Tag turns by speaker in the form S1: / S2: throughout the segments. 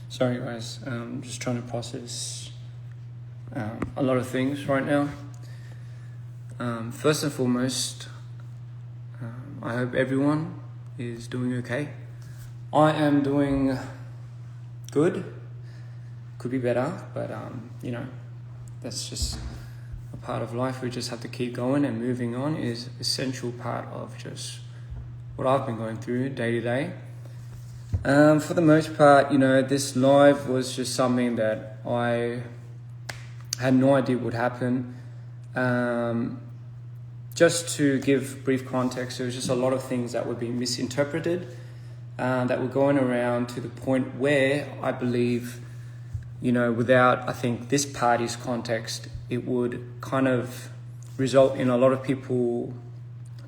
S1: Sorry guys, I'm just trying to process a lot of things right now. First and foremost, I hope everyone is doing okay. I am doing good. Could be better, but that's just a part of life. We just have to keep going, and moving on is essential part of just what I've been going through day to day. For the most part, this live was just something that I had no idea would happen. Just to give brief context, there was just a lot of things that were being misinterpreted, that were going around to the point where I believe, without, I think, this party's context, it would kind of result in a lot of people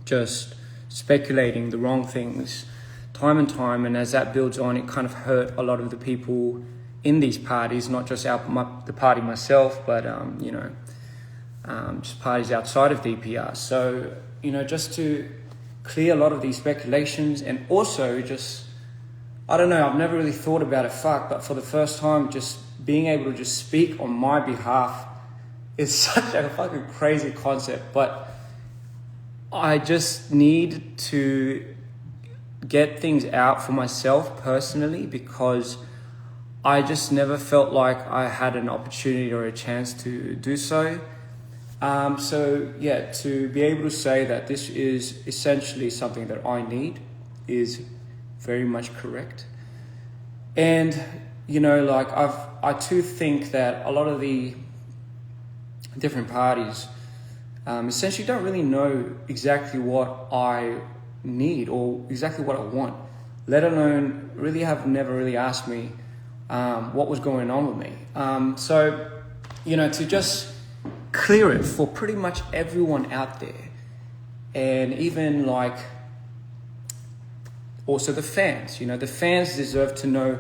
S1: just speculating the wrong things time and time, and as that builds on, it kind of hurt a lot of the people in these parties, not just the party myself, but just parties outside of DPR. So just to clear a lot of these speculations, and also just, I don't know, I've never really thought about it, but for the first time, just being able to just speak on my behalf is such a fucking crazy concept. But I just need to get things out for myself personally, because I just never felt like I had an opportunity or a chance to do so. To be able to say that this is essentially something that I need is very much correct. And I too think that a lot of the different parties essentially don't really know exactly what I need or exactly what I want, let alone really have never really asked me what was going on with me. To just clear it for pretty much everyone out there, and even also the fans. The fans deserve to know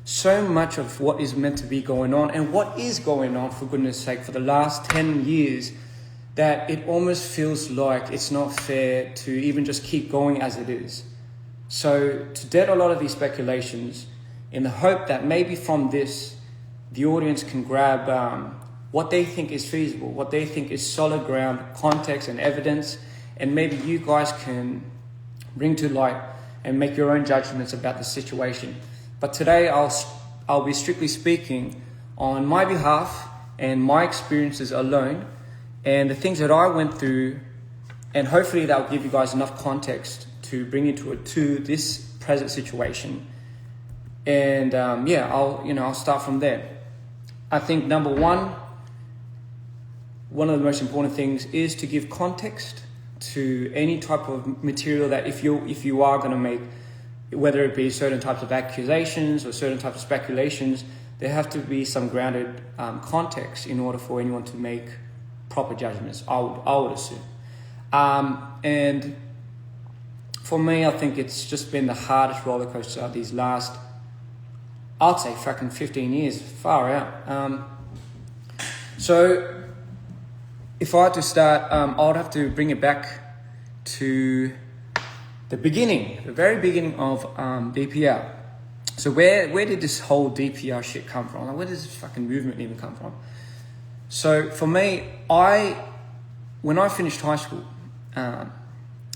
S1: so much of what is meant to be going on, and what is going on, for goodness sake, for the last 10 years, that it almost feels like it's not fair to even just keep going as it is. So to dead a lot of these speculations, in the hope that maybe from this, the audience can grab what they think is feasible, what they think is solid ground, context and evidence, and maybe you guys can bring to light and make your own judgments about the situation. But today I'll be strictly speaking on my behalf and my experiences alone, and the things that I went through, and hopefully that'll give you guys enough context to bring into it to this present situation. And I'll start from there. I think number one of the most important things is to give context to any type of material that if you are going to make, whether it be certain types of accusations or certain types of speculations, there have to be some grounded context in order for anyone to make proper judgments, I would assume. And for me, I think it's just been the hardest roller coaster of these last, I'd say, fucking 15 years, far out. So if I had to start, I would have to bring it back to the very beginning of DPR. So where did this whole DPR shit come from? Like, where does this fucking movement even come from? So for me, when I finished high school, I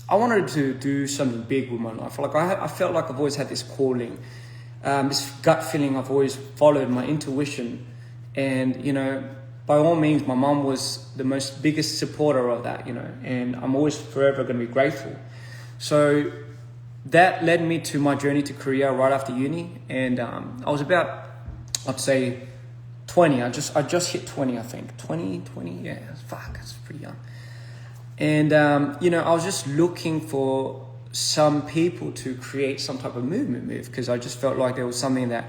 S1: wanted to do something big with my life. I felt like I've always had this calling, this gut feeling. I've always followed my intuition, and by all means, my mom was the most biggest supporter of that, and I'm always forever going to be grateful. So that led me to my journey to Korea right after uni, and I was about, I'd say, 20. I just hit 20, I think. 20, yeah, that's pretty young. And, I was just looking for some people to create some type of movement with, because I just felt like there was something that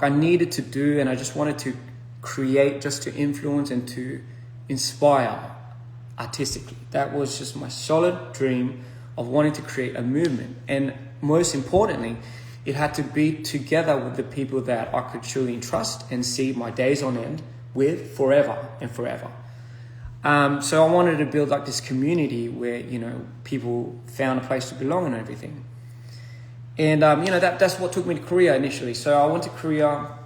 S1: I needed to do, and I just wanted to create just to influence and to inspire artistically. That was just my solid dream of wanting to create a movement. And most importantly, it had to be together with the people that I could truly trust and see my days on end with forever and forever. So I wanted to build like this community where, people found a place to belong and everything. And, that's what took me to Korea initially. So I went to Korea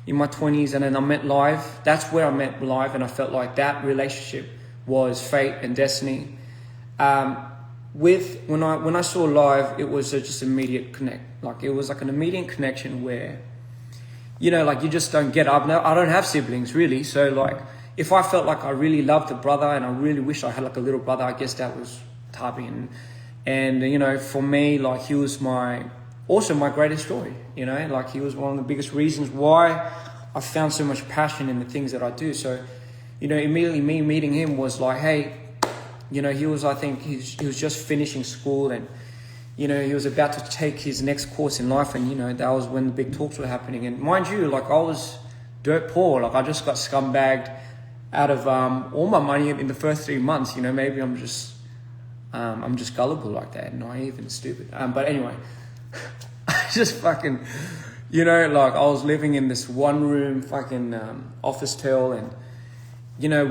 S1: in my 20s, and then I met Live. That's where I met Live, and I felt like that relationship was fate and destiny. When I saw Live, it was just immediate connect. Like it was like an immediate connection where, you just don't get up. Now I don't have siblings really, so like if I felt like I really loved a brother and I really wish I had like a little brother, I guess that was Tabi. And for me, like he was also my greatest joy. Like he was one of the biggest reasons why I found so much passion in the things that I do. So, immediately me meeting him was like, hey. He was just finishing school, and, he was about to take his next course in life, and, that was when the big talks were happening. And mind you, like I was dirt poor, like I just got scumbagged out of all my money in the first 3 months. Maybe I'm just gullible like that, naive and stupid. But anyway, I just fucking, like I was living in this one room fucking office tel, and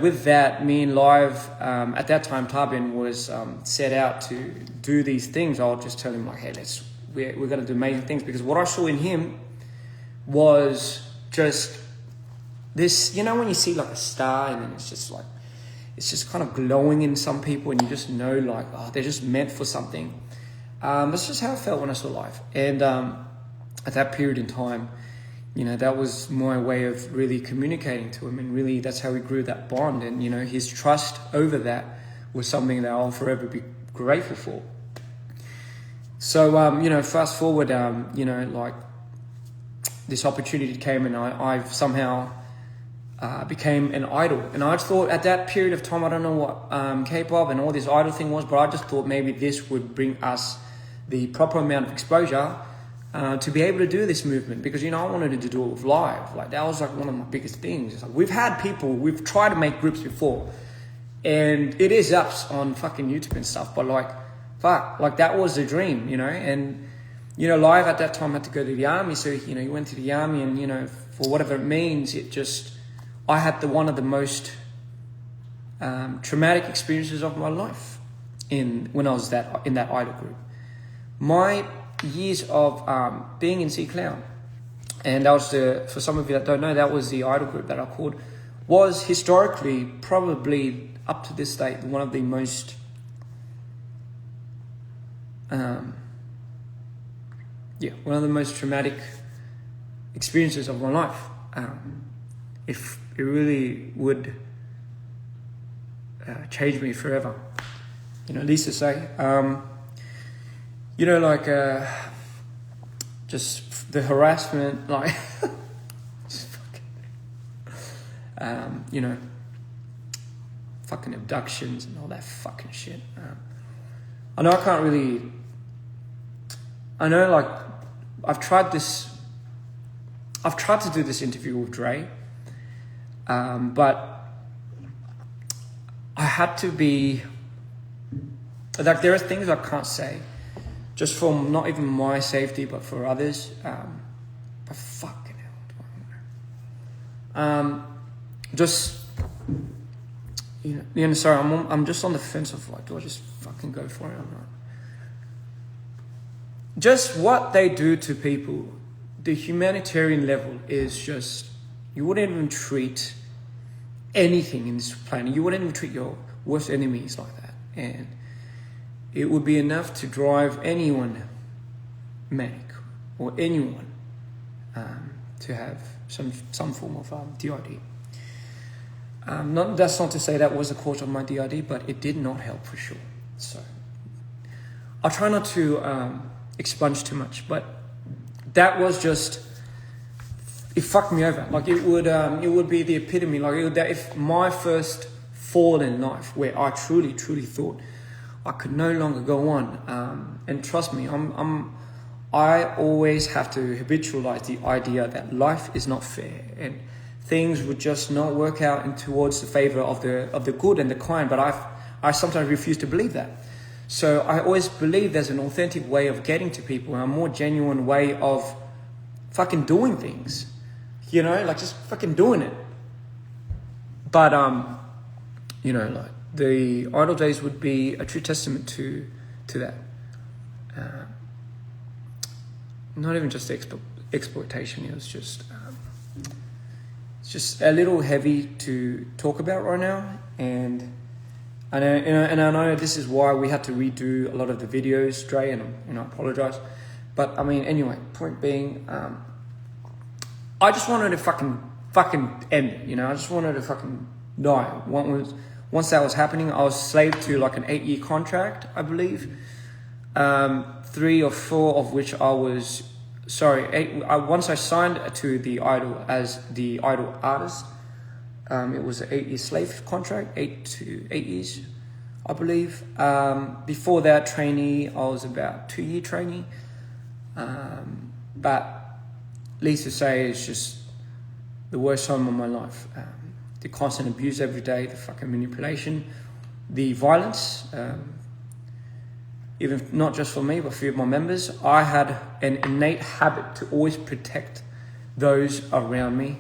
S1: with that, me and Live, at that time, Tabin was set out to do these things. I'll just tell him like, hey, we're going to do amazing things, because what I saw in him was just this, when you see like a star and then it's just kind of glowing in some people, and you just know like, oh, they're just meant for something. That's just how I felt when I saw Live. And at that period in time, that was my way of really communicating to him, and really that's how we grew that bond. And, his trust over that was something that I'll forever be grateful for. So, fast forward, like this opportunity came, and I've somehow became an idol. And I thought at that period of time, I don't know what K-pop and all this idol thing was, but I just thought maybe this would bring us the proper amount of exposure to be able to do this movement, because I wanted to do it with Live. Like that was like one of my biggest things. It's like we've tried to make groups before, and it is ups on fucking YouTube and stuff, but like that was the dream, and Live at that time had to go to the army, so he went to the army, and for whatever it means, I had one of the most traumatic experiences of my life when I was in that idol group. My years of being in C Clown, and that was for some of you that don't know, that was the idol group that I called, was historically probably up to this date one of the most one of the most traumatic experiences of my life. If it really would change me forever, at least to say. Just the harassment, like, just fucking abductions and all that fucking shit. I know like, I've tried to do this interview with Dre, but I had to be, like, there are things I can't say, just for not even my safety, but for others. But fucking hell. Sorry, I'm just on the fence of like, do I just fucking go for it or not? Just what they do to people, the humanitarian level is just, you wouldn't even treat anything in this planet. You wouldn't even treat your worst enemies like that. And it would be enough to drive anyone manic, or anyone to have some form of DID. That's not to say that was the cause of my DID, but it did not help for sure. So I'll try not to expunge too much, but that was just, it fucked me over. Like it would be the epitome. Like if my first fall in life, where I truly thought I could no longer go on, and trust me, I always have to habitualize the idea that life is not fair and things would just not work out in towards the favor of the good and the kind. But I sometimes refuse to believe that. So I always believe there's an authentic way of getting to people, and a more genuine way of fucking doing things. You know, like just fucking doing it. But you know, like the idle days would be a true testament to that. Not even just exploitation. It was just it's just a little heavy to talk about right now, and I know this is why we had to redo a lot of the videos, Dre, and I apologize. But I mean, anyway, point being, I just wanted to fucking end it. You know, I just wanted to fucking die. Once that was happening, I was slave to like an 8-year contract, I believe. 3 or 4 of which I was, once I signed to the Idol as the Idol artist, it was an 8-year slave contract, 8 years, I believe. Before that, trainee, I was about 2-year trainee. But least to say, it's just the worst time of my life. The constant abuse every day, the fucking manipulation, the violence, even not just for me, but for my members. I had an innate habit to always protect those around me.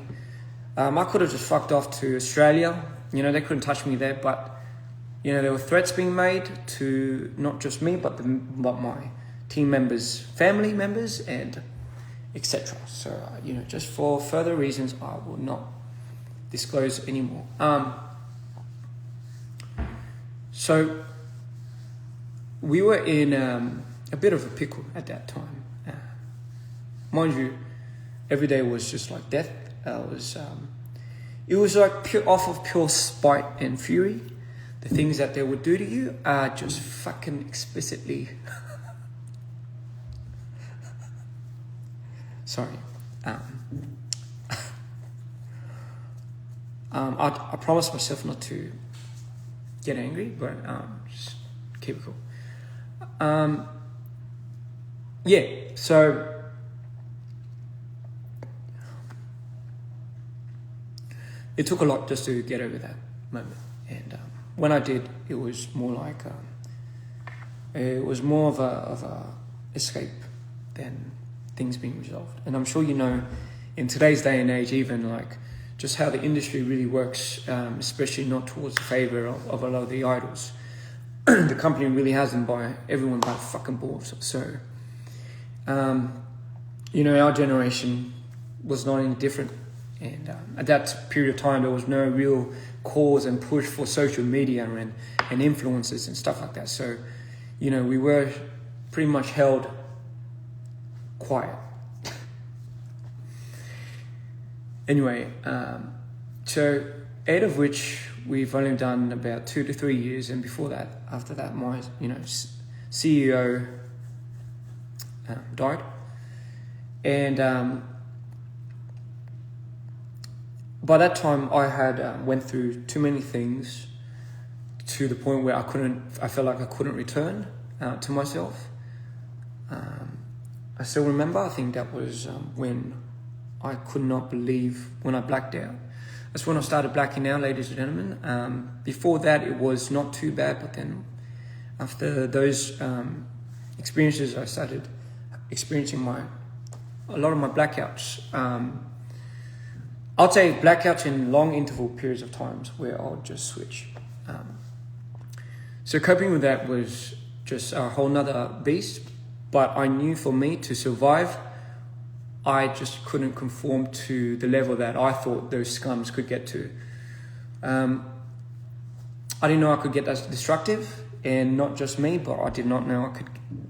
S1: I could have just fucked off to Australia. You know, they couldn't touch me there, but, you know, there were threats being made to not just me, but my team members, family members, and etc. So, you know, just for further reasons, I will not disclose anymore. So we were in a bit of a pickle at that time. Mind you, every day was just like death. It was like off of pure spite and fury. The things that they would do to you are just fucking explicitly. Sorry. I promised myself not to get angry, but just keep it cool. Yeah, so it took a lot just to get over that moment, and when I did, it was more like of a escape than things being resolved. And I'm sure you know, in today's day and age, even like just how the industry really works, especially not towards the favor of a lot of the idols. The company really has them by everyone by the fucking balls. So, you know, our generation was not any different. And at that period of time, there was no real cause and push for social media and influencers and stuff like that. So, you know, we were pretty much held quiet. Anyway, so 8 of which we've only done about 2 to 3 years, and before that, after that, my CEO died, and by that time I had went through too many things to the point where I felt like I couldn't return to myself. I still remember, I think that was when I could not believe when I blacked out. That's when I started blacking out, ladies and gentlemen. Before that, it was not too bad, but then after those experiences, I started experiencing a lot of my blackouts. I'll say blackouts in long interval periods of times where I'll just switch. So coping with that was just a whole nother beast, but I knew for me to survive, I just couldn't conform to the level that I thought those scums could get to. I didn't know I could get that destructive, and not just me, but I did not know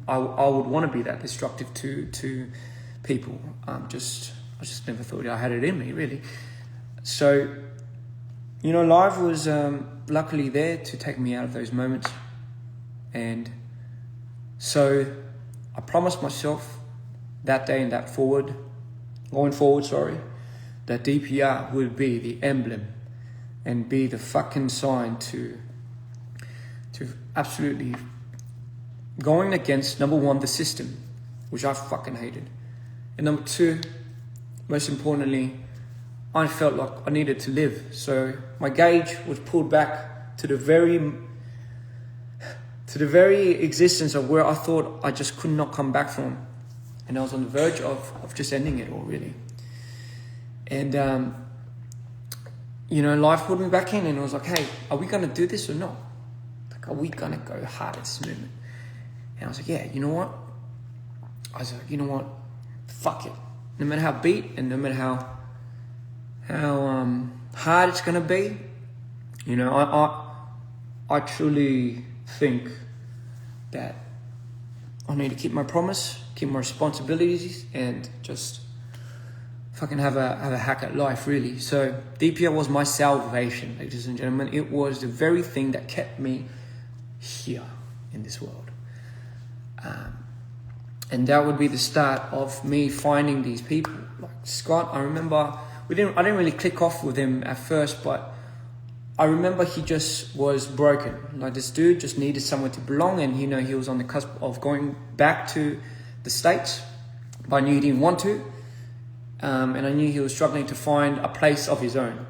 S1: I would want to be that destructive to people. I just never thought I had it in me, really. So you know, life was luckily there to take me out of those moments. And so I promised myself that day and going forward, that DPR would be the emblem and be the fucking sign to absolutely going against, number one, the system, which I fucking hated. And number two, most importantly, I felt like I needed to live. So my gauge was pulled back to the very existence of where I thought I just could not come back from. And I was on the verge of just ending it all, really. And, you know, life pulled me back in and I was like, hey, are we going to do this or not? Like, are we going to go hard at this movement? And I was like, yeah, you know what? I was like, you know what? Fuck it. No matter how beat and no matter how hard it's going to be, you know, I truly think that I need to keep my promise, keep my responsibilities, and just fucking have a hack at life, really. So DPR was my salvation, ladies and gentlemen. It was the very thing that kept me here in this world. And that would be the start of me finding these people. Like Scott, I remember I didn't really click off with him at first, but I remember he just was broken. Like, this dude just needed somewhere to belong, and, you know, he was on the cusp of going back to the States, but I knew he didn't want to. And I knew he was struggling to find a place of his own.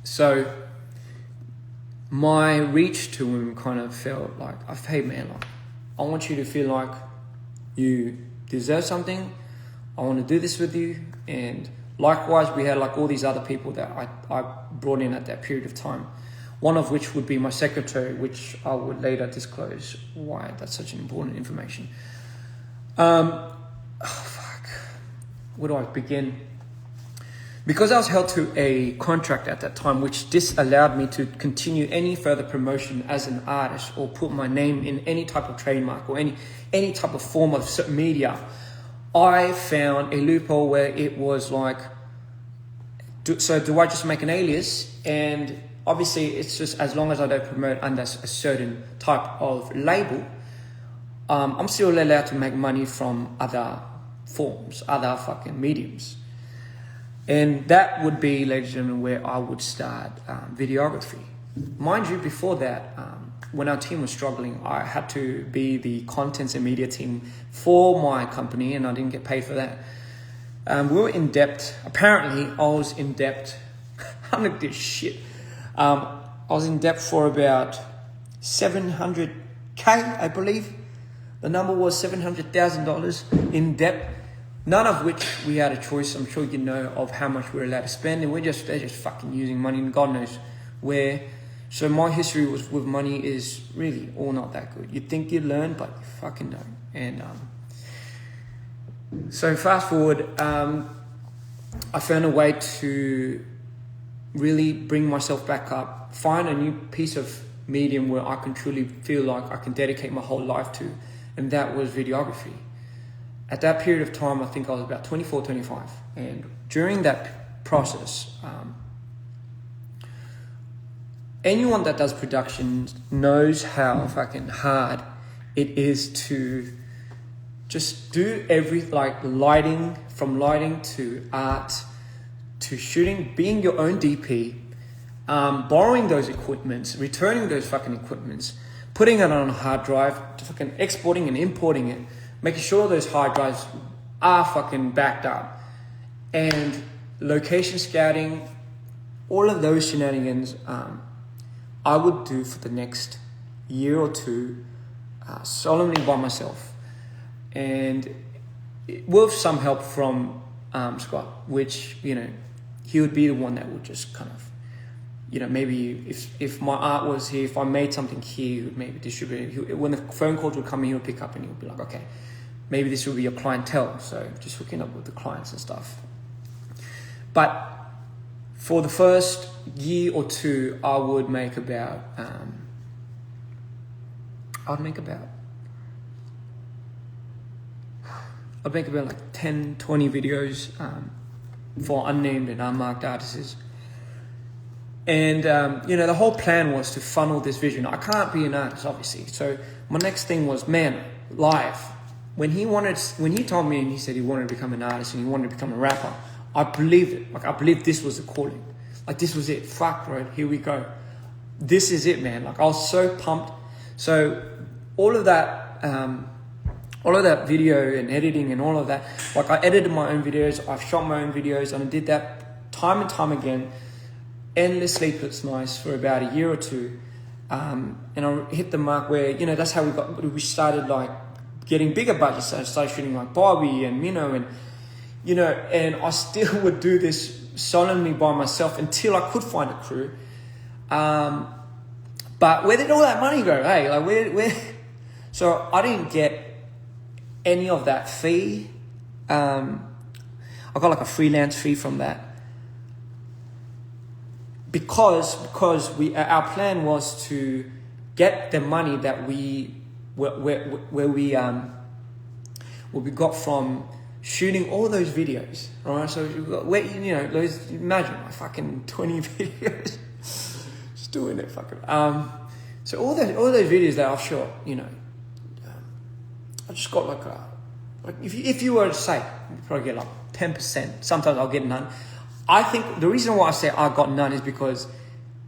S1: So my reach to him kind of felt like, hey man, like, I want you to feel like you deserve something. I want to do this with you. And likewise, we had like all these other people that I brought in at that period of time. One of which would be my secretary, which I would later disclose why that's such an important information. Where do I begin? Because I was held to a contract at that time, which disallowed me to continue any further promotion as an artist or put my name in any type of trademark or any type of form of media, I found a loophole where it was like, do I just make an alias? And obviously it's just as long as I don't promote under a certain type of label, I'm still allowed to make money from other forms, other fucking mediums. And that would be, ladies and gentlemen, where I would start videography. Mind you, before that, when our team was struggling, I had to be the contents and media team for my company, and I didn't get paid for that. We were in debt. Apparently, I was in debt. I'm like this shit. I was in debt for about 700K, I believe. The number was $700,000 in debt. None of which we had a choice, I'm sure you know, of how much we're allowed to spend, and they're just fucking using money, and God knows where. So my history with money is really all not that good. You'd think you'd learn, but you fucking don't. And so fast forward, I found a way to really bring myself back up, find a new piece of medium where I can truly feel like I can dedicate my whole life to, and that was videography. At that period of time, I think I was about 24, 25. And during that process, anyone that does production knows how fucking hard it is to just do lighting, from lighting to art, to shooting, being your own DP, borrowing those equipments, returning those fucking equipments, putting it on a hard drive, to fucking exporting and importing it, making sure those hard drives are fucking backed up, and location scouting, all of those shenanigans, I would do for the next year or two, solemnly by myself, and with some help from Scott, which, you know, he would be the one that would just kind of, you know, maybe if my art was here, if I made something here, he would maybe distribute it. When the phone calls would come in, he would pick up and he would be like, okay, maybe this will be your clientele. So just hooking up with the clients and stuff. But for the first year or two, I would make about, I'd make about like 10, 20 videos for unnamed and unmarked artists. And, the whole plan was to funnel this vision. I can't be an artist, obviously. So my next thing was, man, live. When he told me and he said he wanted to become an artist and he wanted to become a rapper, I believed it. Like, I believed this was the calling. Like, this was it. Fuck, bro, here we go. This is it, man. Like, I was so pumped. So all of that video and editing and all of that, like, I edited my own videos, I've shot my own videos, and I did that time and time again. Endless sleepless nights for about a year or two. And I hit the mark where, that's how we started, like, getting bigger budgets. So I started shooting like Barbie and Minnow and, and I still would do this solemnly by myself until I could find a crew. But where did all that money go? Hey, like where? So I didn't get any of that fee. I got like a freelance fee from that. Because our plan was to get the money that we got from shooting all those videos, right? So those, imagine like fucking 20 videos, just doing it, fucking. So all those videos that I've shot, I just got like if you were to say, you'd probably get like 10%. Sometimes I'll get none. I think the reason why I say I got none is because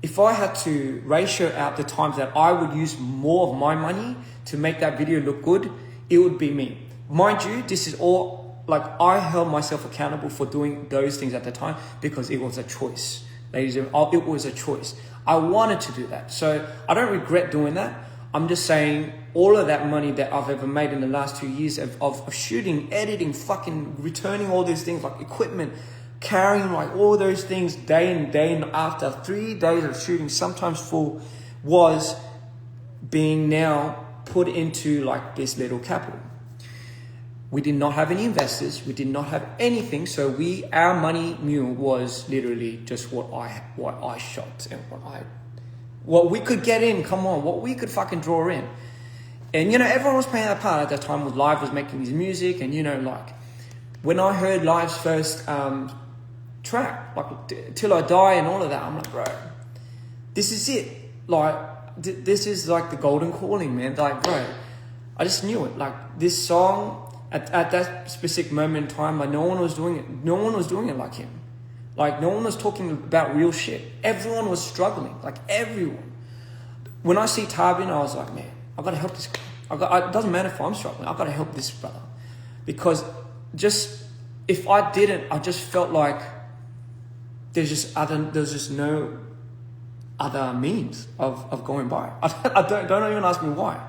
S1: if I had to ratio out the times that I would use more of my money to make that video look good, it would be me. Mind you, this is all, like, I held myself accountable for doing those things at the time because it was a choice. Ladies and gentlemen, it was a choice. I wanted to do that. So I don't regret doing that. I'm just saying all of that money that I've ever made in the last 2 years of shooting, editing, fucking returning all these things like equipment, carrying like all those things day in, day and after 3 days of shooting, sometimes 4, was being now put into like this little capital. We did not have any investors. We did not have anything. So our money mule was literally just what I shot and what we could get in. Come on, what we could fucking draw in. And everyone was playing that part at that time. With Live was making his music, and like when I heard Live's first track, like Till I Die and all of that, I'm like, bro, this is it. Like this is like the golden calling, man. Like, bro, I just knew it. Like this song at that specific moment in time, like no one was doing it. No one was doing it like him. Like no one was talking about real shit. Everyone was struggling. Like everyone. When I see Tarbin, I was like, man, I gotta help this guy. It doesn't matter if I'm struggling. I gotta help this brother, because if I didn't, I just felt like there's just no other means of going by. I don't even ask me why.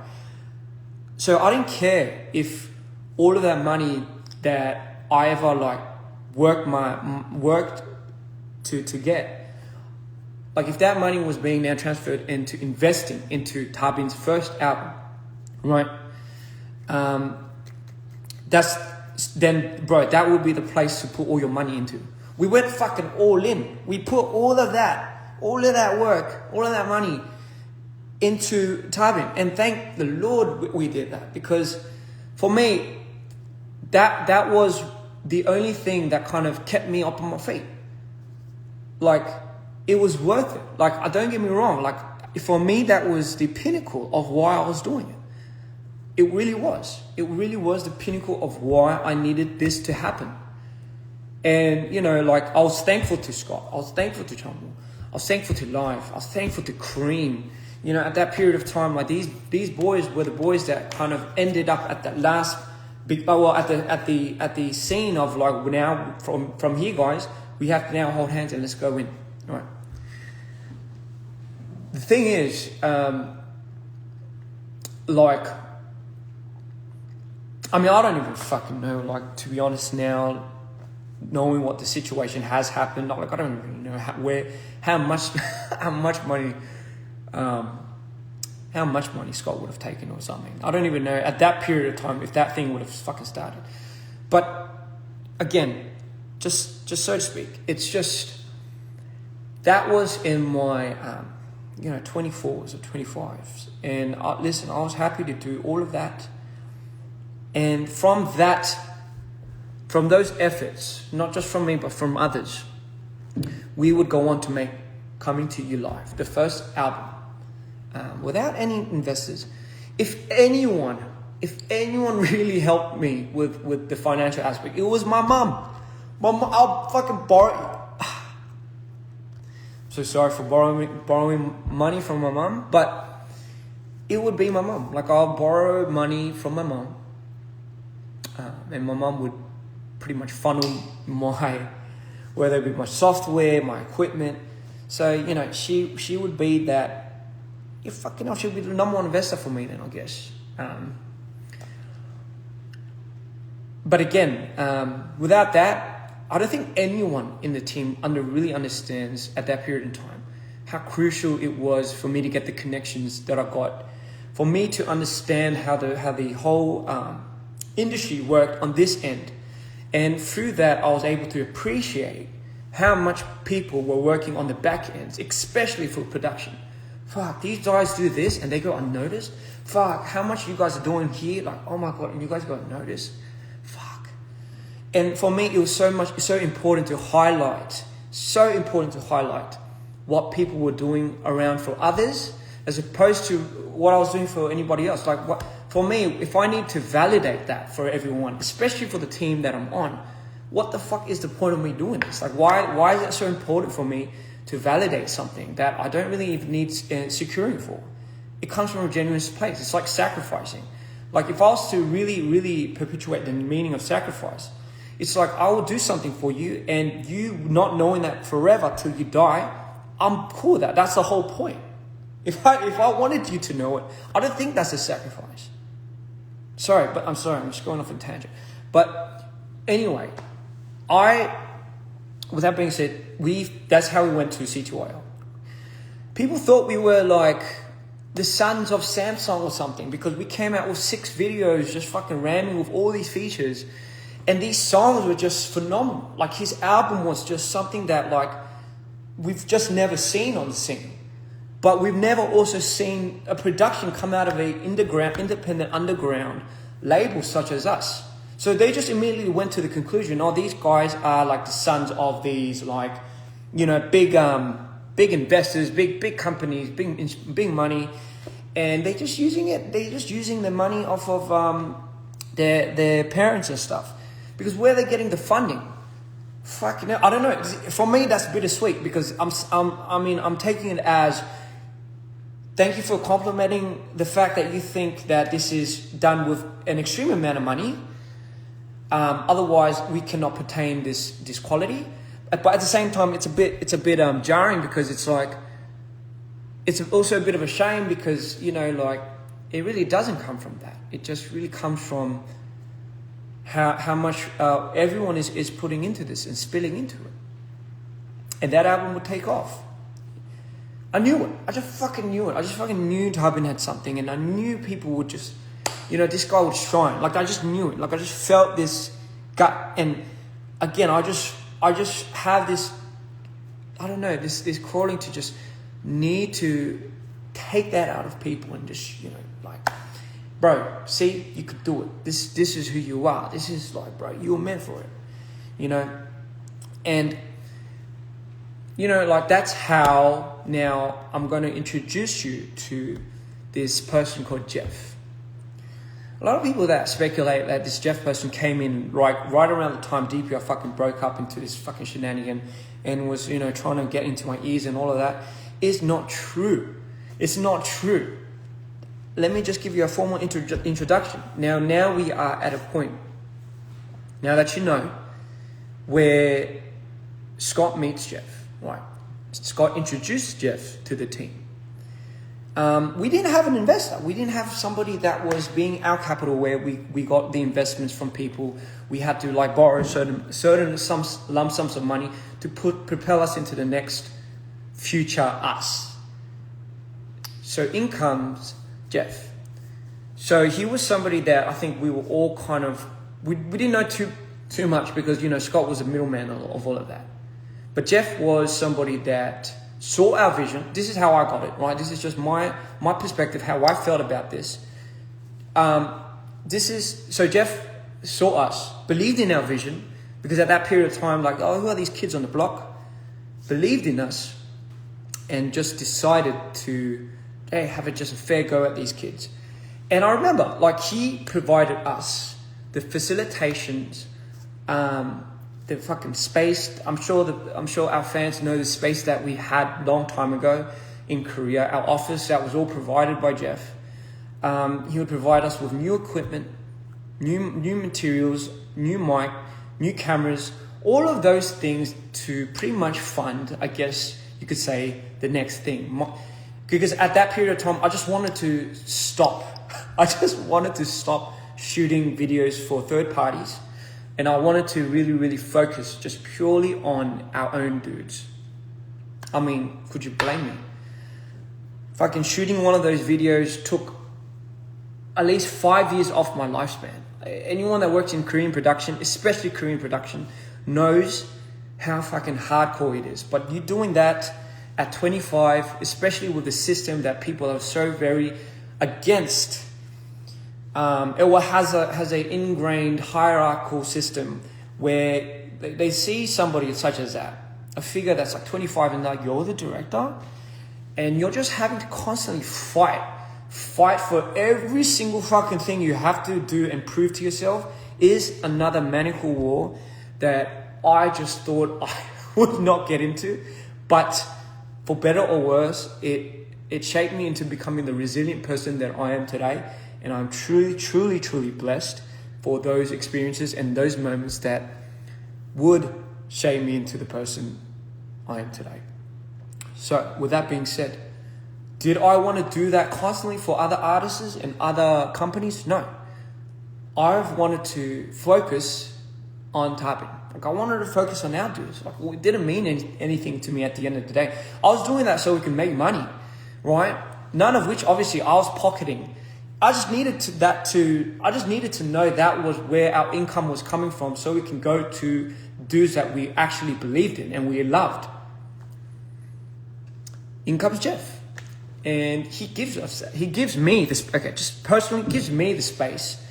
S1: So I didn't care if all of that money that I ever like worked to get, like if that money was being now transferred into investing into Tarbin's first album, right? That would be the place to put all your money into. We went fucking all in. We put all of that work, all of that money into Tarbin. And thank the Lord we did that, because for me, that was the only thing that kind of kept me up on my feet. Like, it was worth it. Like, don't get me wrong. Like, for me, that was the pinnacle of why I was doing it. It really was. It really was the pinnacle of why I needed this to happen. And, like, I was thankful to Scott. I was thankful to Chumble. I was thankful to Live. I was thankful to Cream. At that period of time, like, these boys were the boys that kind of ended up at that last at the scene of like, now from here, guys, we have to now hold hands and let's go in. All right. The thing is, like, I mean, I don't even fucking know, like, to be honest now, knowing what the situation has happened, like, I don't even know how much money Scott would have taken or something. I don't even know at that period of time if that thing would have fucking started. But again, just so to speak, it's just, that was in my 24s or 25s. And listen, I was happy to do all of that. And from those efforts, not just from me, but from others, we would go on to make coming to you live, the first album, without any investors. If anyone really helped me with the financial aspect, it was my mum. I'll fucking borrow. So sorry for borrowing money from my mum, but it would be my mum. Like, I'll borrow money from my mum, and my mum would pretty much funnel whether it be my software, my equipment. So, you know, she would be that, she'll be the number one investor for me then, I guess. But again, without that, I don't think anyone in the team really understands at that period in time how crucial it was for me to get the connections that I got, for me to understand how the whole industry worked on this end. And through that, I was able to appreciate how much people were working on the back ends, especially for production. Fuck, these guys do this and they go unnoticed. Fuck, how much you guys are doing here? Like, oh my God, and you guys got unnoticed. Fuck. And for me, it was so important to highlight what people were doing around for others, as opposed to what I was doing for anybody else. Like, for me, if I need to validate that for everyone, especially for the team that I'm on, what the fuck is the point of me doing this? Like, why is it so important for me to validate something that I don't really even need securing for? It comes from a genuine place. It's like sacrificing. Like, if I was to really, really perpetuate the meaning of sacrifice, it's like, I will do something for you, and you not knowing that forever till you die, I'm cool with that. That's the whole point. If I wanted you to know it, I don't think that's a sacrifice. I'm just going off on a tangent. But anyway, with that being said, that's how we went to C2IL. People thought we were like the sons of Samsung or something, because we came out with 6 videos just fucking ramming with all these features. And these songs were just phenomenal. Like, his album was just something that, like, we've just never seen on the scene. But we've never also seen a production come out of an independent underground label such as us. So they just immediately went to the conclusion, these guys are like the sons of these, like, you know, big investors, big companies, big money. And they're just using the money off of their parents and stuff. Because where they're getting the funding, fucking hell, I don't know. For me, that's bittersweet, because I'm taking it as, thank you for complimenting the fact that you think that this is done with an extreme amount of money. Otherwise, we cannot pertain this quality. But at the same time, it's a bit jarring, because it's like, it's also a bit of a shame, because, you know, like, it really doesn't come from that. It just really comes from how much everyone is putting into this and spilling into it. And that album would take off. I knew it. I just fucking knew it. I just fucking knew Tubin had something, and I knew people would just, you know, this guy would shine. Like, I just knew it. Like, I just felt this gut. And again, I just have this, I don't know, this calling to just need to take that out of people and just, you know, like, bro, see, you could do it. This is who you are. This is like, bro, you were meant for it, you know? And, you know, like, that's how now I'm going to introduce you to this person called Jeff. A lot of people that speculate that this Jeff person came in right around the time dprian fucking broke up into this fucking shenanigan and was, you know, trying to get into my ears and all of that is not true. It's not true. Let me just give you a formal introduction. Now we are at a point, now that you know, where Scott meets Jeff. Right. Scott introduced Jeff to the team. We didn't have an investor. We didn't have somebody that was being our capital, where we got the investments from people. We had to, like, borrow certain lump sums of money to propel us into the next future us. So in comes Jeff. So he was somebody that I think we were all kind of, we didn't know too much, because, you know, Scott was a middleman of all of that. But Jeff was somebody that saw our vision. This is how I got it, right? This is just my perspective, how I felt about this. So Jeff saw us, believed in our vision, because at that period of time, like, who are these kids on the block? Believed in us, and just decided to, hey, have just a fair go at these kids. And I remember, like, he provided us the facilitations, the fucking space. I'm sure our fans know the space that we had long time ago in Korea. Our office, that was all provided by Jeff. He would provide us with new equipment, new materials, new mic, new cameras, all of those things to pretty much fund, I guess you could say, the next thing. Because at that period of time, I just wanted to stop. I just wanted to stop shooting videos for third parties. And I wanted to really, really focus just purely on our own dudes. I mean, could you blame me? Fucking shooting one of those videos took at least 5 years off my lifespan. Anyone that works in Korean production, especially Korean production, knows how fucking hardcore it is. But you're doing that at 25, especially with the system that people are so very against. It has an ingrained hierarchical system where they see somebody such as that, a figure that's like 25 and like, you're the director, and you're just having to constantly fight for every single fucking thing you have to do and prove to yourself, is another maniacal war that I just thought I would not get into. But for better or worse, it shaped me into becoming the resilient person that I am today. And I'm truly, truly, truly blessed for those experiences and those moments that would shape me into the person I am today. So with that being said, did I want to do that constantly for other artists and other companies? No. I've wanted to focus on typing. Like, I wanted to focus on our dudes. Like, it didn't mean anything to me at the end of the day. I was doing that so we can make money, right? None of which, obviously, I was pocketing. I just needed to know that was where our income was coming from, so we can go to dudes that we actually believed in and we loved. In comes Jeff, and he gives me this. Okay, just personally gives me the space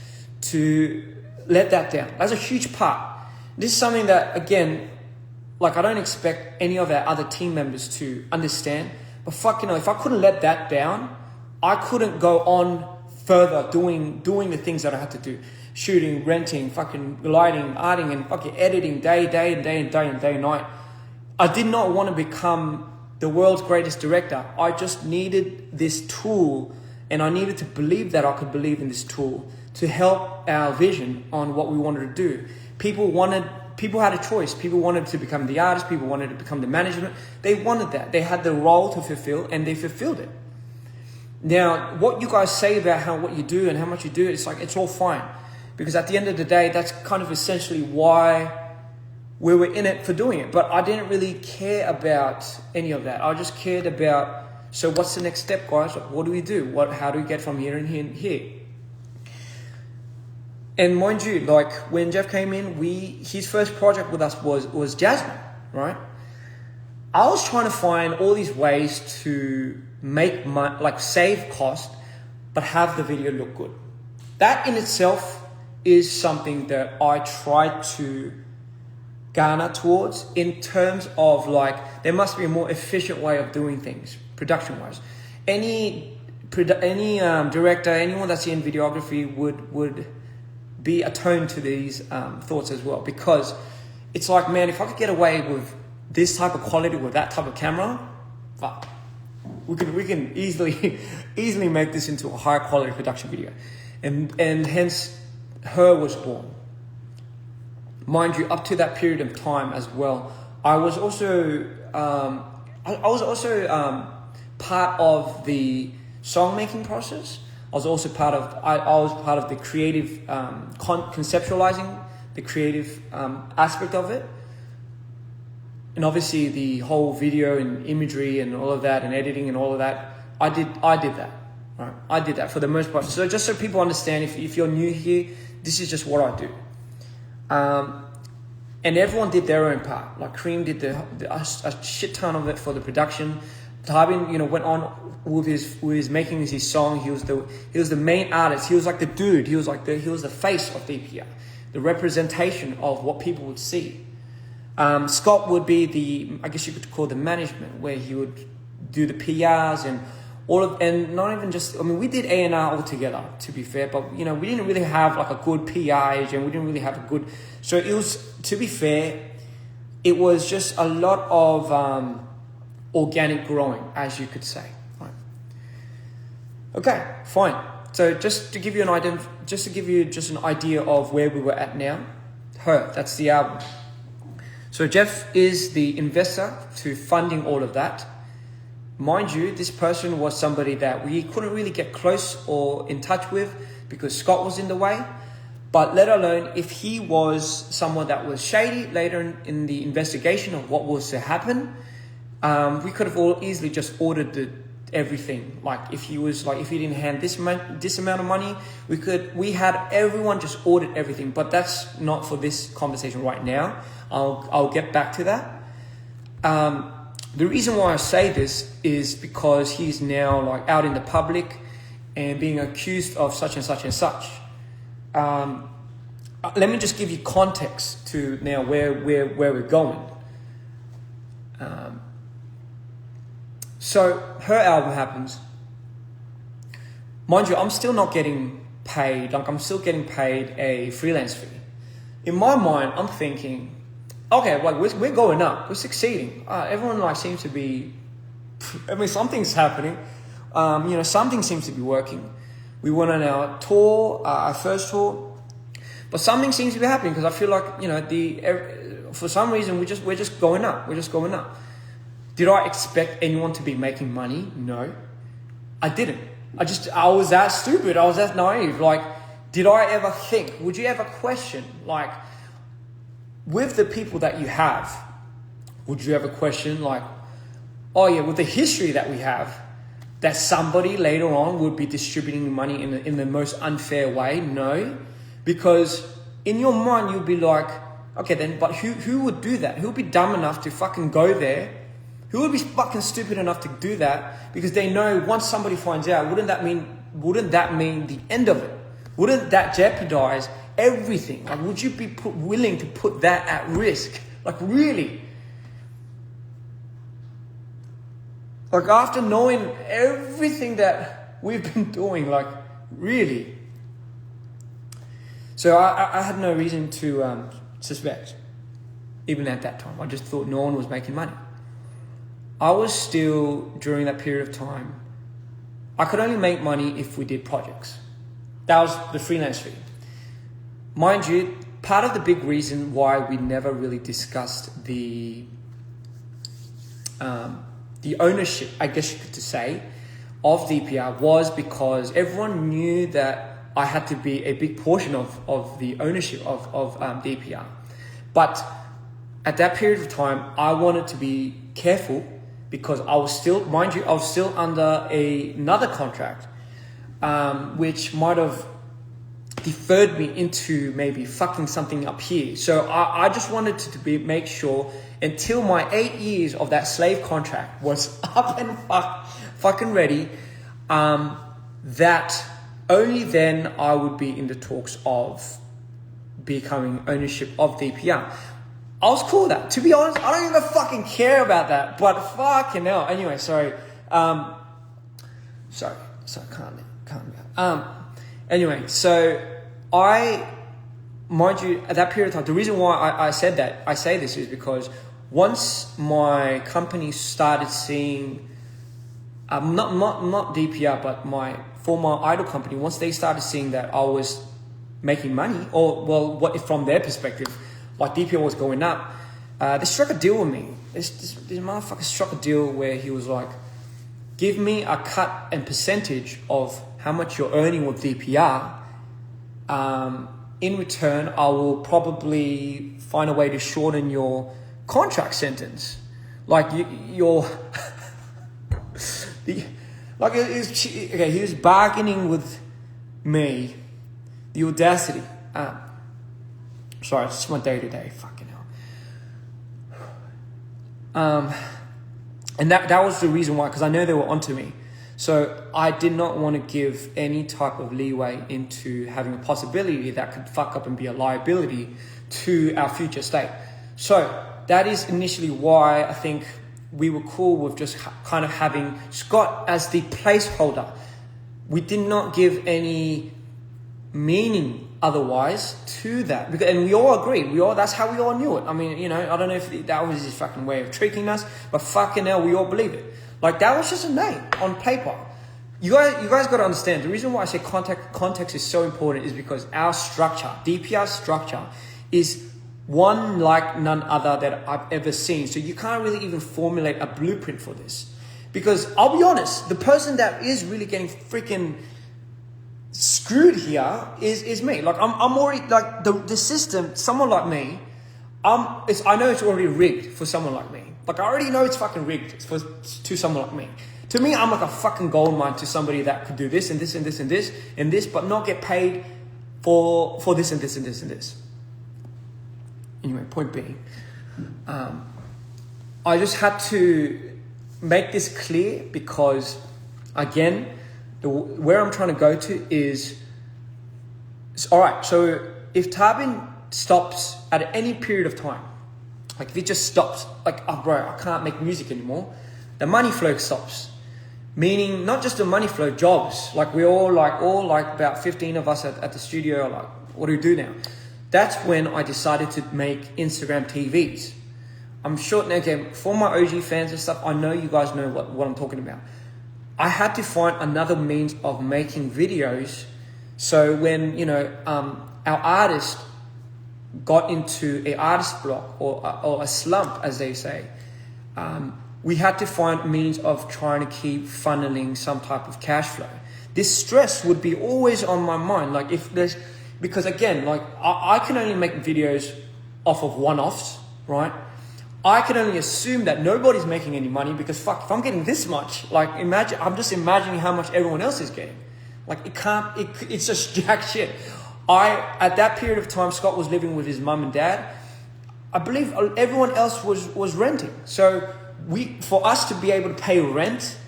S1: to let that down. That's a huge part. This is something that, again, like, I don't expect any of our other team members to understand. But if I couldn't let that down, I couldn't go on further doing the things that I had to do. Shooting, renting, fucking lighting, arting, and fucking editing day and night. I did not want to become the world's greatest director. I just needed this tool, and I needed to believe that I could believe in this tool to help our vision on what we wanted to do. People had a choice. People wanted to become the artist. People wanted to become the management. They wanted that. They had the role to fulfill, and they fulfilled it. Now, what you guys say about what you do and how much you do, it's like, it's all fine. Because at the end of the day, that's kind of essentially why we were in it for doing it. But I didn't really care about any of that. I just cared about, so what's the next step, guys? What do we do? How do we get from here and here and here? And mind you, like, when Jeff came in, his first project with us was Jasmine, right? I was trying to find all these ways to make money, like save cost, but have the video look good. That in itself is something that I try to garner towards, in terms of, like, there must be a more efficient way of doing things production wise. Any director, anyone that's in videography would be attuned to these thoughts as well, because it's like, man, if I could get away with this type of quality with that type of camera, fuck, we can easily make this into a higher quality production video, and hence Her was born. Mind you, up to that period of time as well, I was also part of the song making process. I was part of the creative conceptualizing, the creative aspect of it. And obviously the whole video and imagery and all of that and editing and all of that, I did that. Right? I did that for the most part. So just so people understand, if you're new here, this is just what I do. And everyone did their own part. Like Kareem did a shit ton of it for the production. Tarbin, went on with his making his song. He was the main artist. He was like the dude. He was the face of dprian, the representation of what people would see. Scott would be I guess you could call the management, where he would do the PRs and and not even just, I mean, we did A&R all together, to be fair, but we didn't really have like a good PR agent. We didn't really have a good, so it was, to be fair, it was just a lot of organic growing, as you could say. Right. Okay, fine. So just to give you an idea, an idea of where we were at now. That's the album. So Jeff is the investor to funding all of that. Mind you, this person was somebody that we couldn't really get close or in touch with because Scott was in the way. But let alone if he was someone that was shady later in the investigation of what was to happen, we could have all easily just ordered everything. Like if he didn't hand this amount of money, we had everyone just ordered everything. But that's not for this conversation right now. I'll get back to that. The reason why I say this is because he's now like out in the public and being accused of such and such and such. Let me just give you context to now where we're going. So her album happens. Mind you, I'm still not getting paid. Like I'm still getting paid a freelance fee. In my mind, I'm thinking, okay, like we're going up, we're succeeding. Everyone like seems to be, I mean, something's happening. Something seems to be working. We went on our tour, our first tour, but something seems to be happening because I feel like for some reason we're just going up. We're just going up. Did I expect anyone to be making money? No, I didn't. I was that stupid. I was that naive. Like, did I ever think? Would you ever question like? With the people that you have, would you ever question like, oh yeah, with the history that we have, that somebody later on would be distributing money in the most unfair way? No, because in your mind you'd be like, okay then, but who would do that? Who would be dumb enough to fucking go there? Who would be fucking stupid enough to do that? Because they know once somebody finds out, wouldn't that mean the end of it? Wouldn't that jeopardize everything? Like, would you be willing to put that at risk? Like, really? Like, after knowing everything that we've been doing, like, really? So I had no reason to suspect, even at that time. I just thought no one was making money. I was still, during that period of time, I could only make money if we did projects. That was the freelance fee. Mind you, part of the big reason why we never really discussed the ownership, I guess you could say, of DPR was because everyone knew that I had to be a big portion of the ownership of DPR. But at that period of time, I wanted to be careful because I was still, mind you, I was still under another contract, which might have deferred me into maybe fucking something up here. So I just wanted to make sure until my 8 years of that slave contract was up and fucking ready, that only then I would be in the talks of becoming ownership of DPR. I was cool with that. To be honest, I don't even fucking care about that. But fucking hell. Anyway, sorry. Sorry, calm down. Anyway, so mind you, at that period of time, the reason why I say this is because once my company started seeing, not DPR, but my former idol company, once they started seeing that I was making money, or well, what from their perspective, like DPR was going up, they struck a deal with me. This motherfucker struck a deal where he was like, give me a cut and percentage of how much you're earning with DPR. In return, I will probably find a way to shorten your contract sentence. Like your, he was bargaining with me. The audacity. Sorry, it's just my day-to-day. Fucking hell. And that was the reason why, because I know they were onto me. So I did not want to give any type of leeway into having a possibility that could fuck up and be a liability to our future state. So that is initially why I think we were cool with just kind of having Scott as the placeholder. We did not give any meaning otherwise to that, and we all agreed. That's how we all knew it. I mean, you know, I don't know if that was his fucking way of tricking us, but fucking hell, we all believe it. Like, that was just a name on paper. You guys got to understand, the reason why I say context is so important is because our structure, DPR's structure, is one like none other that I've ever seen. So you can't really even formulate a blueprint for this. Because I'll be honest, the person that is really getting freaking screwed here is me. Like, I'm already, like, the system, someone like me, I know it's already rigged for someone like me. Like, I already know it's fucking rigged to someone like me. To me, I'm like a fucking gold mine to somebody that could do this and this and this and this and this, but not get paid for this and this and this and this. Anyway, point being, I just had to make this clear because, again, where I'm trying to go to is, all right, so if Tarbin stops at any period of time, like if it just stops, like, oh bro, I can't make music anymore, the money flow stops. Meaning not just the money flow, jobs. Like, we're all about 15 of us at the studio, like, what do we do now? That's when I decided to make Instagram TVs. I'm sure, again, for my OG fans and stuff, I know you guys know what I'm talking about. I had to find another means of making videos. So when, you know, our artist got into an artist block or a slump, as they say, we had to find means of trying to keep funneling some type of cash flow. This stress would be always on my mind. Like, because again, like, I can only make videos off of one-offs, right? I can only assume that nobody's making any money because fuck, if I'm getting this much, like, I'm just imagining how much everyone else is getting. Like, it's just jack shit. At that period of time, Scott was living with his mum and dad. I believe everyone else was renting. So for us to be able to pay rent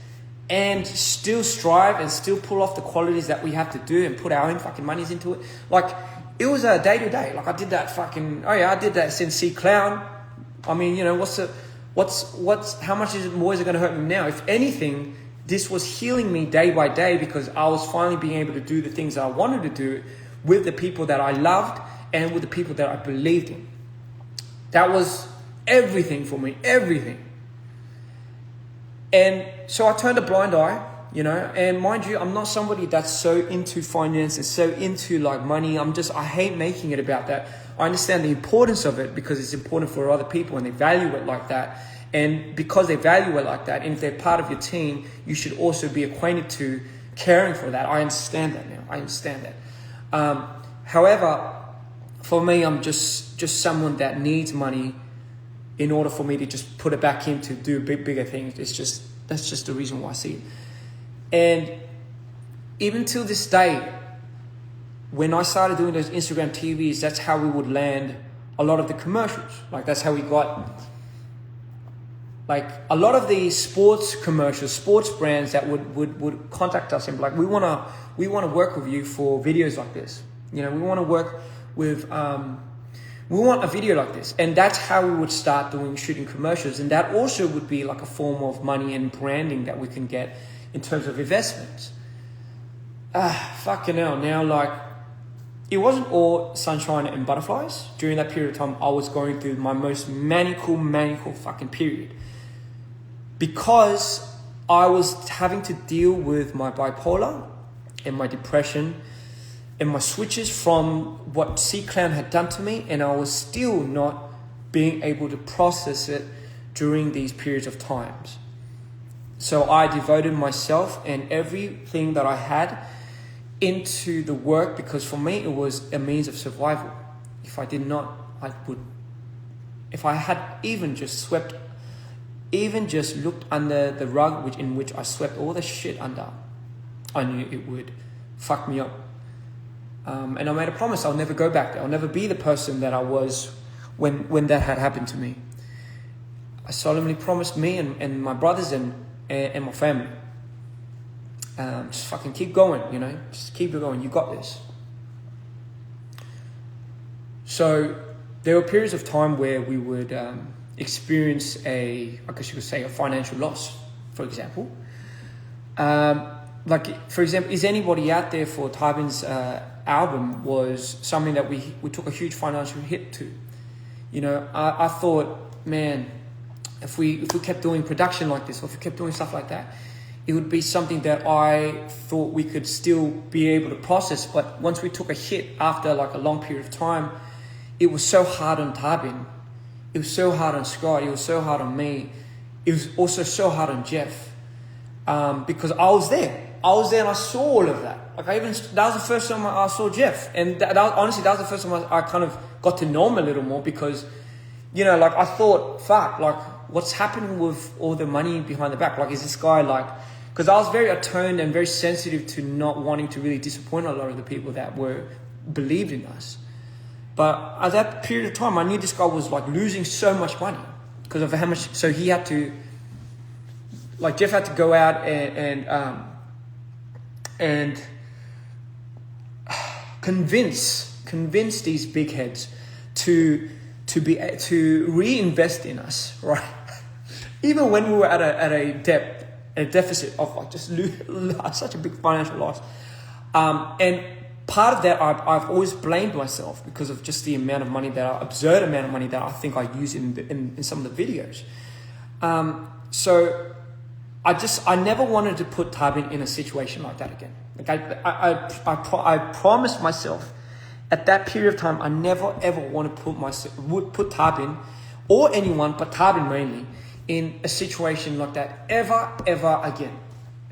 S1: and still strive and still pull off the qualities that we have to do and put our own fucking monies into it, like, it was a day to day. Like, I did that since C Clown. I mean, you know, how much more is it going to hurt me now? If anything, this was healing me day by day because I was finally being able to do the things that I wanted to do with the people that I loved and with the people that I believed in. That was everything for me, everything. And so I turned a blind eye, you know, and mind you, I'm not somebody that's so into finance and so into like money. I hate making it about that. I understand the importance of it because it's important for other people and they value it like that. And because they value it like that, and if they're part of your team, you should also be acquainted to caring for that. I understand that now. I understand that. However, for me, I'm just someone that needs money in order for me to just put it back in to do bigger things. That's just the reason why I see it. And even till this day, when I started doing those Instagram TVs, that's how we would land a lot of the commercials. Like, that's how we got, like, a lot of the sports commercials, sports brands that would contact us and be like, we want to work with you for videos like this. You know, we want to work with, we want a video like this. And that's how we would start shooting commercials. And that also would be like a form of money and branding that we can get in terms of investments. Fucking hell. Now, like, it wasn't all sunshine and butterflies. During that period of time, I was going through my most maniacal fucking period. Because I was having to deal with my bipolar and my depression and my switches from what C-Clown had done to me, and I was still not being able to process it during these periods of times. So I devoted myself and everything that I had into the work because for me it was a means of survival. If I did not, if I had even just looked under the rug in which I swept all the shit under, I knew it would fuck me up. And I made a promise I'll never go back there. I'll never be the person that I was when that had happened to me. I solemnly promised me and my brothers and my family, just fucking keep going, you know, just keep it going. You got this. So there were periods of time where we would experience I guess you could say, a financial loss, for example. Like, for example, is anybody out there for Tybin's album was something that we took a huge financial hit to. You know, I thought, man, if we kept doing production like this, or if we kept doing stuff like that, it would be something that I thought we could still be able to process. But once we took a hit after like a long period of time, it was so hard on Tybin. It was so hard on Scott. It was so hard on me. It was also so hard on Jeff. Because I was there and I saw all of that. Like that was the first time I saw Jeff. And honestly, that was the first time I kind of got to know him a little more, because, you know, like I thought, fuck, like what's happening with all the money behind the back? Like, is this guy like, because I was very attuned and very sensitive to not wanting to really disappoint a lot of the people that believed in us. But at that period of time, I knew this guy was like losing so much money because of how much, so he had to, like Jeff had to go out and convince these big heads to reinvest in us, right? Even when we were at a deficit of like just such a big financial loss, and part of that I've always blamed myself because of just the amount of money absurd amount of money that I think I use in some of the videos. So I never wanted to put Tybin in a situation like that again. Like I promised myself at that period of time, I never ever want to put Tybin or anyone, but Tybin mainly, in a situation like that ever again,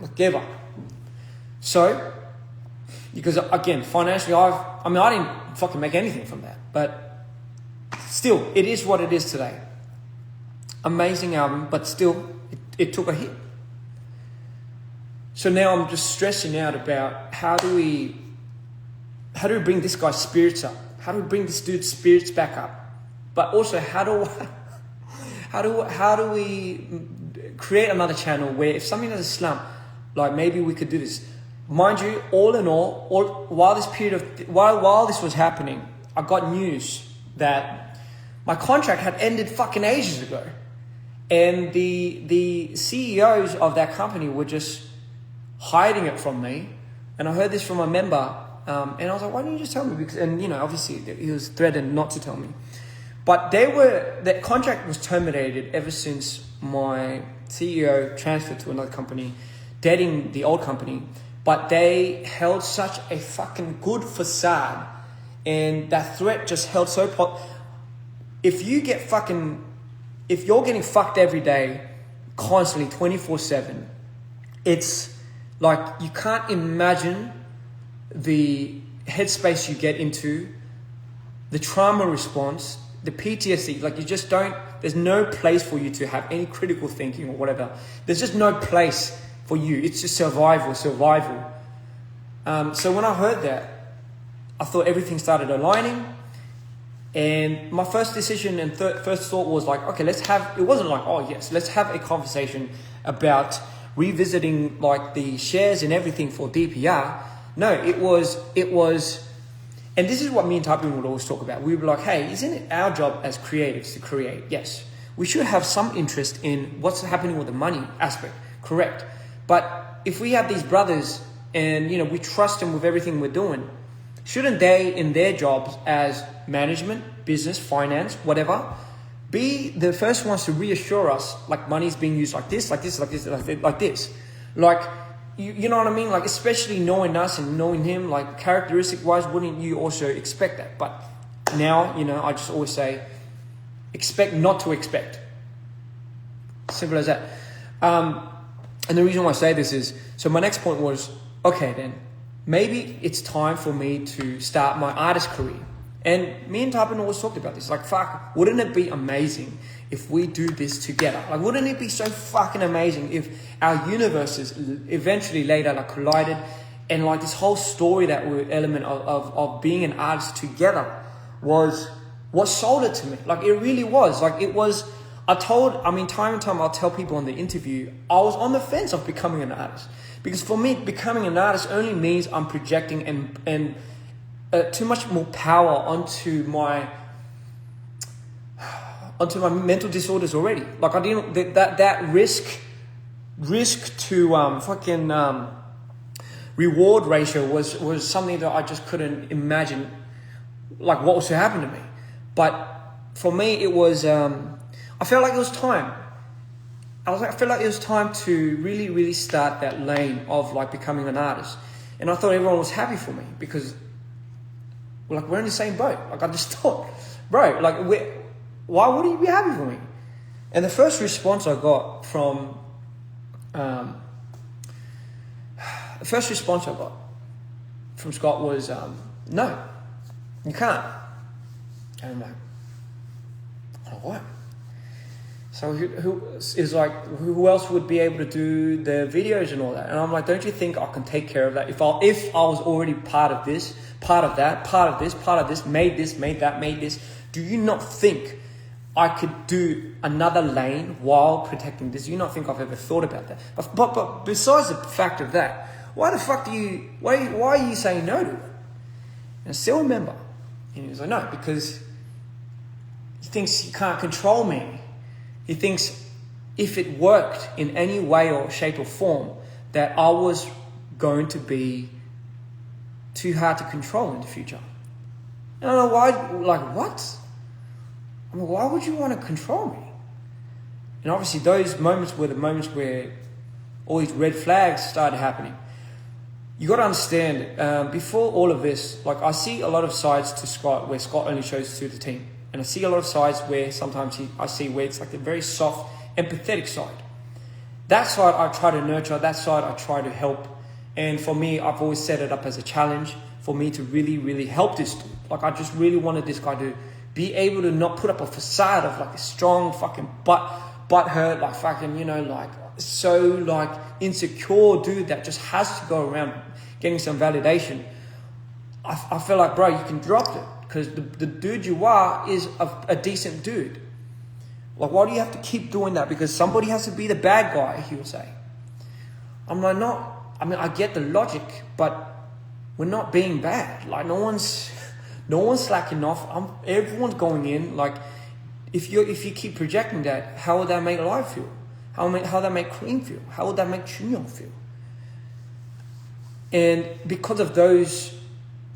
S1: like ever. So, because again, financially, I didn't fucking make anything from that, but still, it is what it is today. Amazing album, but still, it took a hit. So now I'm just stressing out about how do we bring this guy's spirits up? How do we bring this dude's spirits back up? But also, how do we create another channel where if something has a slump, like maybe we could do this. Mind you, all in all, while this was happening, I got news that my contract had ended fucking ages ago, and the CEOs of that company were just hiding it from me. And I heard this from a member, and I was like, why didn't you just tell me? Because, and you know, obviously he was threatened not to tell me. But that contract was terminated ever since my CEO transferred to another company, dating the old company. But they held such a fucking good facade, and that threat just held so if you're getting fucked every day, constantly, 24/7, it's like you can't imagine the headspace you get into, the trauma response, the PTSD. Like you just don't. There's no place for you to have any critical thinking or whatever. There's just no place for you. It's just survival. So when I heard that, I thought everything started aligning. And my first decision and first thought was like, okay, it wasn't like, oh yes, let's have a conversation about revisiting like the shares and everything for DPR. No, it was, and this is what me and Tybin would always talk about. We were like, hey, isn't it our job as creatives to create? Yes. We should have some interest in what's happening with the money aspect. Correct. But if we have these brothers and, you know, we trust them with everything we're doing, shouldn't they, in their jobs as management, business, finance, whatever, be the first ones to reassure us, like money's being used like this, like this, like this, like this. Like, you know what I mean? Like, especially knowing us and knowing him, like characteristic-wise, wouldn't you also expect that? But now, you know, I just always say, expect not to expect. Simple as that. And the reason why I say this is, so my next point was, okay then, maybe it's time for me to start my artist career. And me and Tybin always talked about this. Like, fuck, wouldn't it be amazing if we do this together? Like, wouldn't it be so fucking amazing if our universes eventually later like collided, and like this whole story that we're element of being an artist together was what sold it to me. Like, it really was. Like, it was, time and time I'll tell people on the interview, I was on the fence of becoming an artist. Because for me, becoming an artist only means I'm projecting and too much more power onto onto my mental disorders already. Like I didn't, that risk to reward ratio was something that I just couldn't imagine, like what was to happen to me. But for me, it was, I felt like it was time. I felt like it was time to really, really start that lane of like becoming an artist. And I thought everyone was happy for me because like we're in the same boat. Like I just thought, bro, like why would he be happy for me? And the first response I got from Scott was, no, you can't. And I'm like, oh, what? So who else would be able to do the videos and all that? And I'm like, don't you think I can take care of that? If I was already part of this, part of that, part of this, made this, do you not think I could do another lane while protecting this? Do you not think I've ever thought about that? But besides the fact of that, why are you saying no to it? And I still remember. And he was like, no, because he thinks he can't control me. He thinks if it worked in any way or shape or form, that I was going to be too hard to control in the future. And I don't know why, like what? I mean, why would you want to control me? And obviously those moments were the moments where all these red flags started happening. You got to understand, before all of this, like I see a lot of sides to Scott where Scott only shows to the team. And I see a lot of sides where sometimes I see where it's like a very soft, empathetic side. That side I try to nurture, that side I try to help. And for me, I've always set it up as a challenge for me to really, really help this dude. Like I just really wanted this guy to be able to not put up a facade of like a strong fucking butt hurt, like fucking, you know, like so like insecure dude that just has to go around getting some validation. I feel like, bro, you can drop it. Because the dude you are is a decent dude. Like, why do you have to keep doing that? Because somebody has to be the bad guy, he would say. I'm like, I get the logic, but we're not being bad. Like, no one's slacking off. Everyone's going in. Like, if you keep projecting that, how would that make life feel? How would that make Cream feel? How would that make Chunyo feel? And because of those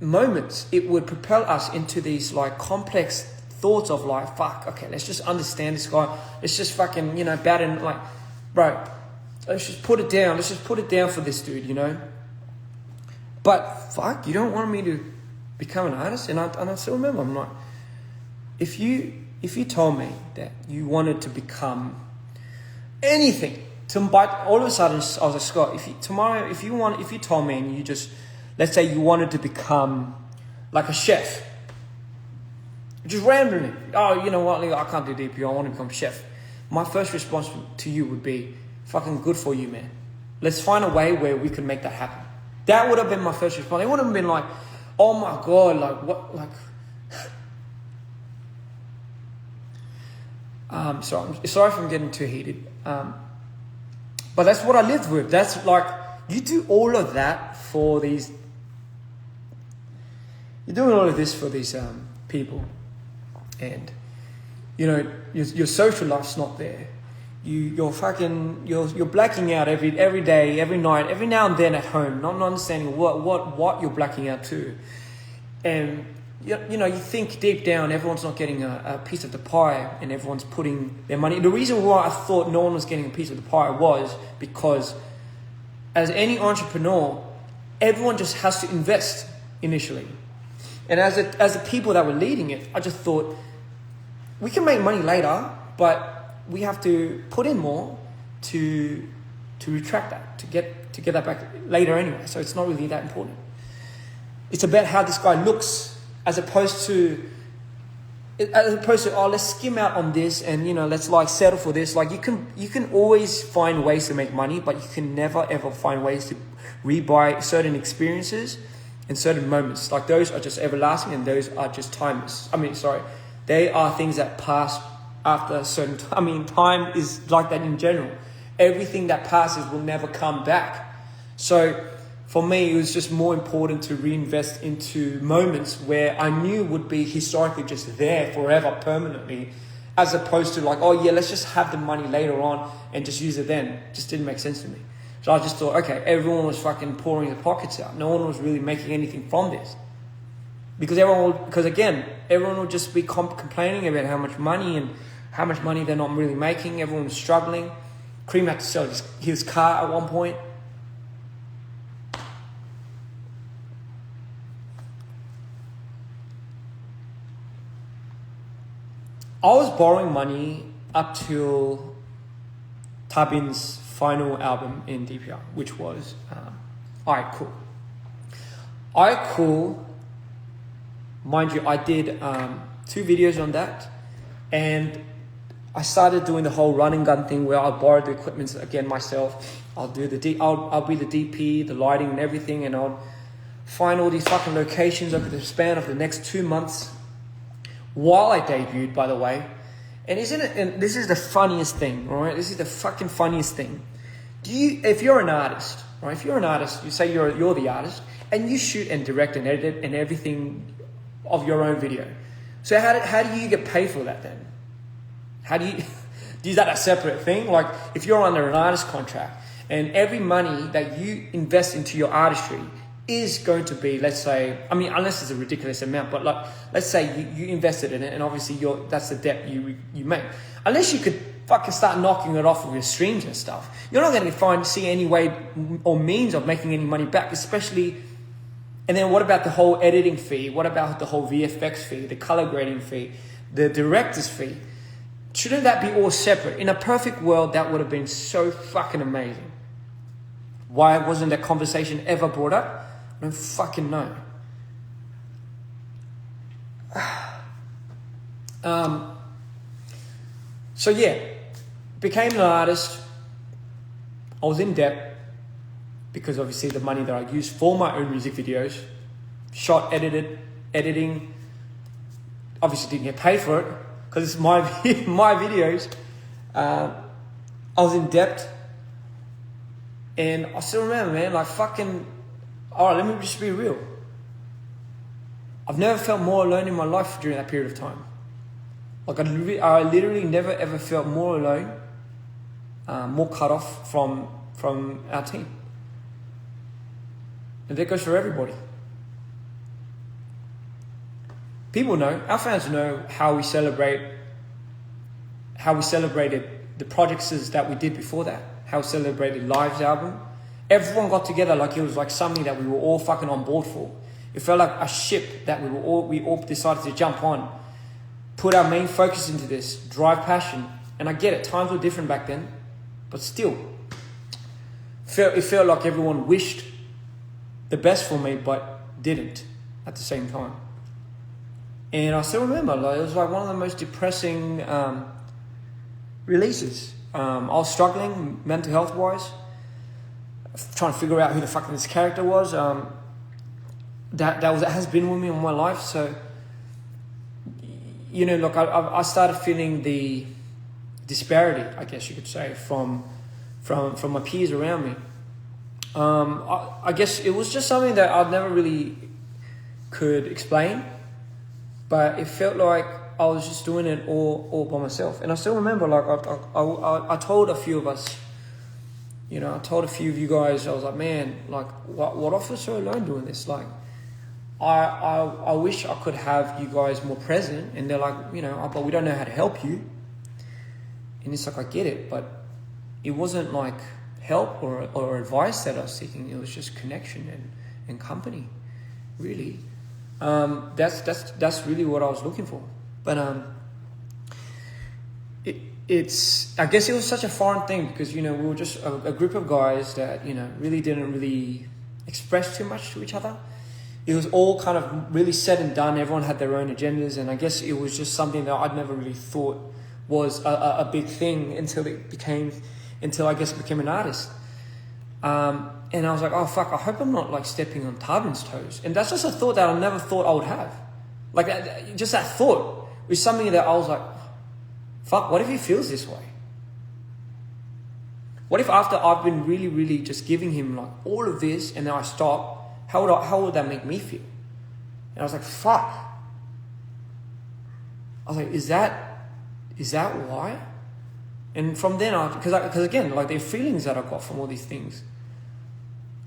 S1: moments, it would propel us into these like complex thoughts of like, fuck, okay, let's just understand this guy. Let's just fucking, bat and like, bro, let's just put it down. Let's just put it down for this dude, But fuck, you don't want me to become an artist? And I still remember, I'm like, if you told me that you wanted to become anything, but all of a sudden I was like, Scott, if you told me and you just, let's say you wanted to become like a chef. Just randomly. Oh, you know what? I can't do DPO. I want to become a chef. My first response to you would be, fucking good for you, man. Let's find a way where we can make that happen. That would have been my first response. It wouldn't have been like, oh my God, like what? Sorry if I'm getting too heated. But that's what I lived with. That's like, you do all of that for these... You're doing all of this for these people, and your social life's not there. You're blacking out every day, every night, every now and then at home, not understanding what you're blacking out to, and you think deep down everyone's not getting a piece of the pie, and everyone's putting their money. The reason why I thought no one was getting a piece of the pie was because, as any entrepreneur, everyone just has to invest initially. And as the people that were leading it, I just thought, we can make money later, but we have to put in more to retract that, to get that back later anyway. So it's not really that important. It's about how this guy looks, as opposed to let's skim out on this and let's like settle for this. Like you can always find ways to make money, but you can never ever find ways to rebuy certain experiences. In certain moments, like those are just everlasting, and those are just timeless. They are things that pass after a certain time. Time is like that in general. Everything that passes will never come back. So for me, it was just more important to reinvest into moments where I knew would be historically just there forever, permanently, as opposed to like, oh yeah, let's just have the money later on and just use it then. It just didn't make sense to me. So I just thought, okay, everyone was fucking pouring their pockets out. No one was really making anything from this. Because everyone would just be complaining about how much money they're not really making. Everyone was struggling. Cream had to sell his car at one point. I was borrowing money up till Tabin's final album in dprian, which was Alright Cool. Alright Cool, mind you, I did 2 videos on that, and I started doing the whole run and gun thing where I borrowed the equipment again myself. I'll be the DP, the lighting and everything, and I'll find all these fucking locations over the span of the next 2 months while I debuted, by the way. And this is the funniest thing, all right? This is the fucking funniest thing. If you're an artist, right? If you're an artist, you say you're the artist, and you shoot and direct and edit and everything of your own video. So how do you get paid for that then? How do you... Is that a separate thing? Like, if you're under an artist contract and every money that you invest into your artistry is going to be, let's say, I mean, unless it's a ridiculous amount, but like, let's say you invested in it and obviously that's the debt you make. Unless you could fucking start knocking it off of your streams and stuff, you're not going to see any way or means of making any money back, especially. And then what about the whole editing fee? What about the whole VFX fee, the color grading fee, the director's fee? Shouldn't that be all separate? In a perfect world, that would have been so fucking amazing. Why wasn't that conversation ever brought up? I don't fucking know. So yeah, became an artist. I was in debt because obviously the money that I used for my own music videos, editing, obviously didn't get paid for it because it's my videos. I was in debt, and I still remember, man, like fucking. All right, let me just be real. I've never felt more alone in my life during that period of time. Like I literally never ever felt more alone, more cut off from our team. And that goes for everybody. People know, our fans know how we celebrated the projects that we did before that. How we celebrated Live's album. Everyone got together like it was like something that we were all fucking on board for. It felt like a ship that we all decided to jump on, put our main focus into this, drive passion. And I get it, times were different back then, but still, it felt like everyone wished the best for me, but didn't at the same time. And I still remember, like, it was like one of the most depressing releases. I was struggling mental health wise, trying to figure out who the fuck this character was. That has been with me all my life. So, you know, look, I started feeling the disparity, I guess you could say, from my peers around me. I guess it was just something that I never really could explain, but it felt like I was just doing it all by myself. And I still remember, like, I told a few of us, you know, I told a few of you guys, I was like, man, like, what I feel so alone doing this? Like, I wish I could have you guys more present. And they're like, you know, but we don't know how to help you. And it's like, I get it, but it wasn't like help or advice that I was seeking. It was just connection and company, really. That's really what I was looking for. But I guess it was such a foreign thing because, you know, we were just a group of guys that, you know, really didn't really express too much to each other. It was all kind of really said and done. Everyone had their own agendas, and I guess it was just something that I'd never really thought was a big thing until I guess became an artist. And I was like, oh fuck, I hope I'm not like stepping on Tarbin's toes. And that's just a thought that I never thought I would have. Like, just that thought was something that I was like, fuck, what if he feels this way? What if after I've been really, really just giving him like all of this and then I stop, how would that make me feel? And I was like, fuck. I was like, is that is that why? And from then on, because again, like the feelings that I got from all these things,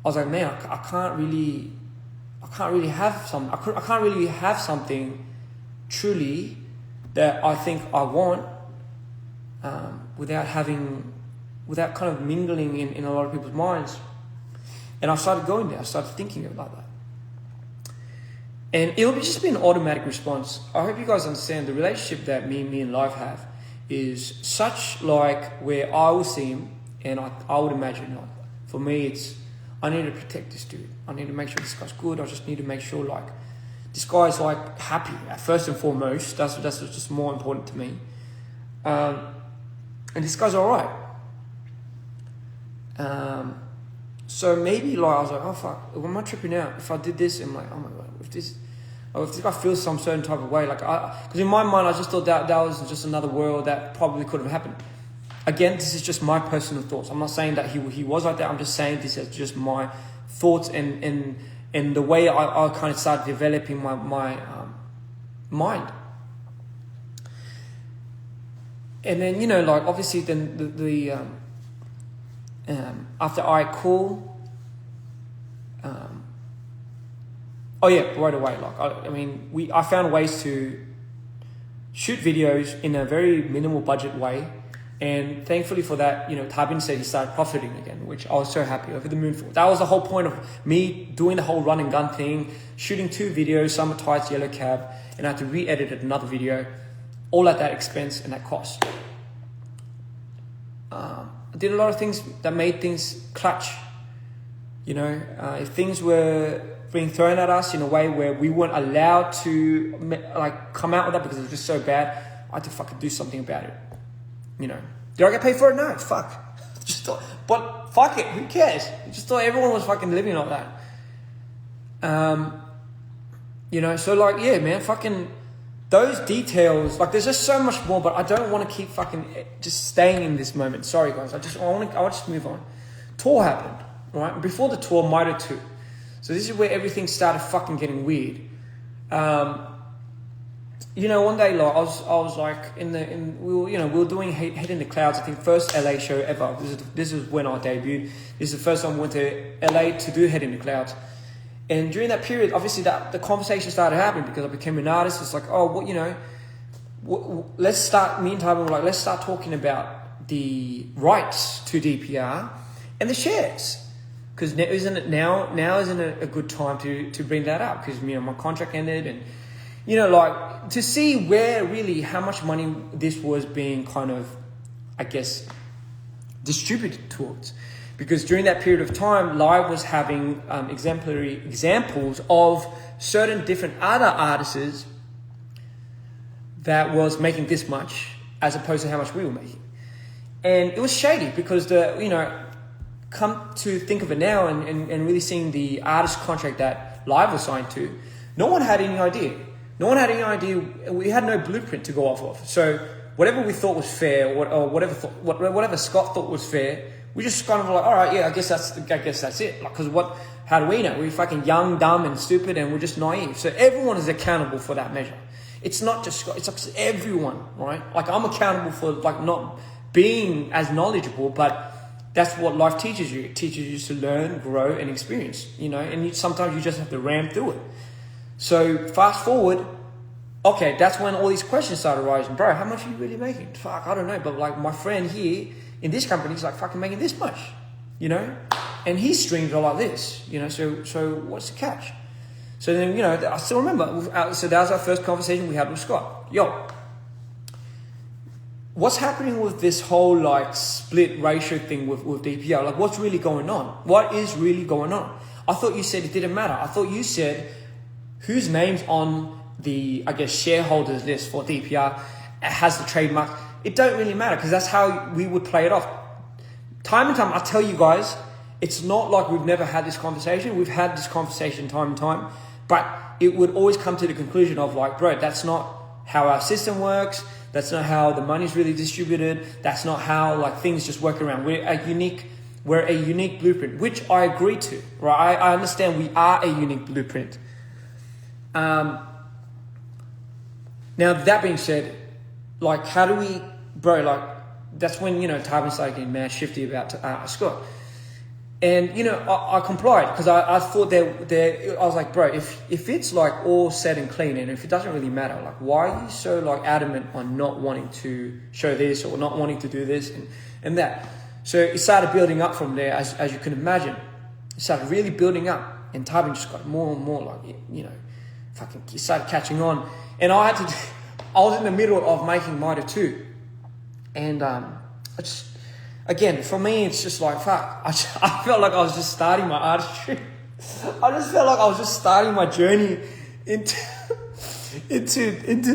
S1: I was like, man, I can't really have something truly that I think I want without kind of mingling in a lot of people's minds. And I started going there. I started thinking about that. And it'll just be an automatic response. I hope you guys understand the relationship that me and Life have is such like where I will see him and I would imagine, like, for me it's, I need to protect this dude. I need to make sure this guy's good. I just need to make sure like this guy's like happy first and foremost. That's just more important to me. And this guy's all right. So maybe like I was like, oh fuck, am I tripping out? If I did this, I'm like, oh my god, if this guy feels some certain type of way, like because in my mind I just thought that was just another world that probably could have happened. Again, this is just my personal thoughts. I'm not saying that he was like that. I'm just saying this is just my thoughts and the way I kind of started developing my mind. And then, you know, like obviously then the after I call, oh yeah, right away. Like I found ways to shoot videos in a very minimal budget way, and thankfully for that, you know, Tabin said he started profiting again, which I was so happy over the moon for. That was the whole point of me doing the whole run and gun thing, shooting 2 videos, Summer Tights, Yellow Cab, and I had to re-edit another video, all at that expense and that cost. I did a lot of things that made things clutch. You know, if things were being thrown at us in a way where we weren't allowed to like come out with that because it was just so bad, I had to fucking do something about it. You know, did I get paid for it? No, fuck. Just thought, but fuck it, who cares? I just thought everyone was fucking living like that. You know, so like, yeah, man, fucking those details, like there's just so much more, but I don't want to keep fucking just staying in this moment. Sorry guys, I want to just move on. Tour happened, right? Before the tour, Mida 2. So this is where everything started fucking getting weird. You know, one day, like I was like we were doing Head in the Clouds. I think first LA show ever. This is when I debuted. This is the first time I went to LA to do Head in the Clouds. And during that period, obviously the conversation started happening because I became an artist. It's like, oh, what, you know, let's start. Me and Tyler were like, let's start talking about the rights to DPR and the shares. Because isn't it now isn't it a good time to bring that up? Because, you know, my contract ended, and, you know, like to see where really how much money this was being kind of, I guess, distributed towards. Because during that period of time, Live was having exemplary examples of certain different other artists that was making this much as opposed to how much we were making. And it was shady because come to think of it now and really seeing the artist contract that Live was signed to, no one had any idea. No one had any idea. We had no blueprint to go off of. So whatever we thought was fair, or whatever Scott thought was fair, we just kind of like, all right, yeah, I guess that's it. Like, because how do we know? We're fucking young, dumb, and stupid, and we're just naive. So everyone is accountable for that measure. It's not just Scott. It's like everyone, right? Like I'm accountable for like not being as knowledgeable, but that's what life teaches you. It teaches you to learn, grow, and experience, you know, and sometimes you just have to ram through it. So fast forward, okay, that's when all these questions started arising. Bro, how much are you really making? Fuck, I don't know. But like my friend here in this company is like fucking making this much, you know, and his streams are like this, you know, so what's the catch? So then, you know, I still remember, so that was our first conversation we had with Scott. Yo, what's happening with this whole like split ratio thing with DPR? Like what's really going on? What is really going on? I thought you said it didn't matter. I thought you said whose name's on the, I guess, shareholders list for DPR has the trademark. It don't really matter because that's how we would play it off. Time and time, I tell you guys, it's not like we've never had this conversation. We've had this conversation time and time, but it would always come to the conclusion of like, bro, that's not how our system works. That's not how the money's really distributed. That's not how like things just work around. We're a unique blueprint, which I agree to, right? I understand we are a unique blueprint. Now that being said, like, how do we, bro, like, that's when, Tarbin started getting mad shifty about Scott. And, I complied because I thought I was like, bro, if it's like all said and clean and if it doesn't really matter, like, why are you so like adamant on not wanting to show this or not wanting to do this and that? So it started building up from there, as you can imagine. It started really building up and Tarbin just got more and more like, fucking started catching on. And I was in the middle of making Mitre 2. And again, for me, it's just like, fuck, I felt like I was just starting my artistry. I just felt like I was just starting my journey into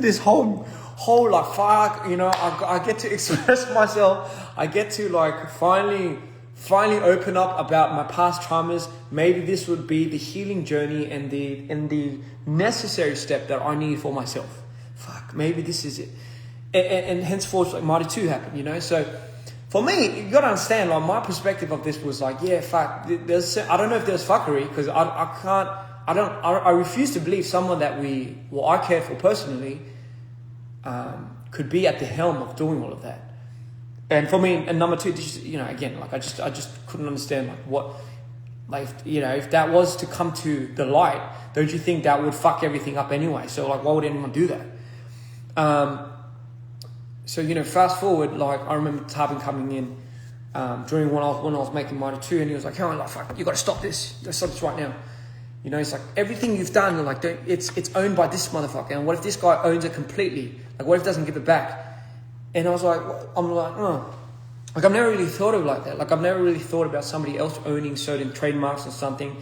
S1: this whole like, fuck, I get to express myself. I get to like finally open up about my past traumas. Maybe this would be the healing journey and the necessary step that I need for myself. Fuck, maybe this is it. And henceforth, like, Mitre 2 happened, So for me, you gotta understand, like, my perspective of this was like, yeah, fuck. I don't know if there's fuckery because I refuse to believe someone that I care for personally, could be at the helm of doing all of that. And for me, and number two, again, like, I just couldn't understand like what, like, if that was to come to the light, don't you think that would fuck everything up anyway? So like, why would anyone do that? So, fast forward, like, I remember Tarbin coming in during when I was making Mitre 2, and he was like, "Hang on, like, fuck, you got to stop this. You got to stop this right now." It's like, everything you've done, like, it's owned by this motherfucker. And what if this guy owns it completely? Like, what if he doesn't give it back? And I was like, oh. Like, I've never really thought of it like that. Like, I've never really thought about somebody else owning certain trademarks or something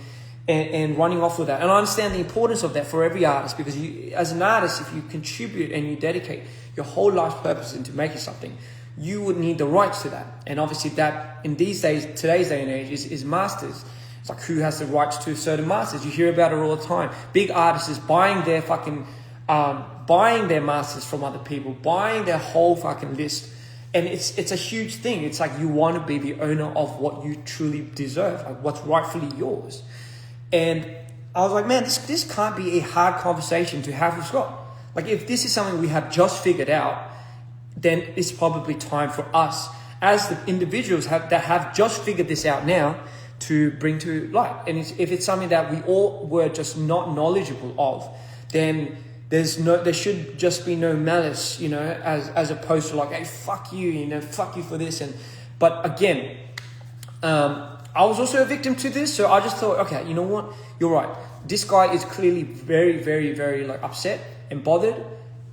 S1: and running off with that. And I understand the importance of that for every artist, because as an artist, if you contribute and you dedicate your whole life's purpose into making something, you would need the rights to that. And obviously that, in today's day and age, is masters. It's like, who has the rights to certain masters? You hear about it all the time. Big artists is buying their masters from other people, buying their whole fucking list. And it's a huge thing. It's like, you want to be the owner of what you truly deserve, like what's rightfully yours. And I was like, man, this can't be a hard conversation to have with Scott. Like, if this is something we have just figured out, then it's probably time for us as the individuals that have just figured this out now to bring to light. And if it's something that we all were just not knowledgeable of, then there should just be no malice, as opposed to like, hey, fuck you, fuck you for this. But again, I was also a victim to this, so I just thought, okay, you know what? You're right. This guy is clearly very, very, very like upset and bothered.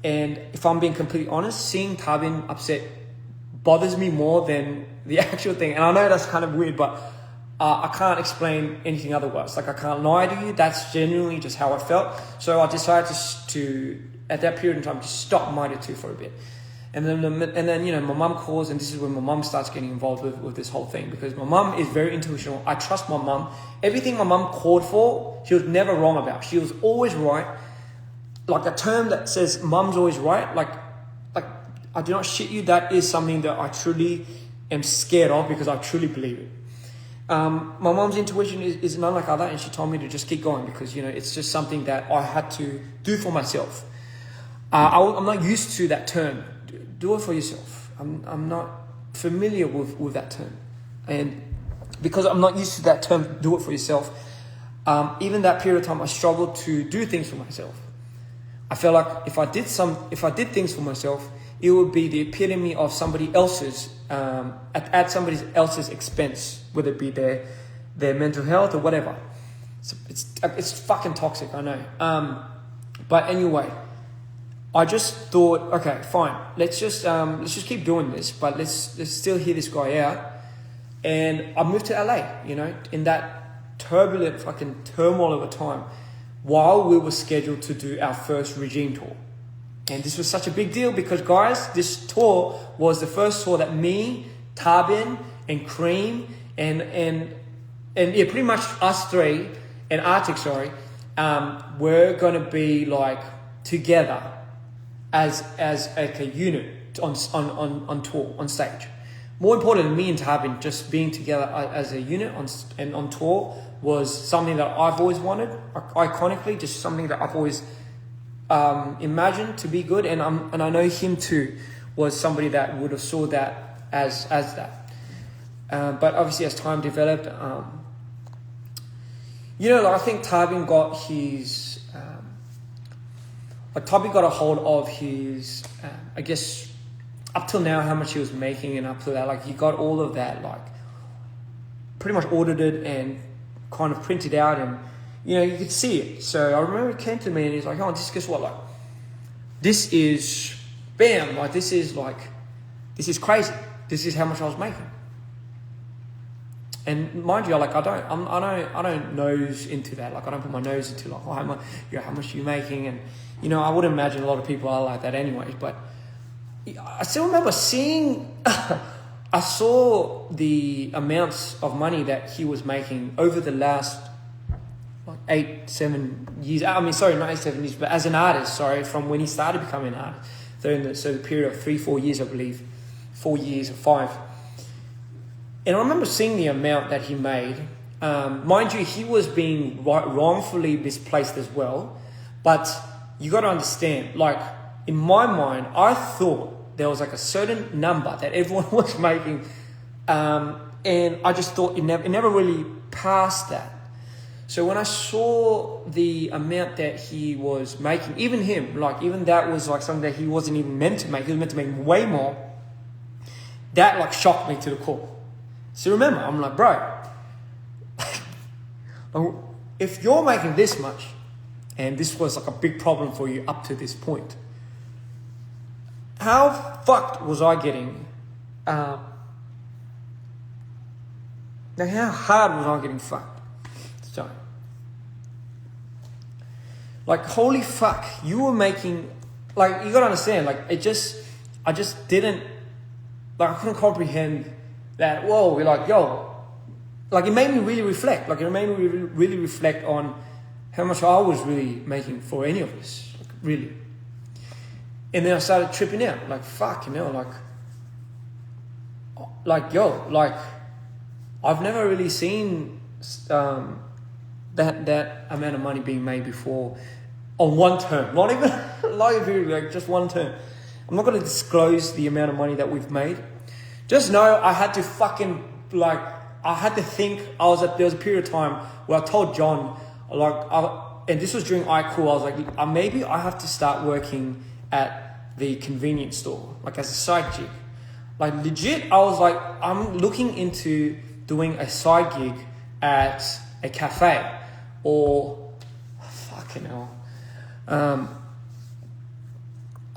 S1: And if I'm being completely honest, seeing Tarbin upset bothers me more than the actual thing. And I know that's kind of weird, but I can't explain anything otherwise. Like, I can't lie to you. That's genuinely just how I felt. So I decided to at that period in time, to stop Mitre 2 for a bit. And then my mum calls, and this is when my mum starts getting involved with this whole thing, because my mum is very intuitional. I trust my mum. Everything my mum called for, she was never wrong about. She was always right. Like, a term that says mum's always right, like I do not shit you, that is something that I truly am scared of, because I truly believe it. My mom's intuition is none like other, and she told me to just keep going, because it's just something that I had to do for myself. I'm not used to that term. Do it for yourself. I'm not familiar with that term, and because I'm not used to that term, do it for yourself. Even that period of time, I struggled to do things for myself. I felt like if I did things for myself, it would be the epitome of somebody else's at somebody else's expense, whether it be their mental health or whatever. It's fucking toxic, I know. But anyway, I just thought, okay, fine. Let's just keep doing this, but let's still hear this guy out. And I moved to LA, in that turbulent fucking turmoil of a time, while we were scheduled to do our first Regime tour. And this was such a big deal because, guys, this tour was the first tour that me, Tarbin, and Cream, and yeah, pretty much us three, and Arctic, were going to be like together as like a unit on tour, on stage. More important than me and Tarbin just being together as a unit on tour was something that I've always wanted, iconically, just something that I've always imagined to be good, and I know him too was somebody that would have saw that as that. But obviously, as time developed, I think Tarbin got his, Tarbin got a hold of his, I guess, up till now, how much he was making, and up to that, like, he got all of that, like, pretty much audited and kind of printed out, and, you could see it. So I remember he came to me and he's like, oh, guess what, like, this is, bam, like, this is crazy. This is how much I was making. And mind you, like, I don't nose into that. Like, I don't put my nose into, like, oh, how much are you making? And, I would imagine a lot of people are like that anyways. But I still remember seeing, I saw the amounts of money that he was making over the last, like, 7 years. I mean, sorry, not 8, 7 years, but as an artist, from when he started becoming an artist. So the period of 3-4 years, I believe, 4 years or 5. And I remember seeing the amount that he made. Mind you, he was being wrongfully misplaced as well. But you got to understand, like, in my mind, I thought there was like a certain number that everyone was making. And I just thought it never really passed that. So when I saw the amount that he was making, even him, like, even that was like something that he wasn't even meant to make. He was meant to make way more. That, like, shocked me to the core. So remember, I'm like, bro, if you're making this much, and this was like a big problem for you up to this point, how fucked was I getting? Now, how hard was I getting fucked? So, like, holy fuck, you were making, like, you gotta understand, like, I just didn't, like, I couldn't comprehend that. Whoa, we're like, yo, like, it made me really reflect. Like, it made me really reflect on how much I was really making for any of us, like, really. And then I started tripping out, like, fuck, like, yo, like, I've never really seen that amount of money being made before on one term. Not even like just one term. I'm not going to disclose the amount of money that we've made. Just know I had to fucking, like, I had to think. There was a period of time where I told John, like, and this was during iCool, I was like, maybe I have to start working at the convenience store, like, as a side gig. Like, legit, I was like, I'm looking into doing a side gig at a cafe, or, fucking hell.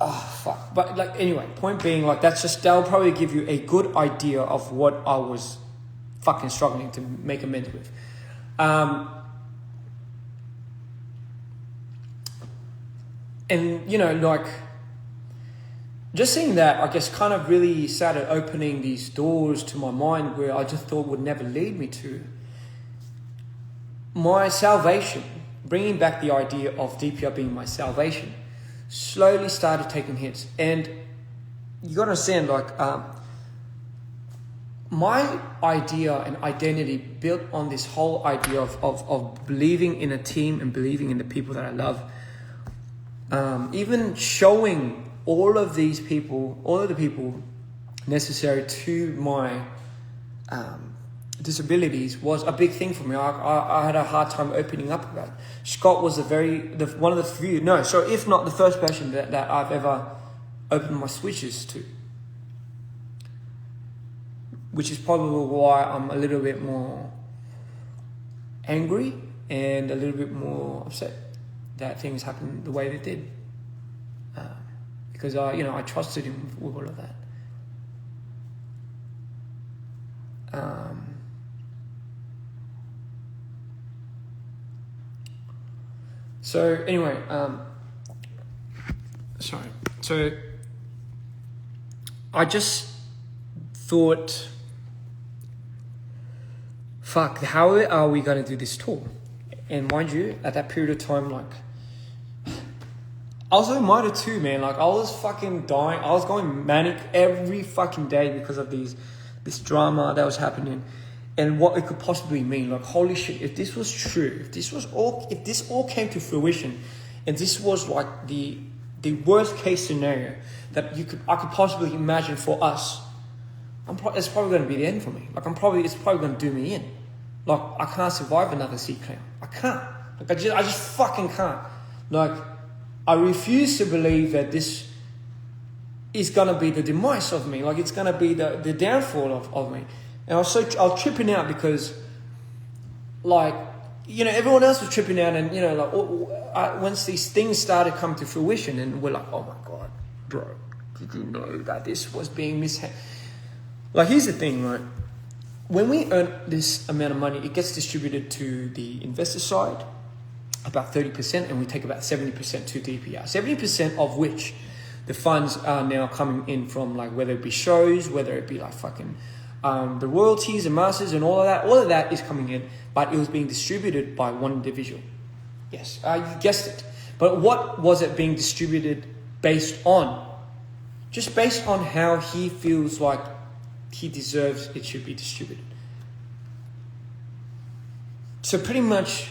S1: Oh, fuck. But, like, anyway, point being, like, that'll probably give you a good idea of what I was fucking struggling to make amends with. And, like, just seeing that, I guess, kind of really started opening these doors to my mind where I just thought would never lead me to my salvation. Bringing back the idea of DPR being my salvation slowly started taking hits. And you got to understand, like, my idea and identity built on this whole idea of believing in a team and believing in the people that I love. Even showing all of the people necessary to my disabilities was a big thing for me. I had a hard time opening up about it. Scott was one of the few, if not the first person that I've ever opened my switches to. Which is probably why I'm a little bit more angry and a little bit more upset that things happened the way they did. Because I trusted him with all of that. So anyway, sorry. So I just thought, fuck, how are we going to do this tour? And mind you, at that period of time, like, I was reminded too, man. Like, I was fucking dying. I was going manic every fucking day because of this drama that was happening and what it could possibly mean. Like, holy shit, if this was true, if this all came to fruition, and this was like the the worst case scenario that I could possibly imagine for us, it's probably going to be the end for me. Like it's probably going to do me in. Like I can't survive another sea clown. I can't. Like I just fucking can't. Like I refuse to believe that this is going to be the demise of me. Like it's going to be the downfall of me. And I was tripping out because, like, you know, everyone else was tripping out, and you know, like once these things started coming to fruition, and we're like, oh my god, bro, did you know that this was being mishandled? Like, here's the thing, right? When we earn this amount of money, it gets distributed to the investor side, about 30%, and we take about 70% to DPR. 70% of which the funds are now coming in from, like, whether it be shows, whether it be like fucking the royalties and masters and all of that is coming in, but it was being distributed by one individual. Yes, you guessed it. But what was it being distributed based on? Just based on how he feels like he deserves it should be distributed. So pretty much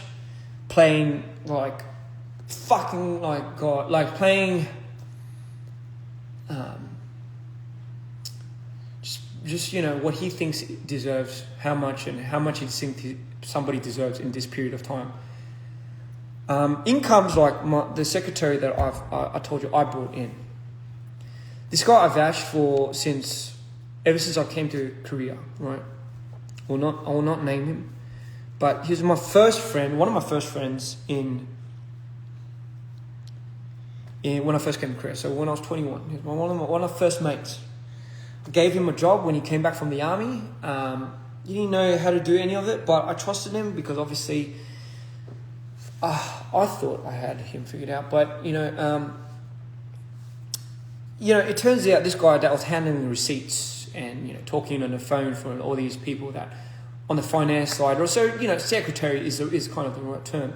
S1: playing like fucking like God, like playing just you know what he thinks it deserves, how much he thinks somebody deserves in this period of time. In comes like the secretary that I told you I brought in. This guy I've vouched for ever since I came to Korea, right? I will not name him, but he was my first friend, one of my first friends in when I first came to Korea. So when I was 21, he was one of my first mates. I gave him a job when he came back from the army. He didn't know how to do any of it, but I trusted him because obviously I thought I had him figured out. But it turns out this guy that was handling the receipts and talking on the phone for all these people that on the finance side, or so secretary is kind of the right term.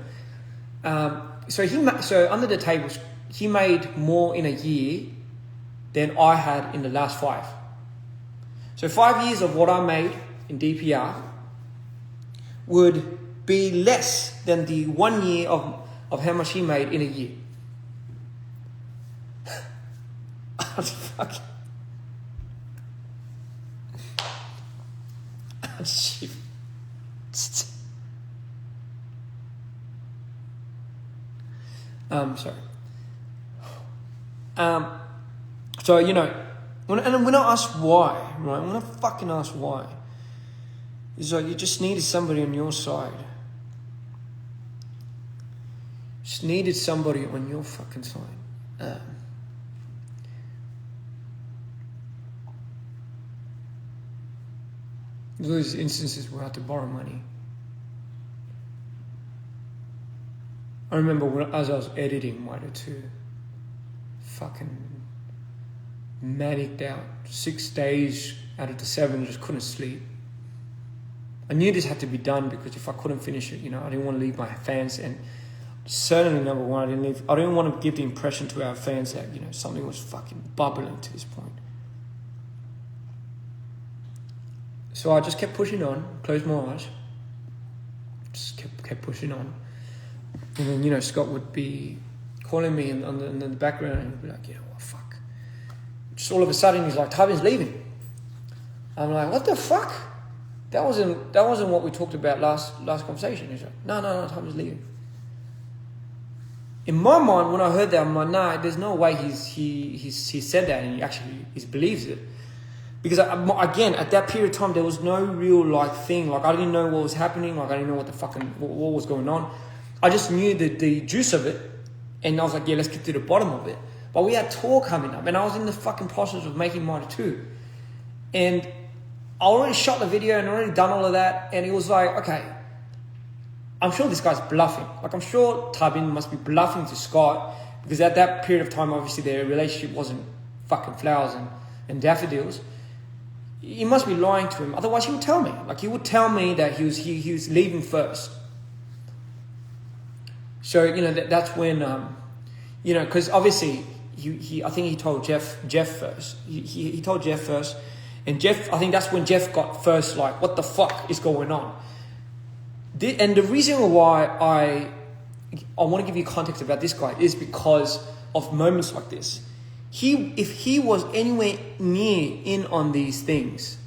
S1: So under the tables, he made more in a year than I had in the last 5. So 5 years of what I made in DPR would be less than the 1 year of how much he made in a year. I was fucking... Sorry. So when I asked why, right? When I fucking asked why, it's like you just needed somebody on your side. Just needed somebody on your fucking side. Those instances where I had to borrow money. I remember as I was editing Mitre 2, fucking manicked out. 6 days out of the 7, just couldn't sleep. I knew this had to be done because if I couldn't finish it, I didn't want to leave my fans, and certainly number one, I didn't want to give the impression to our fans that something was fucking bubbling to this point. So I just kept pushing on, closed my eyes, just kept pushing on. And then, Scott would be calling me in the background, and he'd be like, what fuck? Just all of a sudden, he's like, Tubby's leaving. I'm like, what the fuck? That wasn't what we talked about last conversation. He's like, no, Tubby's leaving. In my mind, when I heard that, I'm like, nah, there's no way he said that and he believes it. Because again, at that period of time, there was no real thing. I didn't know what was happening. I didn't know what was going on. I just knew the juice of it, and I was like, yeah, let's get to the bottom of it. But we had tour coming up, and I was in the fucking process of making Mitre 2. And I already shot the video and already done all of that, and it was like, okay, I'm sure this guy's bluffing. I'm sure Tabin must be bluffing to Scott, because at that period of time, obviously, their relationship wasn't fucking flowers and daffodils. He must be lying to him. Otherwise, he would tell me. He would tell me that he was leaving first. So, that's when, because obviously, I think he told Jeff first. He told Jeff first. And Jeff, I think that's when Jeff got first, what the fuck is going on? And the reason why I want to give you context about this guy is because of moments like this. If he was anywhere near in on these things,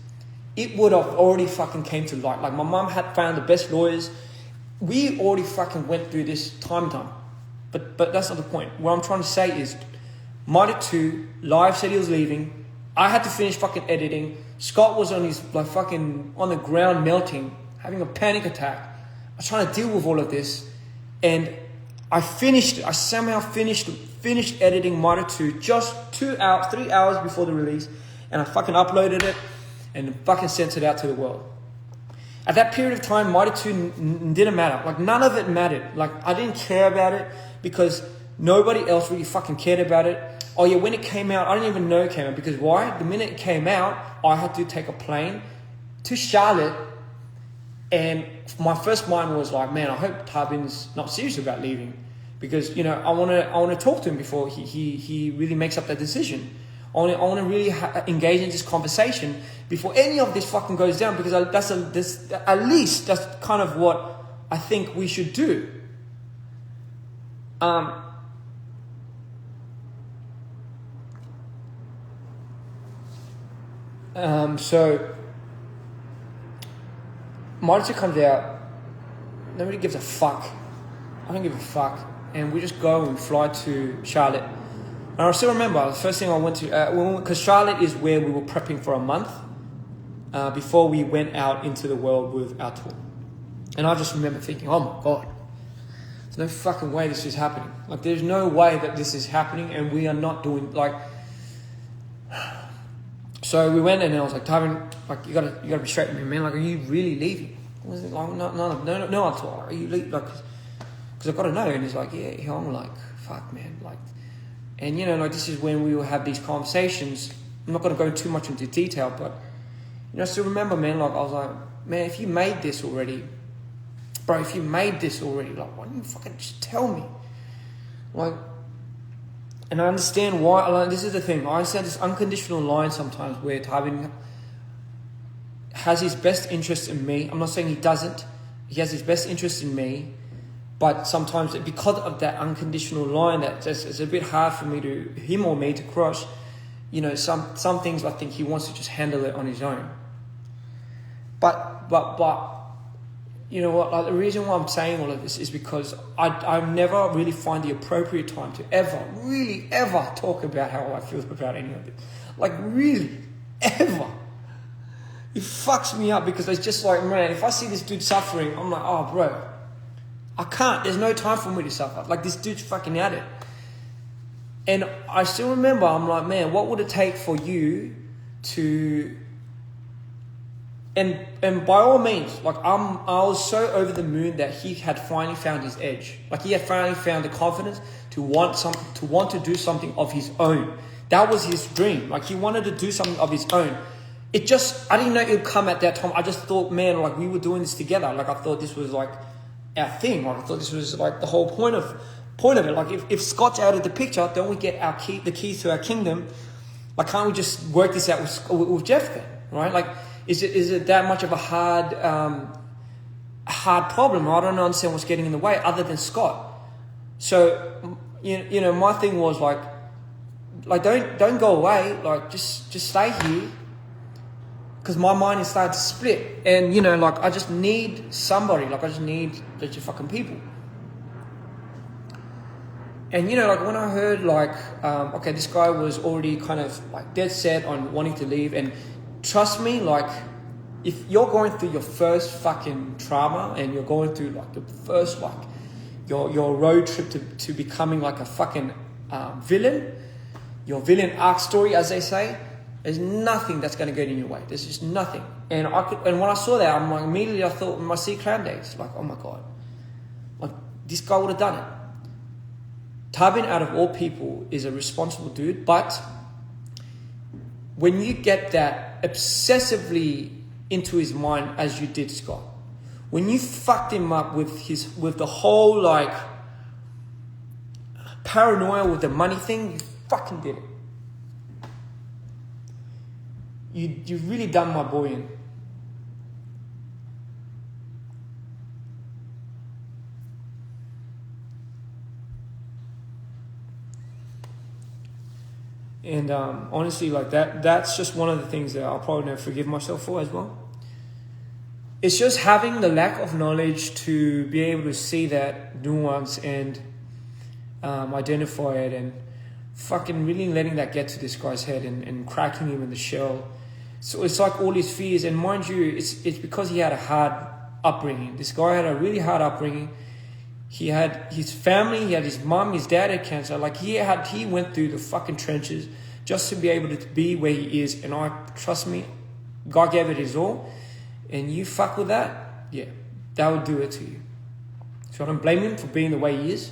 S1: it would have already fucking came to light. Like, my mum had found the best lawyers. We already fucking went through this time and time. But that's not the point. What I'm trying to say is, Mighty 2, Live said he was leaving. I had to finish fucking editing. Scott was on his, like, fucking on the ground melting, having a panic attack. I was trying to deal with all of this. And I finished it. I somehow finished editing Mighty 2 just 3 hours before the release. And I fucking uploaded it and fucking sent it out to the world. At that period of time, Mighty 2 didn't matter. Like, none of it mattered. Like, I didn't care about it because nobody else really fucking cared about it. Oh yeah, when it came out, I didn't even know it came out. Because why? The minute it came out, I had to take a plane to Charlotte. And my first mind was like, man, I hope Tarbin's not serious about leaving. Because, you know, I want to talk to him before he really makes up that decision. I want to really engage in this conversation before any of this fucking goes down, because at least that's kind of what I think we should do. So Monitor comes out. Nobody gives a fuck. I don't give a fuck. And we just go and fly to Charlotte. And I still remember the first thing I went to, because Charlotte is where we were prepping for a month before we went out into the world with our tour. And I just remember thinking, oh my God, there's no fucking way this is happening. Like, there's no way that this is happening and we are not doing, like... So we went and I was like, Tywin, like, you gotta be straight with me, man. Like, are you really leaving? I was like, no, I thought, are you leaving? Like, because I've got to know. And he's like, yeah. I'm like, fuck, man. Like, and, you know, like, this is when we will have these conversations. I'm not going to go too much into detail, but, you know, I still remember, man, like, I was like, man, if you made this already, like, why don't you fucking just tell me? Like, and I understand why. Like, this is the thing. I understand this unconditional line sometimes where Tywin has his best interest in me. I'm not saying he doesn't. He has his best interest in me. But sometimes, because of that unconditional line, that just it's a bit hard for him or me to cross. You know, some things I think he wants to just handle it on his own. But you know what? Like, the reason why I'm saying all of this is because I never really find the appropriate time to ever talk about how I feel about any of it. Like, really, ever. It fucks me up because it's just like, man, if I see this dude suffering, I'm like, oh, bro. I can't. There's no time for me to suffer. Like, this dude's fucking at it. And I still remember, I'm like, man, what would it take for you to... And by all means, like, I was so over the moon that he had finally found his edge. Like, he had finally found the confidence to want to do something of his own. That was his dream. Like, he wanted to do something of his own. I didn't know it would come at that time. I just thought, man, like, we were doing this together. Like, I thought this was like our thing. Like, I thought this was like the whole point of it. Like, if Scott's out of the picture, don't we get the keys to our kingdom? Like, can't we just work this out with Jeff then, right? Like, is it that much of a hard problem? I don't understand what's getting in the way other than Scott. So, you know, my thing was like don't go away. Like, just stay here. Because my mind is starting to split. And, you know, like, I just need somebody. Like, I just need the fucking people. And, you know, like, when I heard, like, okay, this guy was already kind of, like, dead set on wanting to leave. And trust me, like, if you're going through your first fucking trauma and you're going through, like, the first, like, your road trip to becoming, like, a fucking villain, your villain arc story, as they say, there's nothing that's going to get in your way. There's just nothing. And when I saw that, I'm like, immediately I thought my C Clan days, like, oh my God, like, this guy would have done it. Tarbin, out of all people, is a responsible dude, but when you get that obsessively into his mind as you did Scott, when you fucked him up with the whole, like, paranoia with the money thing, you fucking did it. You've really done my boy in. And honestly, like that's just one of the things that I'll probably never forgive myself for as well. It's just having the lack of knowledge to be able to see that nuance and identify it, and fucking really letting that get to this guy's head and cracking him in the shell. So it's like all his fears, and mind you, it's because he had a hard upbringing. This guy had a really hard upbringing. He had his family, he had his mom, his dad had cancer. Like he went through the fucking trenches just to be able to be where he is. And trust me, God gave it his all. And you fuck with that, yeah, that would do it to you. So I don't blame him for being the way he is.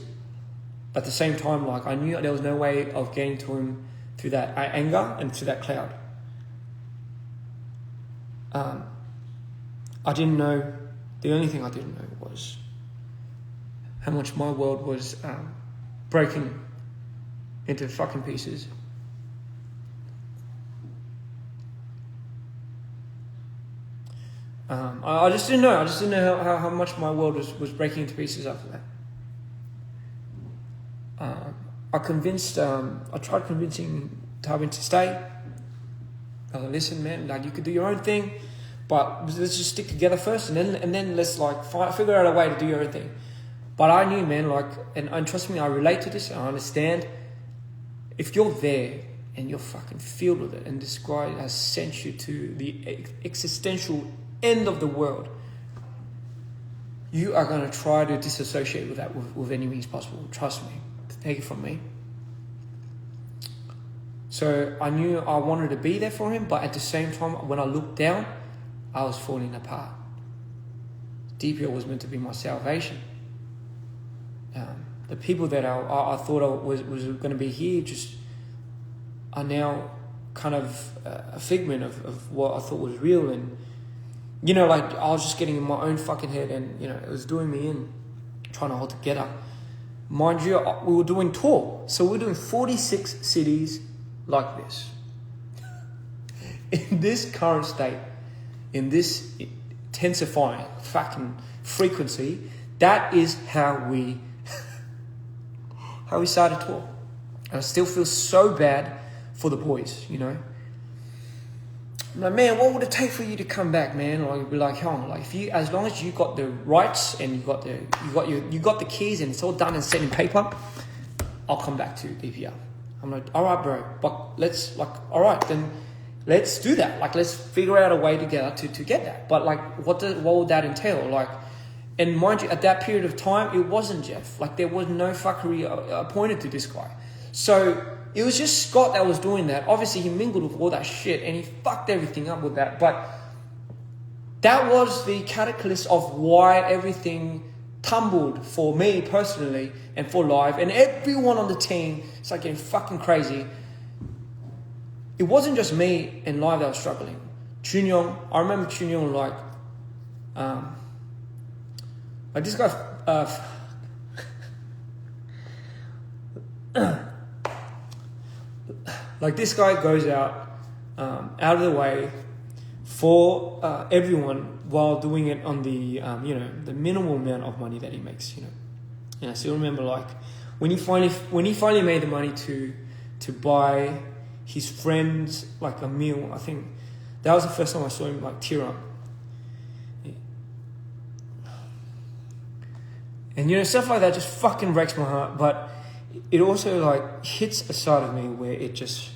S1: But at the same time, like I knew there was no way of getting to him through that anger and through that cloud. I didn't know, the only thing I didn't know was how much my world was breaking into fucking pieces. I just didn't know. I just didn't know how much my world was breaking into pieces after that. I tried convincing Tarbin to stay. I was like, listen, man, like you could do your own thing, but let's just stick together first, and then let's like figure out a way to do your own thing. But I knew, man, like, and trust me, I relate to this, and I understand. If you're there and you're fucking filled with it, and this guy has sent you to the existential end of the world, you are going to try to disassociate with that with any means possible. Trust me. Take it from me. So I knew I wanted to be there for him, but at the same time, when I looked down, I was falling apart. dprian was meant to be my salvation. The people that I thought was going to be here just are now kind of a figment of what I thought was real. And, you know, like I was just getting in my own fucking head, and, you know, it was doing me in, trying to hold together. Mind you, we were doing tour. So we were doing 46 cities like this. In this current state, in this intensifying fucking frequency, that is how we started tour. And I still feel so bad for the boys, you know. I'm like, man, what would it take for you to come back, man? Or you'd be like, hell, like if you, as long as you got the rights and you got the keys and it's all done and set in paper, I'll come back to dprian. I'm like, all right, bro, but let's then let's do that. Like, let's figure out a way together to get that. But like, what would that entail? Like, and mind you, at that period of time, it wasn't Jeff. Like, there was no fuckery appointed to this guy. So it was just Scott that was doing that. Obviously, he mingled with all that shit and he fucked everything up with that. But that was the catalyst of why everything tumbled for me personally and for Live and everyone on the team. It's like getting fucking crazy. It wasn't just me and Live that was struggling. Chunyong, I remember Chunyong like this guy like this guy goes out of the way for everyone while doing it on the the minimal amount of money that he makes, you know. And I still remember like when he finally made the money to buy his friends like a meal. I think that was the first time I saw him like tear up. And you know, stuff like that just fucking breaks my heart, but it also like hits a side of me where it just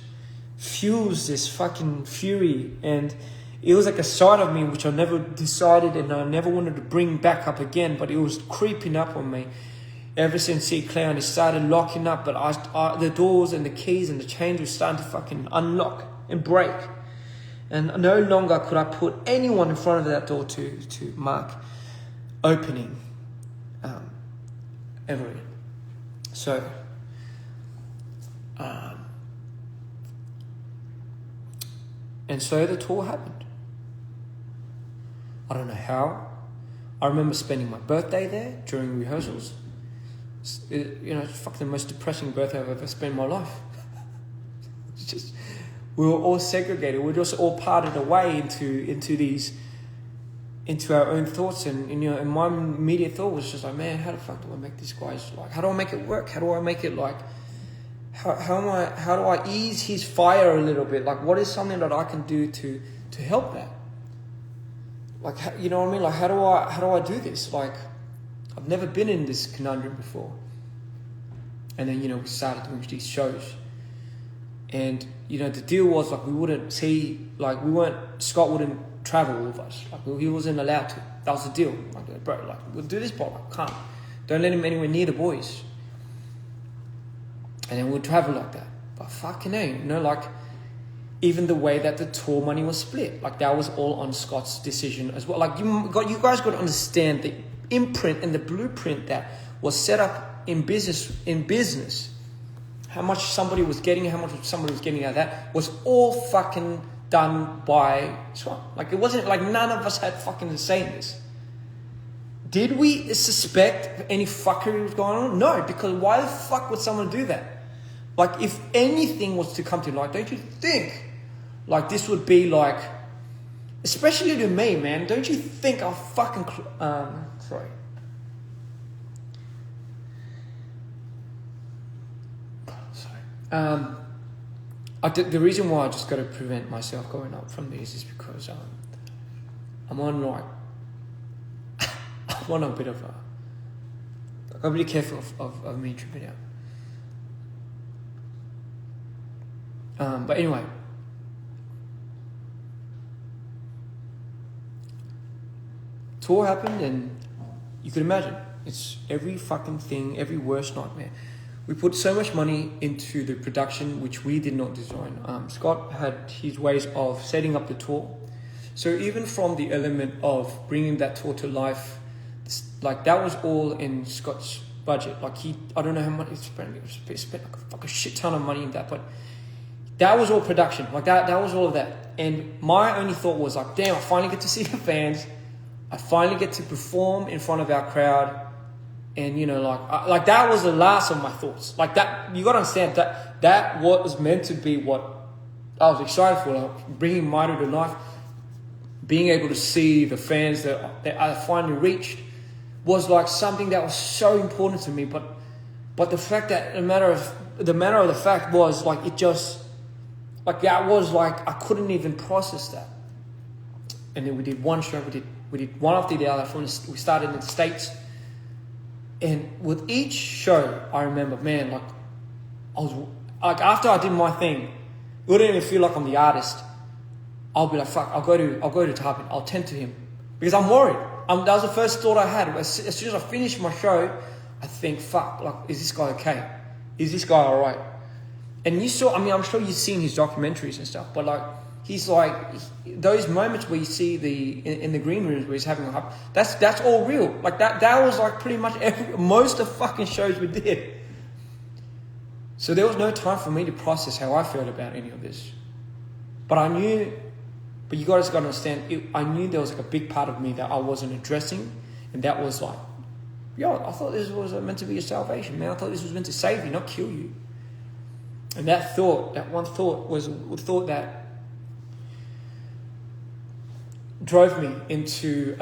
S1: fuels this fucking fury. And it was like a side of me which I never decided and I never wanted to bring back up again, but it was creeping up on me ever since C-Clown. It started locking up, but I the doors and the keys and the chains were starting to fucking unlock and break. And no longer could I put anyone in front of that door to mark opening ever again. So and so the tour happened. I don't know how. I remember spending my birthday there during rehearsals. It's fucking the most depressing birthday I've ever spent in my life. It's just, we were all segregated. We were just all parted away into our own thoughts, and my immediate thought was just like, man, how the fuck do I make these guys like? How do I make it work? How do I make it like how do I ease his fire a little bit? Like, what is something that I can do to help that? Like, you know what I mean? Like, how do I do this? Like, I've never been in this conundrum before. And then, we started doing these shows. And, the deal was, like, Scott wouldn't travel with us. Like, he wasn't allowed to. That was the deal. Like, bro, like, we'll do this, but like, can't. Don't let him anywhere near the boys. And then we'll travel like that. But fucking hell, like, even the way that the tour money was split, like, that was all on Scott's decision as well. Like, you guys got to understand the imprint and the blueprint that was set up in business. How much somebody was getting, how much somebody was getting out of that was all fucking done by Scott. Like, it wasn't like none of us had fucking to say in this. Did we suspect any fuckery was going on? No, because why the fuck would someone do that? Like, if anything was to come to light, don't you think, like, this would be like, especially to me, man, don't you think I'll fucking, sorry. The reason why I just got to prevent myself going up from these is because I'm on like, I'm on a bit of a, I'm really careful of me tripping out. But anyway, tour happened, and you could imagine it's every fucking thing, every worst nightmare. We put so much money into the production, which we did not design. Scott had his ways of setting up the tour. So even from the element of bringing that tour to life, like, that was all in Scott's budget. Like, I don't know how much he spent. He spent like a fucking shit ton of money in that, but that was all production. Like, that was all of that. And my only thought was like, damn, I finally get to see the fans. I finally get to perform in front of our crowd. And, like that was the last of my thoughts. Like, that, you got to understand that was meant to be what I was excited for, like, bringing Mido to life, being able to see the fans that I finally reached was like something that was so important to me. But the fact that the matter of the fact was, like, it just, like, that was like, I couldn't even process that. And then we did one show, we did one after the other. We started in the States. And with each show, I remember, man, like, I was like, after I did my thing, it wouldn't even feel like I'm the artist. I'll be like, fuck, I'll go to Tarpin, I'll tend to him, because I'm worried. That was the first thought I had. As soon as I finished my show, I think, fuck, like, is this guy okay? Is this guy all right? And I'm sure you've seen his documentaries and stuff, but like, he's like, those moments where you see in the green rooms where he's having a hype, that's all real. Like, that was like pretty much most of the fucking shows we did. So there was no time for me to process how I felt about any of this. But you guys got to understand, I knew there was like a big part of me that I wasn't addressing, and that was like, I thought this was meant to be your salvation, man. I thought this was meant to save you, not kill you. And that one thought was a thought that drove me into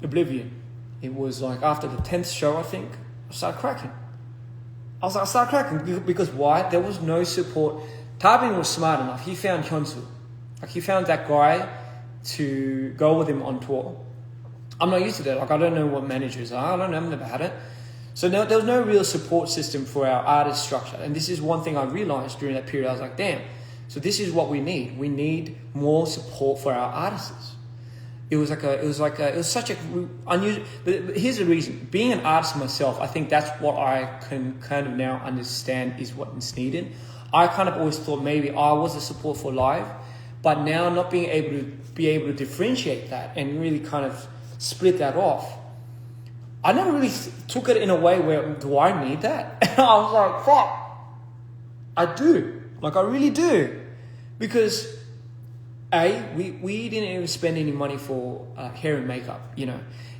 S1: oblivion. It was like after the 10th show, I think, I started cracking. Because why? There was no support. Tarbin was smart enough. He found Hyunsu. Like, he found that guy to go with him on tour. I'm not used to that. Like, I don't know what managers are. I don't know. I've never had it. So there was no real support system for our artist structure. And this is one thing I realized during that period. I was like, damn. So this is what we need. We need more support for our artists. It was such a unusual. But here's the reason. Being an artist myself, I think that's what I can kind of now understand is what is needed. I kind of always thought maybe I was the support for live, but now not being able to differentiate that and really kind of split that off. I never really took it in a way where, do I need that? And I was like, fuck, I do. Like, I really do. Because we didn't even spend any money for hair and makeup,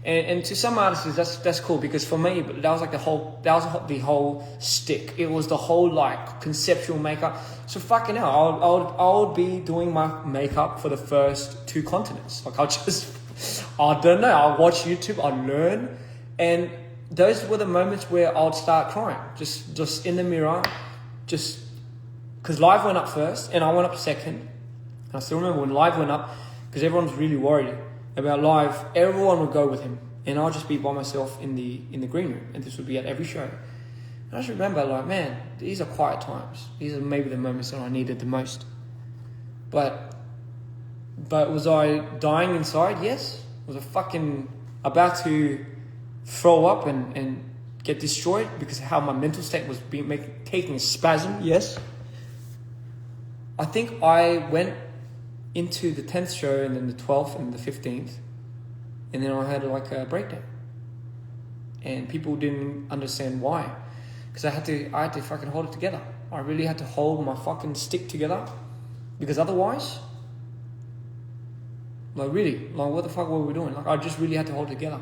S1: and to some artists that's cool, because for me that was like the whole stick. It was the whole like conceptual makeup. So fucking hell, I would be doing my makeup for the first 2 continents. Like, I don't know, I'll watch YouTube, I'll learn, and those were the moments where I'd start crying, just in the mirror, just because Live went up first and I went up second. And I still remember when Live went up, because everyone was really worried about Live. Everyone would go with him, and I'll just be by myself in the green room, and this would be at every show. And I just remember, like, man, these are quiet times. These are maybe the moments that I needed the most. But was I dying inside? Yes. Was I fucking about to throw up and get destroyed because of how my mental state was taking a spasm? Yes. I think I went into the 10th show and then the 12th and the 15th, and then I had like a breakdown, and people didn't understand why, because I had to fucking hold it together. I really had to hold my fucking stick together, because otherwise, like, really, like, what the fuck were we doing? Like, I just really had to hold it together.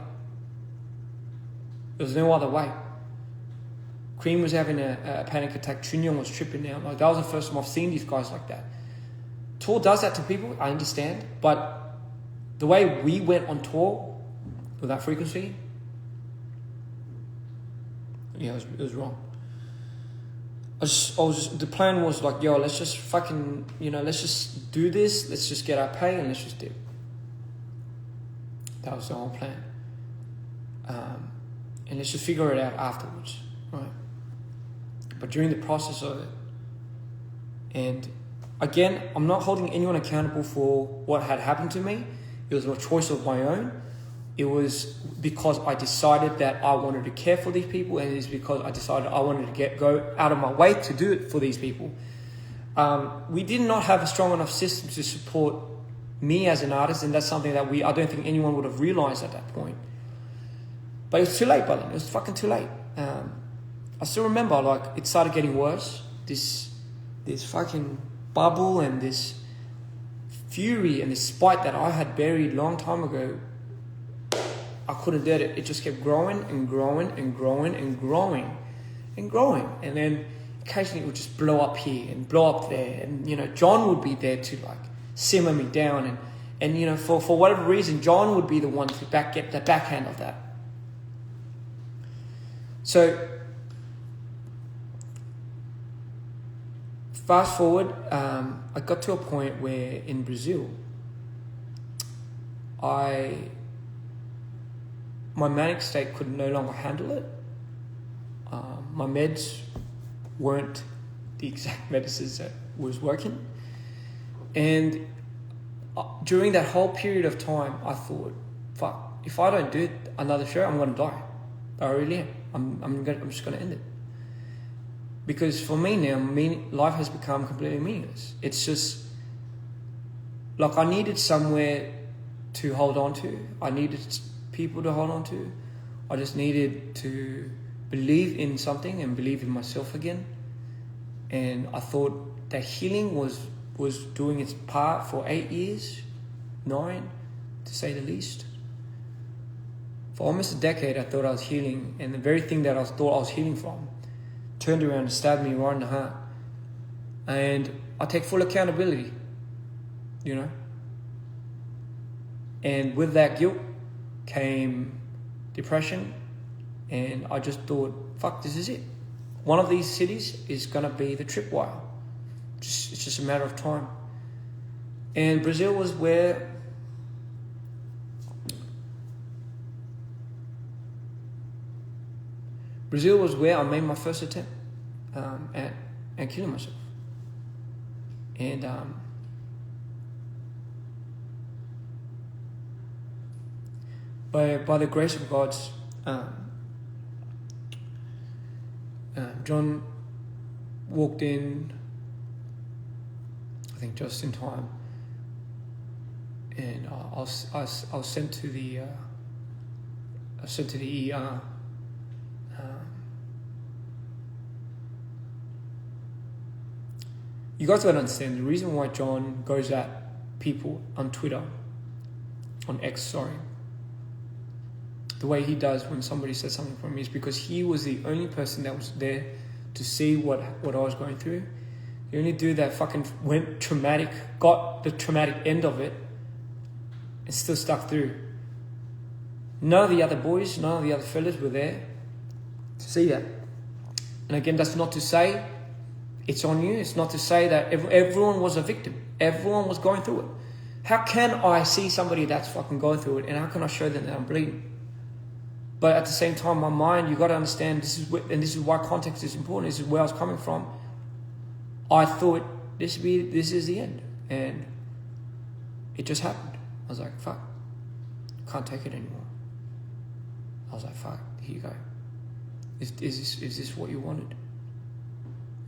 S1: There was no other way. Cream was having a panic attack. Trinyon was tripping out. Like, that was the first time I've seen these guys like that. Tour does that to people, I understand. But the way we went on tour with that frequency, yeah, it was wrong. The plan was like, yo, let's just fucking, let's just do this. Let's just get our pay and let's just dip. That was the whole plan. And let's just figure it out afterwards, right? But during the process of it, and again, I'm not holding anyone accountable for what had happened to me. It was a choice of my own. It was because I decided that I wanted to care for these people, and it's because I decided I wanted to go out of my way to do it for these people. We did not have a strong enough system to support me as an artist, and that's something that I don't think anyone would have realized at that point. But it was too late by then. It was fucking too late. I still remember, like, it started getting worse. This fucking bubble and this fury and this spite that I had buried long time ago, I couldn't do it. It just kept growing and growing and growing and growing and growing. And then occasionally it would just blow up here and blow up there. And, John would be there to, like, simmer me down. And for whatever reason, John would be the one to get the backhand of that. So, fast forward, I got to a point where in Brazil, my manic state could no longer handle it. My meds weren't the exact medicines that was working. And during that whole period of time, I thought, fuck, if I don't do another show, I'm going to die. I really am. I'm just going to end it. Because for me now, life has become completely meaningless. It's just, like, I needed somewhere to hold on to. I needed people to hold on to. I just needed to believe in something and believe in myself again. And I thought that healing was doing its part for 8 years, 9 to say the least. For almost a decade, I thought I was healing, and the very thing that I thought I was healing from turned around and stabbed me right in the heart. And I take full accountability, And with that guilt came depression, and I just thought, fuck, this is it. One of these cities is going to be the tripwire. It's just a matter of time. And Brazil was where I made my first attempt at killing myself. And by the grace of God, John walked in, I think just in time, and I was sent to the ER. You guys gotta understand the reason why John goes at people on Twitter, on X, sorry, the way he does when somebody says something from me, is because he was the only person that was there to see what I was going through. The only dude that fucking went traumatic, got the traumatic end of it, and still stuck through. None of the other boys, none of the other fellas were there to see that. And again, that's not to say it's on you. It's not to say that everyone was a victim. Everyone was going through it. How can I see somebody that's fucking going through it, and how can I show them that I'm bleeding? But at the same time, my mind, you got to understand, this is why context is important. This is where I was coming from. I thought this is the end, and it just happened. I was like, fuck, can't take it anymore. I was like, fuck, here you go. Is this what you wanted?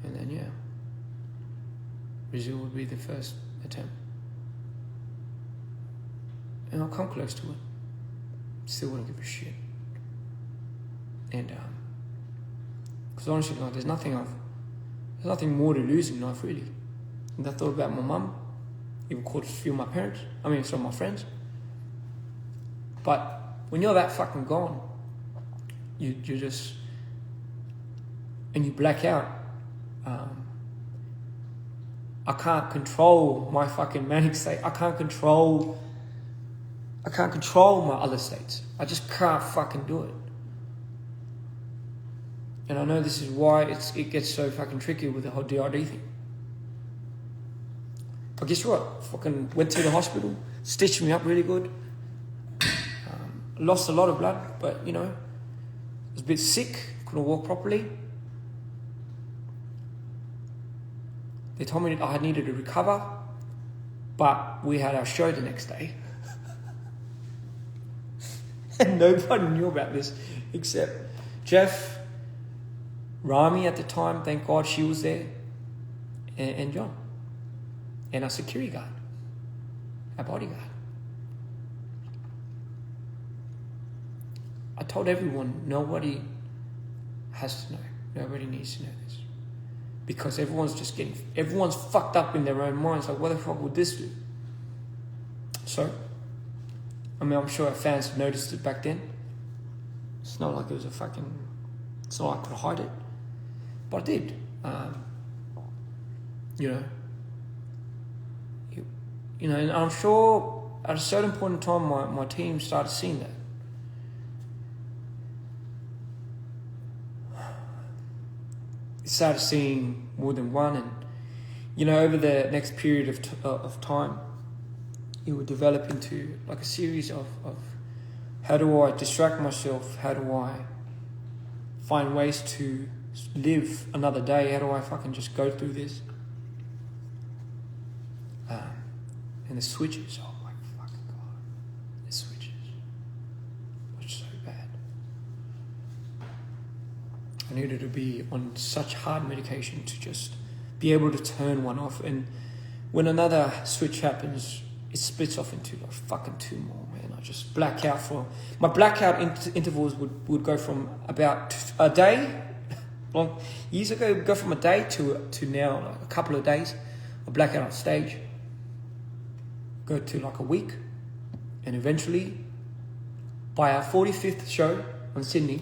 S1: And then yeah, Brazil would be the first attempt, and I'll come close to it. Still wouldn't give a shit. And because honestly, like, there's nothing more to lose in life, really. And I thought about my mum, even called a few of my parents. Some of my friends. But when you're that fucking gone, you just, and you black out. I can't control my fucking manic state. I can't control my other states. I just can't fucking do it. And I know this is why it gets so fucking tricky with the whole DRD thing. But guess what? Fucking went to the hospital, stitched me up really good. Lost a lot of blood, but I was a bit sick, couldn't walk properly. They told me that I needed to recover, but we had our show the next day. And nobody knew about this except Jeff, Rami at the time, thank God she was there, and John, and our security guard, our bodyguard. I told everyone, nobody has to know. Nobody needs to know this. Because everyone's fucked up in their own minds. Like, what the fuck would this do? So, I'm sure our fans have noticed it back then. It's not like it was it's not like I could hide it. But I did. And I'm sure at a certain point in time, my team started seeing that. Started seeing more than one, and over the next period of time, it would develop into like a series of how do I distract myself, how do I find ways to live another day, how do I fucking just go through this, and the switches, oh my fucking god, the switches were so bad. I needed to be on such hard medication to just be able to turn one off. And when another switch happens, it splits off into like fucking two more, man. I just black out my blackout intervals would go from about a day, long years ago, it would go from a day to now like a couple of days. I black out on stage, go to like a week, and eventually by our 45th show on Sydney,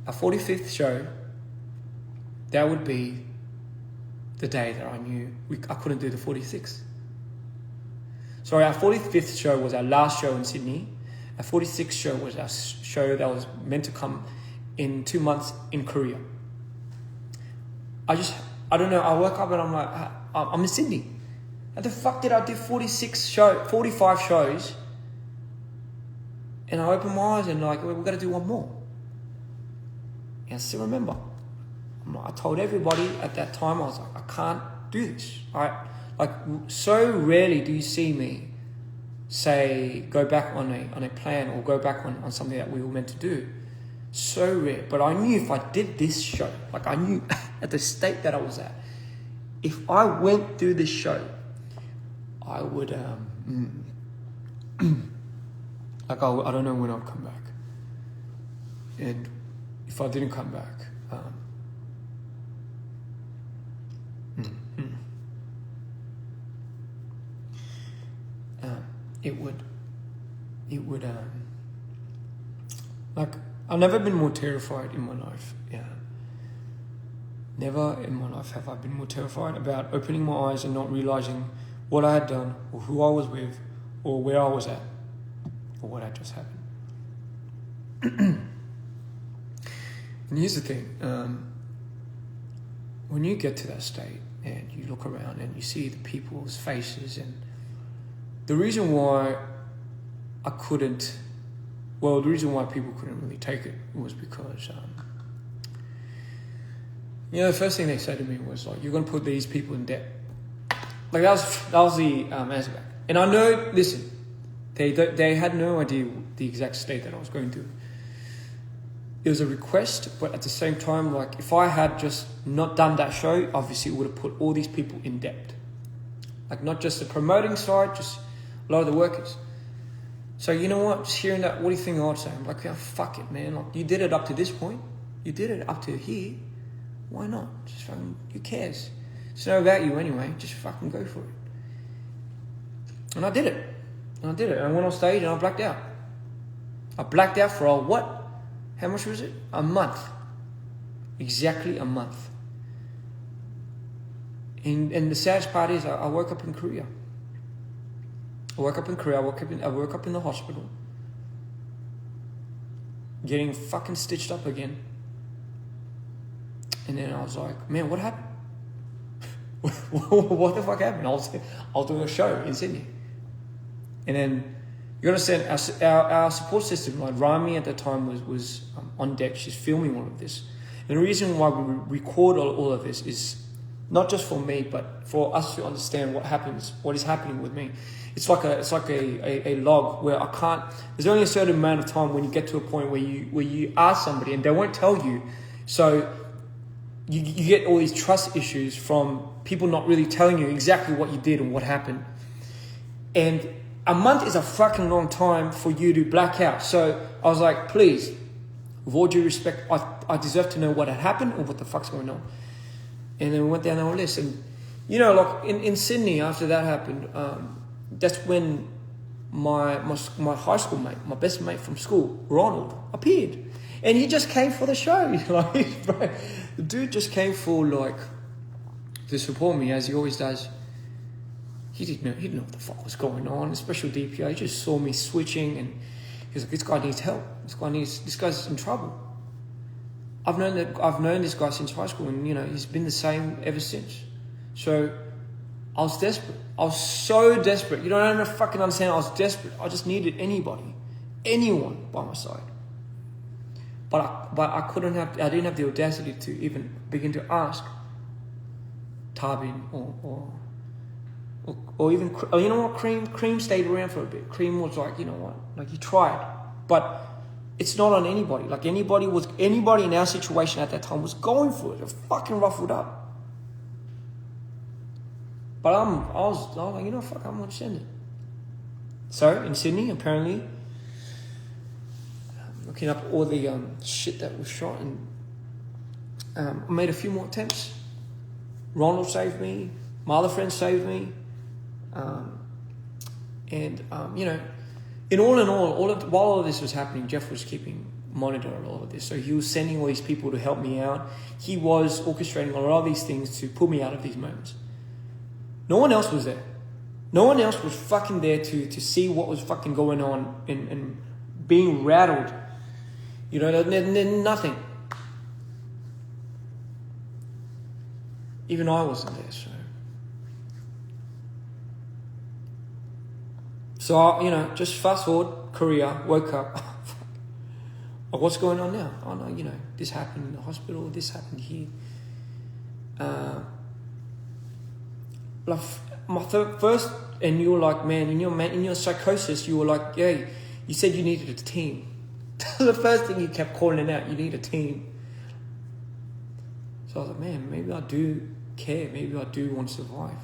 S1: our 45th show, that would be the day that I knew I couldn't do the 46th. Sorry, our 45th show was our last show in Sydney. Our 46th show was our show that was meant to come in 2 months in Korea. I don't know, I woke up and I'm like, I'm in Sydney. How the fuck did I do 45 shows? And I opened my eyes and like, we've got to do one more. And I still remember. I told everybody at that time, I was like, I can't do this. Like, so rarely do you see me say, go back on a plan or go back on something that we were meant to do. So rare. But I knew if I did this show, like I knew at the state that I was at, if I went through this show, I would, like I don't know when I'd come back. And if I didn't come back, it would, like, I've never been more terrified in my life. Yeah. Never in my life have I been more terrified about opening my eyes and not realizing what I had done or who I was with or where I was at or what had just happened. And here's the thing. when you get to that state and you look around and you see the people's faces, and the reason why the reason why people couldn't really take it was because, the first thing they said to me was like, you're going to put these people in debt. Like that was the answer back. And I know, listen, they had no idea the exact state that I was going through. It was a request, but at the same time, like if I had just not done that show, obviously it would have put all these people in debt. Like not just the promoting side, just a lot of the workers. So you know what? Just hearing that, what do you think I'd say? I'm like, yeah, fuck it, man. Like you did it up to this point. You did it up to here. Why not? Just fucking, who cares? It's not about you anyway. Just fucking go for it. And I did it. And I went on stage and I blacked out. I blacked out for what? How much was it? A month. Exactly a month. And the saddest part is I woke up in Korea. I woke up in the hospital. Getting fucking stitched up again. And then I was like, man, what happened? What the fuck happened? I was doing a show in Sydney. And then you understand our support system, like Rami at the time was on deck. She's filming all of this. And the reason why we record all of this is not just for me, but for us to understand what is happening with me. It's like a log where I can't. There's only a certain amount of time when you get to a point where you ask somebody and they won't tell you. So you get all these trust issues from people not really telling you exactly what you did and what happened. And a month is a fucking long time for you to black out. So I was like, please, with all due respect, I deserve to know what had happened or what the fuck's going on. And then we went down our list. And, like in Sydney, after that happened, that's when my high school mate, my best mate from school, Ronald, appeared. And he just came for the show. Like, bro, the dude just came for, to support me, as he always does. He didn't know what the fuck was going on. Special DPI, he just saw me switching and he was like, this guy needs help. This guy's in trouble. I've known this guy since high school, and he's been the same ever since. So I was desperate. I was so desperate. You don't even fucking understand. I was desperate. I just needed anyone by my side. But I didn't have the audacity to even begin to ask Tarbin or even, you know what, Cream stayed around for a bit. Cream was like, you know what, like he tried, but it's not on anybody. Like anybody in our situation at that time was going for it. They're fucking ruffled up. But I was like, fuck, I'm gonna send it. So in Sydney, apparently, looking up all the shit that was shot, and I made a few more attempts. Ronald saved me. My other friends saved me. In all, while all of this was happening, Jeff was keeping monitor of all of this. So he was sending all these people to help me out. He was orchestrating a lot of these things to pull me out of these moments. No one else was there. No one else was fucking there to see what was fucking going on and being rattled. Nothing. Even I wasn't there, So, just fast forward, Korea, woke up. Oh, what's going on now? Oh, no, this happened in the hospital, this happened here. First, and you were like, man, in your psychosis, you were like, yeah, you said you needed a team. The first thing you kept calling out, you need a team. So I was like, man, maybe I do care. Maybe I do want to survive.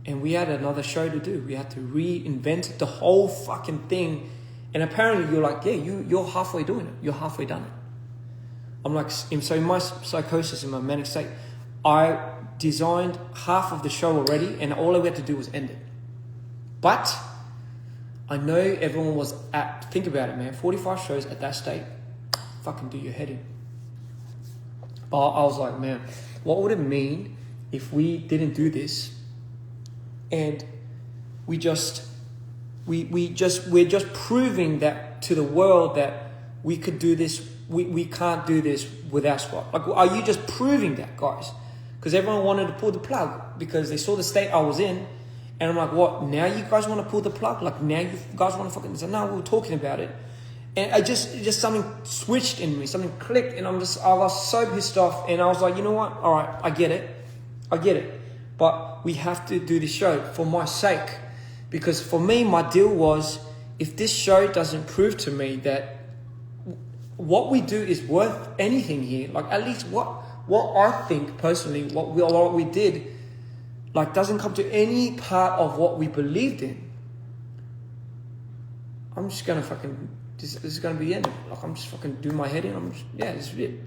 S1: And we had another show to do. We had to reinvent the whole fucking thing. And apparently you're like, yeah, you're halfway doing it. You're halfway done it. I'm like, so in my psychosis, in my manic state, I designed half of the show already, and all we had to do was end it. But I know everyone was think about it, man, 45 shows at that state, fucking do your head in. But I was like, man, what would it mean if we didn't do this and we're just proving that to the world that we could do this we can't do this without squat. Like, are you just proving that, guys? Because everyone wanted to pull the plug because they saw the state I was in. And I'm like, what? Now you guys want to pull the plug? Like, now you guys want to fucking... So now we were talking about it. And it just something switched in me. Something clicked. And I was so pissed off. And I was like, you know what? All right, I get it. But we have to do this show for my sake. Because for me, my deal was, if this show doesn't prove to me that what we do is worth anything here, like at least what I think personally, what we did, like doesn't come to any part of what we believed in, I'm just gonna fucking, this is gonna be the end of it. Like, I'm just fucking doing my head in. This is it.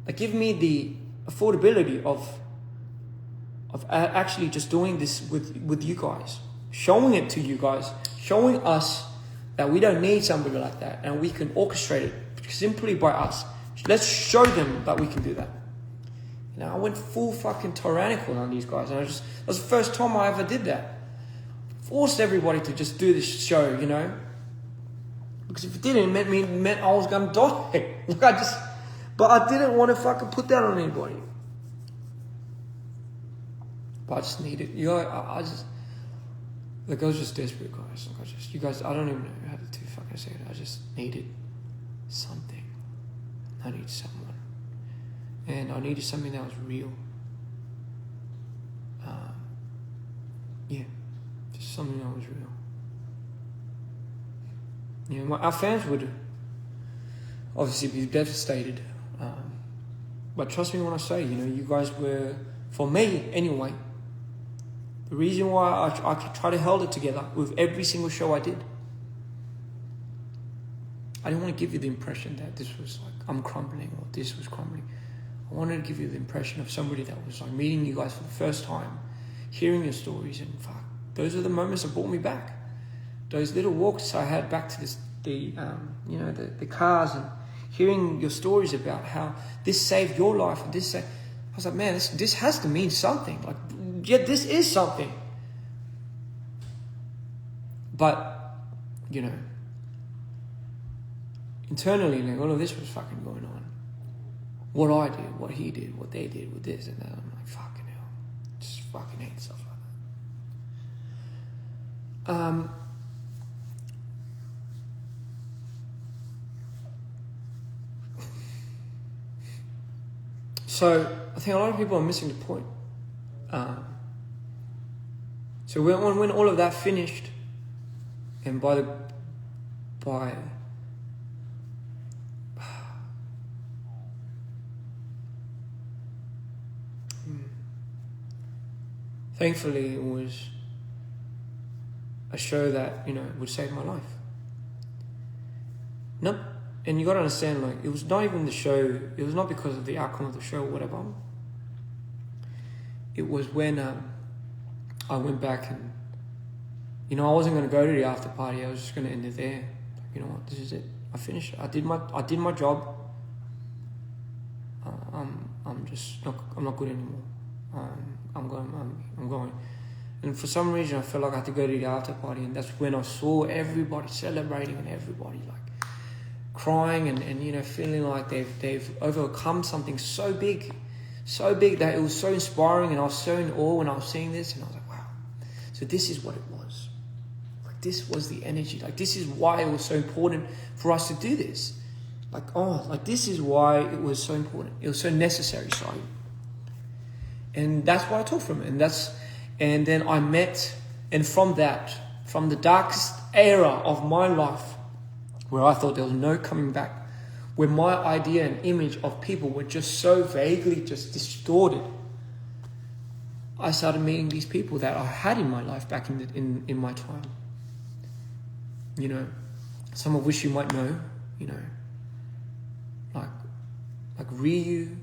S1: Like, give me the affordability of actually just doing this with you guys, showing it to you guys, showing us that we don't need somebody like that, and we can orchestrate it simply by us. Let's show them that we can do that. You know, I went full fucking tyrannical on these guys, and that was the first time I ever did that. Forced everybody to just do this show, you know, because if it didn't, it meant I was gonna die. But I didn't want to fucking put that on anybody. But I just needed, you know, I was just desperate, guys. Like, you guys, I don't even know how to fucking say it. I just needed something. I needed someone. And I needed something that was real. Just something that was real. You know, our fans would obviously be devastated. But trust me when I say, you know, you guys were, for me anyway, the reason why I try to hold it together with every single show I did. I didn't want to give you the impression that this was like, I'm crumbling, or this was crumbling. I wanted to give you the impression of somebody that was like meeting you guys for the first time, hearing your stories, and fuck, those are the moments that brought me back. Those little walks I had back to the cars, and hearing your stories about how this saved your life, and I was like, man, this has to mean something. Like, yeah, this is something. But, you know, internally, like, all of this was fucking going on. What I did, what he did, what they did with this and that. I'm like, fucking hell. Just fucking hate stuff like that. So I think a lot of people are missing the point. So when all of that finished, and thankfully, it was a show that, you know, would save my life. Nope. And you got to understand, like, it was not even the show. It was not because of the outcome of the show or whatever. It was when I went back and, you know, I wasn't going to go to the after party. I was just going to end it there. Like, you know what? This is it. I finished it. I did my job. I'm not good anymore. I'm going. And for some reason, I felt like I had to go to the after party, and that's when I saw everybody celebrating and everybody like crying and you know, feeling like they've overcome something so big that it was so inspiring, and I was so in awe when I was seeing this, and I was like, wow. So this is what it was. Like, this was the energy. Like, this is why it was so important for us to do this. Like, this is why it was so important. It was so necessary, sorry. And that's what I took from it. And then I met, and from the darkest era of my life, where I thought there was no coming back, where my idea and image of people were just so vaguely just distorted, I started meeting these people that I had in my life back in my time. You know, some of which you might know, you know, like Ryu,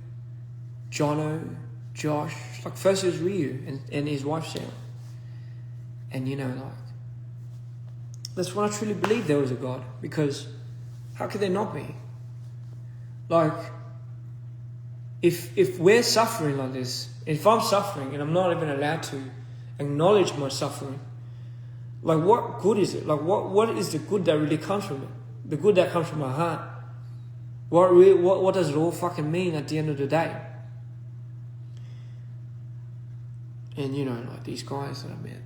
S1: Jono, Josh. Like, first it was Ryu and his wife Sarah. And, you know, like, that's when I truly believed there was a God, because how could there not be? Like, if we're suffering like this, if I'm suffering and I'm not even allowed to acknowledge my suffering, like, what good is it? Like, what is the good that really comes from it? The good that comes from my heart. What does it all fucking mean at the end of the day? And like these guys that I met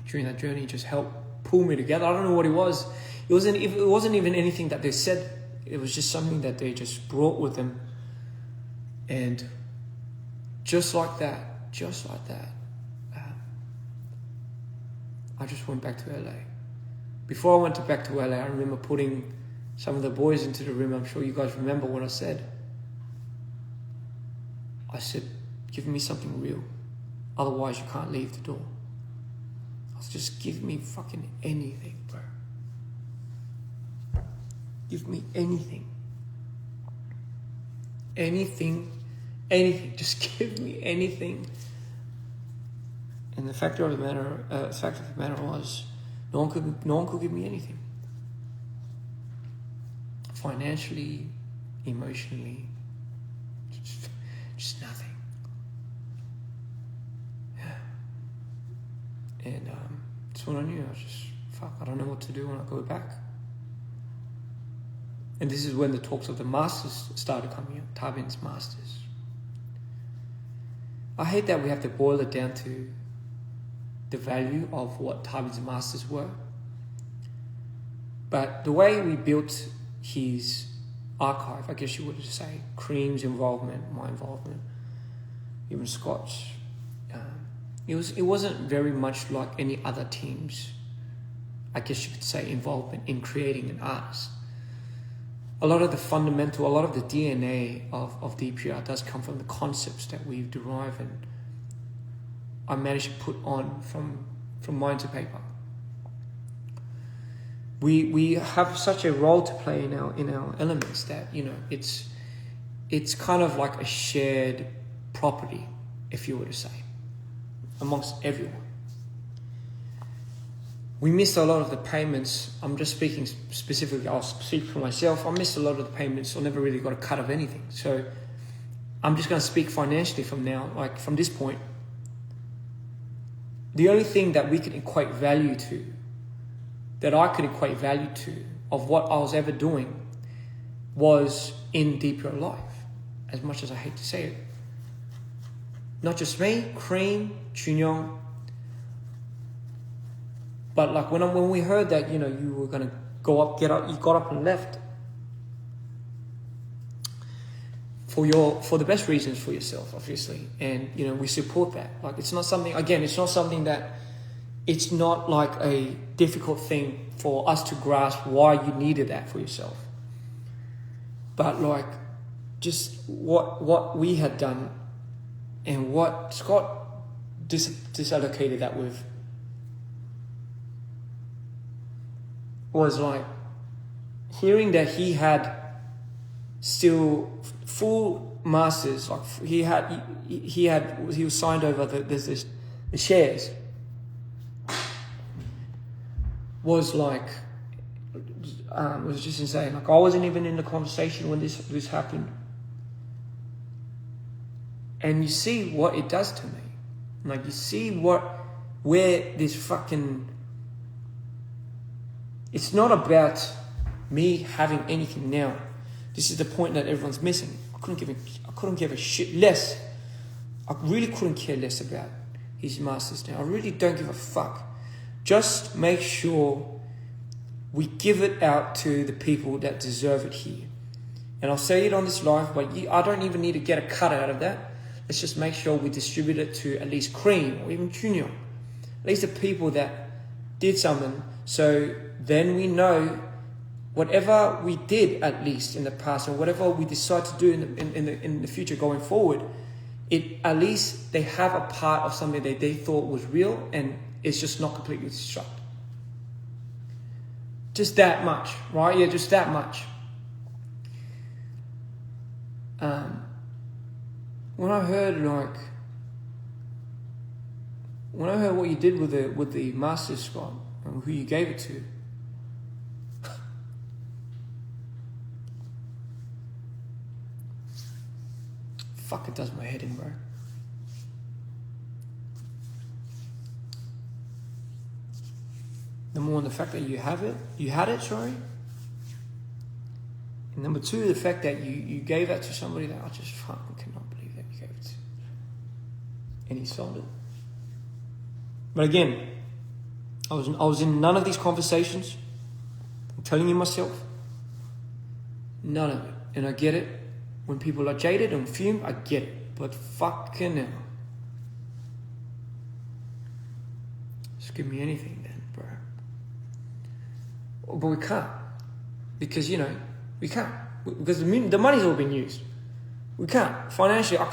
S1: during that journey just helped pull me together. I don't know what it was. It wasn't even anything that they said. It was just something that they just brought with them. And just like that, I just went back to LA. Before I went back to LA, I remember putting some of the boys into the room. I'm sure you guys remember what I said. I said, give me something real. Otherwise, you can't leave the door. I was just, give me fucking anything, bro. Give me anything. Anything. Just give me anything. And the fact of the matter was, no one could give me anything. Financially, emotionally, just nothing. And that's when I knew. I was just, I don't know what to do when I go back. And this is when the talks of the masters started coming up, Tabin's masters. I hate that we have to boil it down to the value of what Tabin's masters were. But the way we built his archive, I guess you would say, Cream's involvement, my involvement, even Scott's, it wasn't very much like any other team's, I guess you could say, involvement in creating an artist. A lot of the DNA of dprian does come from the concepts that we've derived and I managed to put on from mind to paper. We have such a role to play in our elements that it's kind of like a shared property, if you were to say, amongst everyone. We missed a lot of the payments. I'm just speaking specifically, I'll speak for myself. I missed a lot of the payments. I never really got a cut of anything. So I'm just going to speak financially from now, like from this point. The only thing that we could equate value to, that I could equate value to, of what I was ever doing, was in dprian life, as much as I hate to say it. Not just me, Cream, Chunyong, but like when we heard that, you were going to you got up and left for the best reasons for yourself, obviously. And, we support that. Like, it's not something that, it's not like a difficult thing for us to grasp why you needed that for yourself. But like, just what we had done and what Scott disallocated that with was like hearing that he had still full masters, like he was signed over the shares, was like was just insane. Like, I wasn't even in the conversation when this happened, and you see what it does to me. Like, you see where this fucking. It's not about me having anything now. This is the point that everyone's missing. I couldn't give a shit less. I really couldn't care less about his masters now. I really don't give a fuck. Just make sure we give it out to the people that deserve it here. And I'll say it on this live, but I don't even need to get a cut out of that. Let's just make sure we distribute it to at least Cream or even Junior. At least the people that did something. So then we know whatever we did, at least in the past, or whatever we decide to do in the future going forward, at least they have a part of something that they thought was real and it's just not completely destructed. Just that much, right? Yeah, just that much. When I heard what you did with the Masters Scott and who you gave it to, fuck, it does my head in, bro. Number one, the fact that you had it, And number two, the fact that you gave that to somebody that I just fucking cannot believe that you gave it to. And he sold it. But again, I was in none of these conversations. I'm telling you myself. None of it. And I get it. When people are jaded and fumed, I get it. But fucking hell. Just give me anything then, bro. But we can't. Because, we can't. Because the money's all been used. We can't. Financially, I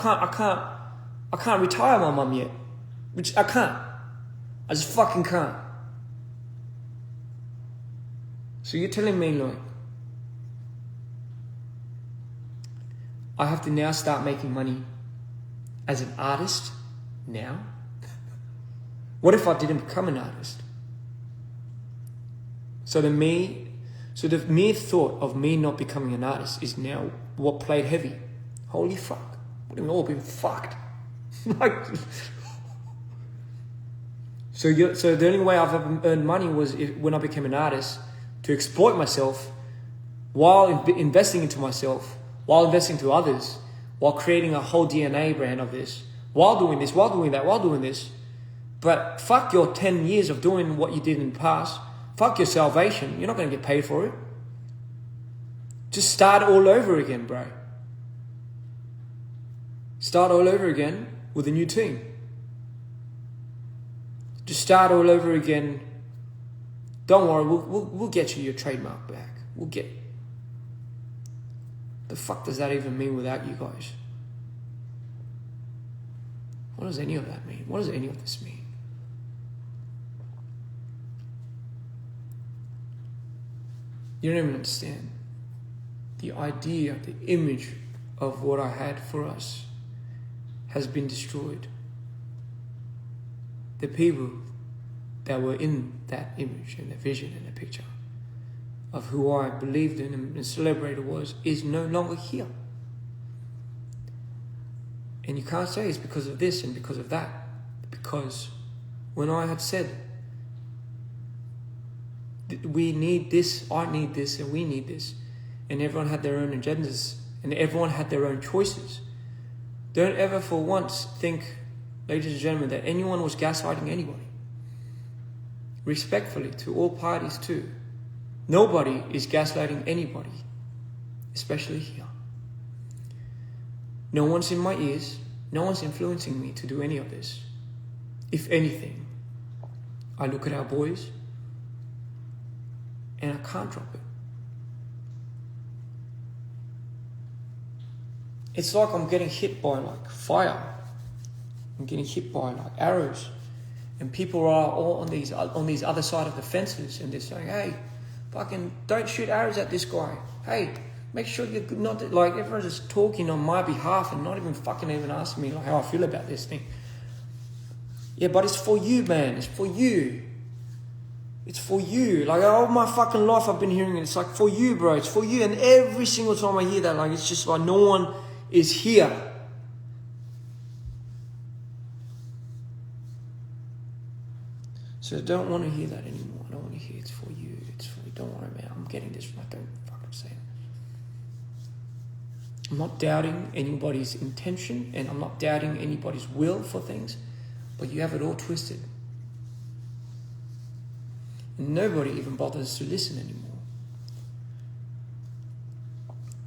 S1: can't retire my mum yet. Which I can't. I just fucking can't. So you're telling me, like, I have to now start making money as an artist now? What if I didn't become an artist? So the mere thought of me not becoming an artist is now what played heavy. Holy fuck. We've all been fucked. Like, so the only way I've ever earned money was when I became an artist, to exploit myself while investing into myself, while investing to others, while creating a whole DNA brand of this, while doing this, while doing that, while doing this. But fuck your 10 years of doing what you did in the past. Fuck your salvation. You're not going to get paid for it. Just start all over again, bro. Start all over again with a new team. Just start all over again. Don't worry, we'll get you your trademark back. We'll get. The fuck does that even mean without you guys? What does any of that mean? What does any of this mean? You don't even understand. The idea, the image of what I had for us has been destroyed. The people that were in that image and the vision and the picture of who I believed in and celebrated is no longer here. And you can't say it's because of this and because of that. Because when I had said, we need this, I need this, and we need this, and everyone had their own agendas, and everyone had their own choices, don't ever for once think, ladies and gentlemen, that anyone was gaslighting anybody. Respectfully to all parties too. Nobody is gaslighting anybody, especially here. No one's in my ears. No one's influencing me to do any of this. If anything, I look at our boys and I can't drop it. It's like I'm getting hit by like fire. I'm getting hit by like arrows. And people are all on these other side of the fences, and they're saying, hey, fucking don't shoot arrows at this guy. Hey, make sure you're not, like, everyone's just talking on my behalf and not even fucking even asking me like how I feel about this thing. Yeah, but it's for you, man. It's for you. It's for you. Like, all my fucking life I've been hearing it. It's like, for you, bro. It's for you. And every single time I hear that, like, it's just like no one is here. So I don't want to hear that anymore. I don't want to hear it's for you. It's for you. Don't worry, man. I'm getting this. I don't fucking say it. I'm not doubting anybody's intention, and I'm not doubting anybody's will for things, but you have it all twisted. And nobody even bothers to listen anymore.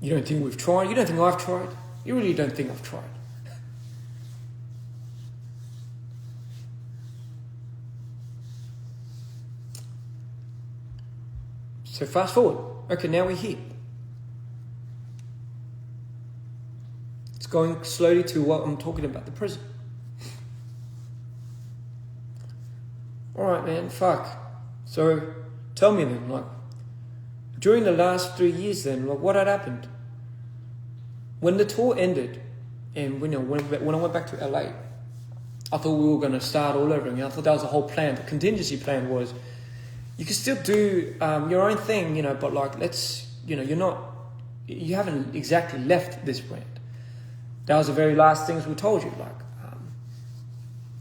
S1: You don't think we've tried? You don't think I've tried? You really don't think I've tried? So fast forward. Okay, now we're here. It's going slowly to what I'm talking about, the prison. Alright, man, fuck. So, tell me then, like, during the last 3 years then, like, what had happened? When the tour ended, and when I went back to LA, I thought we were going to start all over again. I thought that was the whole plan. The contingency plan was, you can still do your own thing, but like, let's, you haven't exactly left this brand. That was the very last things we told you, like,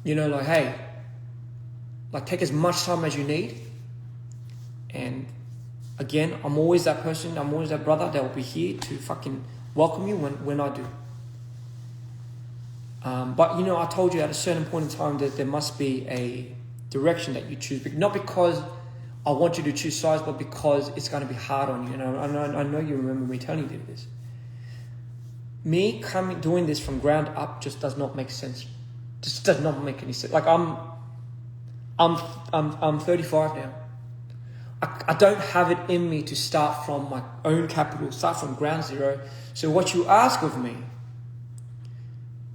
S1: like, hey, like, take as much time as you need, and again, I'm always that person. I'm always that brother that will be here to fucking welcome you when I do. But you know, I told you at a certain point in time that there must be a direction that you choose, not because I want you to choose sides, but because it's going to be hard on you. And I know you remember me telling you this. Me doing this from ground up just does not make sense. Just does not make any sense. Like I'm 35 now. I don't have it in me to start from my own capital, start from ground zero. So what you ask of me,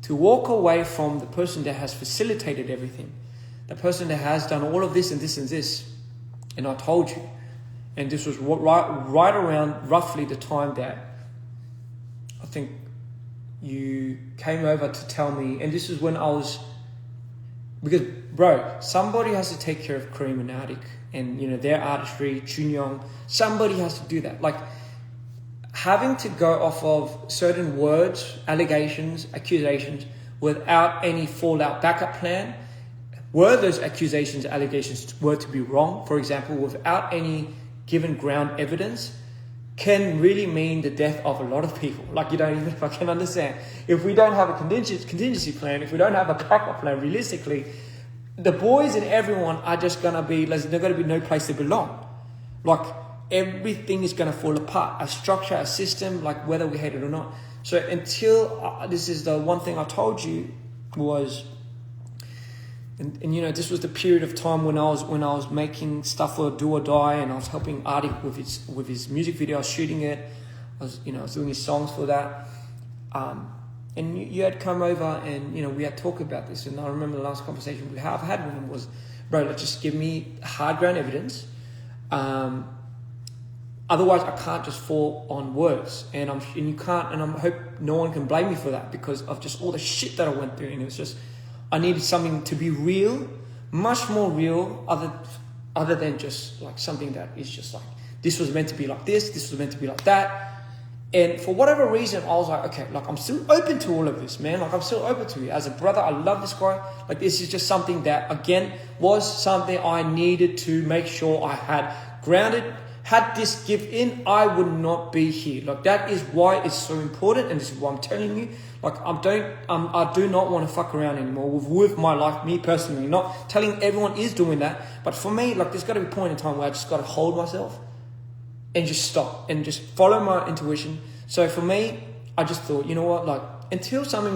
S1: to walk away from the person that has facilitated everything, the person that has done all of this and this and this, and I told you, and this was right around roughly the time that I think you came over to tell me, and this is when I was, because bro, somebody has to take care of Kareem and Arctic, and you know, their artistry, Chunyong, somebody has to do that. Like, having to go off of certain words, allegations, accusations, without any fallout backup plan, were those accusations, allegations were to be wrong, for example, without any given ground evidence, can really mean the death of a lot of people. Like, you don't even fucking understand. If we don't have a contingency plan, if we don't have a backup plan, realistically, the boys and everyone are just going to be, there's going to be no place to belong. Like, everything is going to fall apart. A structure, a system, like whether we hate it or not. So until, this is the one thing I told you was, and you know, this was the period of time when I was making stuff for Do or Die, and I was helping Artie with his music video. I was shooting it. I was doing his songs for that. And you had come over, and you know, we had talked about this. And I remember the last conversation we had with him was, bro, let's just give me hard ground evidence. Otherwise, I can't just fall on words, and you can't, and I hope no one can blame me for that because of just all the shit that I went through. And it was just, I needed something to be real, much more real, other than just like something that is just like, this was meant to be like this was meant to be like that. And for whatever reason, I was like, okay, like I'm still open to all of this, man. Like I'm still open to it. As a brother, I love this guy. Like this is just something that, again, was something I needed to make sure I had grounded. Had this give in, I would not be here. Like that is why it's so important, and this is why I'm telling you. Like I do not want to fuck around anymore with my life, me personally. Not telling everyone is doing that, but for me, like there's got to be a point in time where I just got to hold myself and just stop and just follow my intuition. So for me, I just thought, you know what, like until something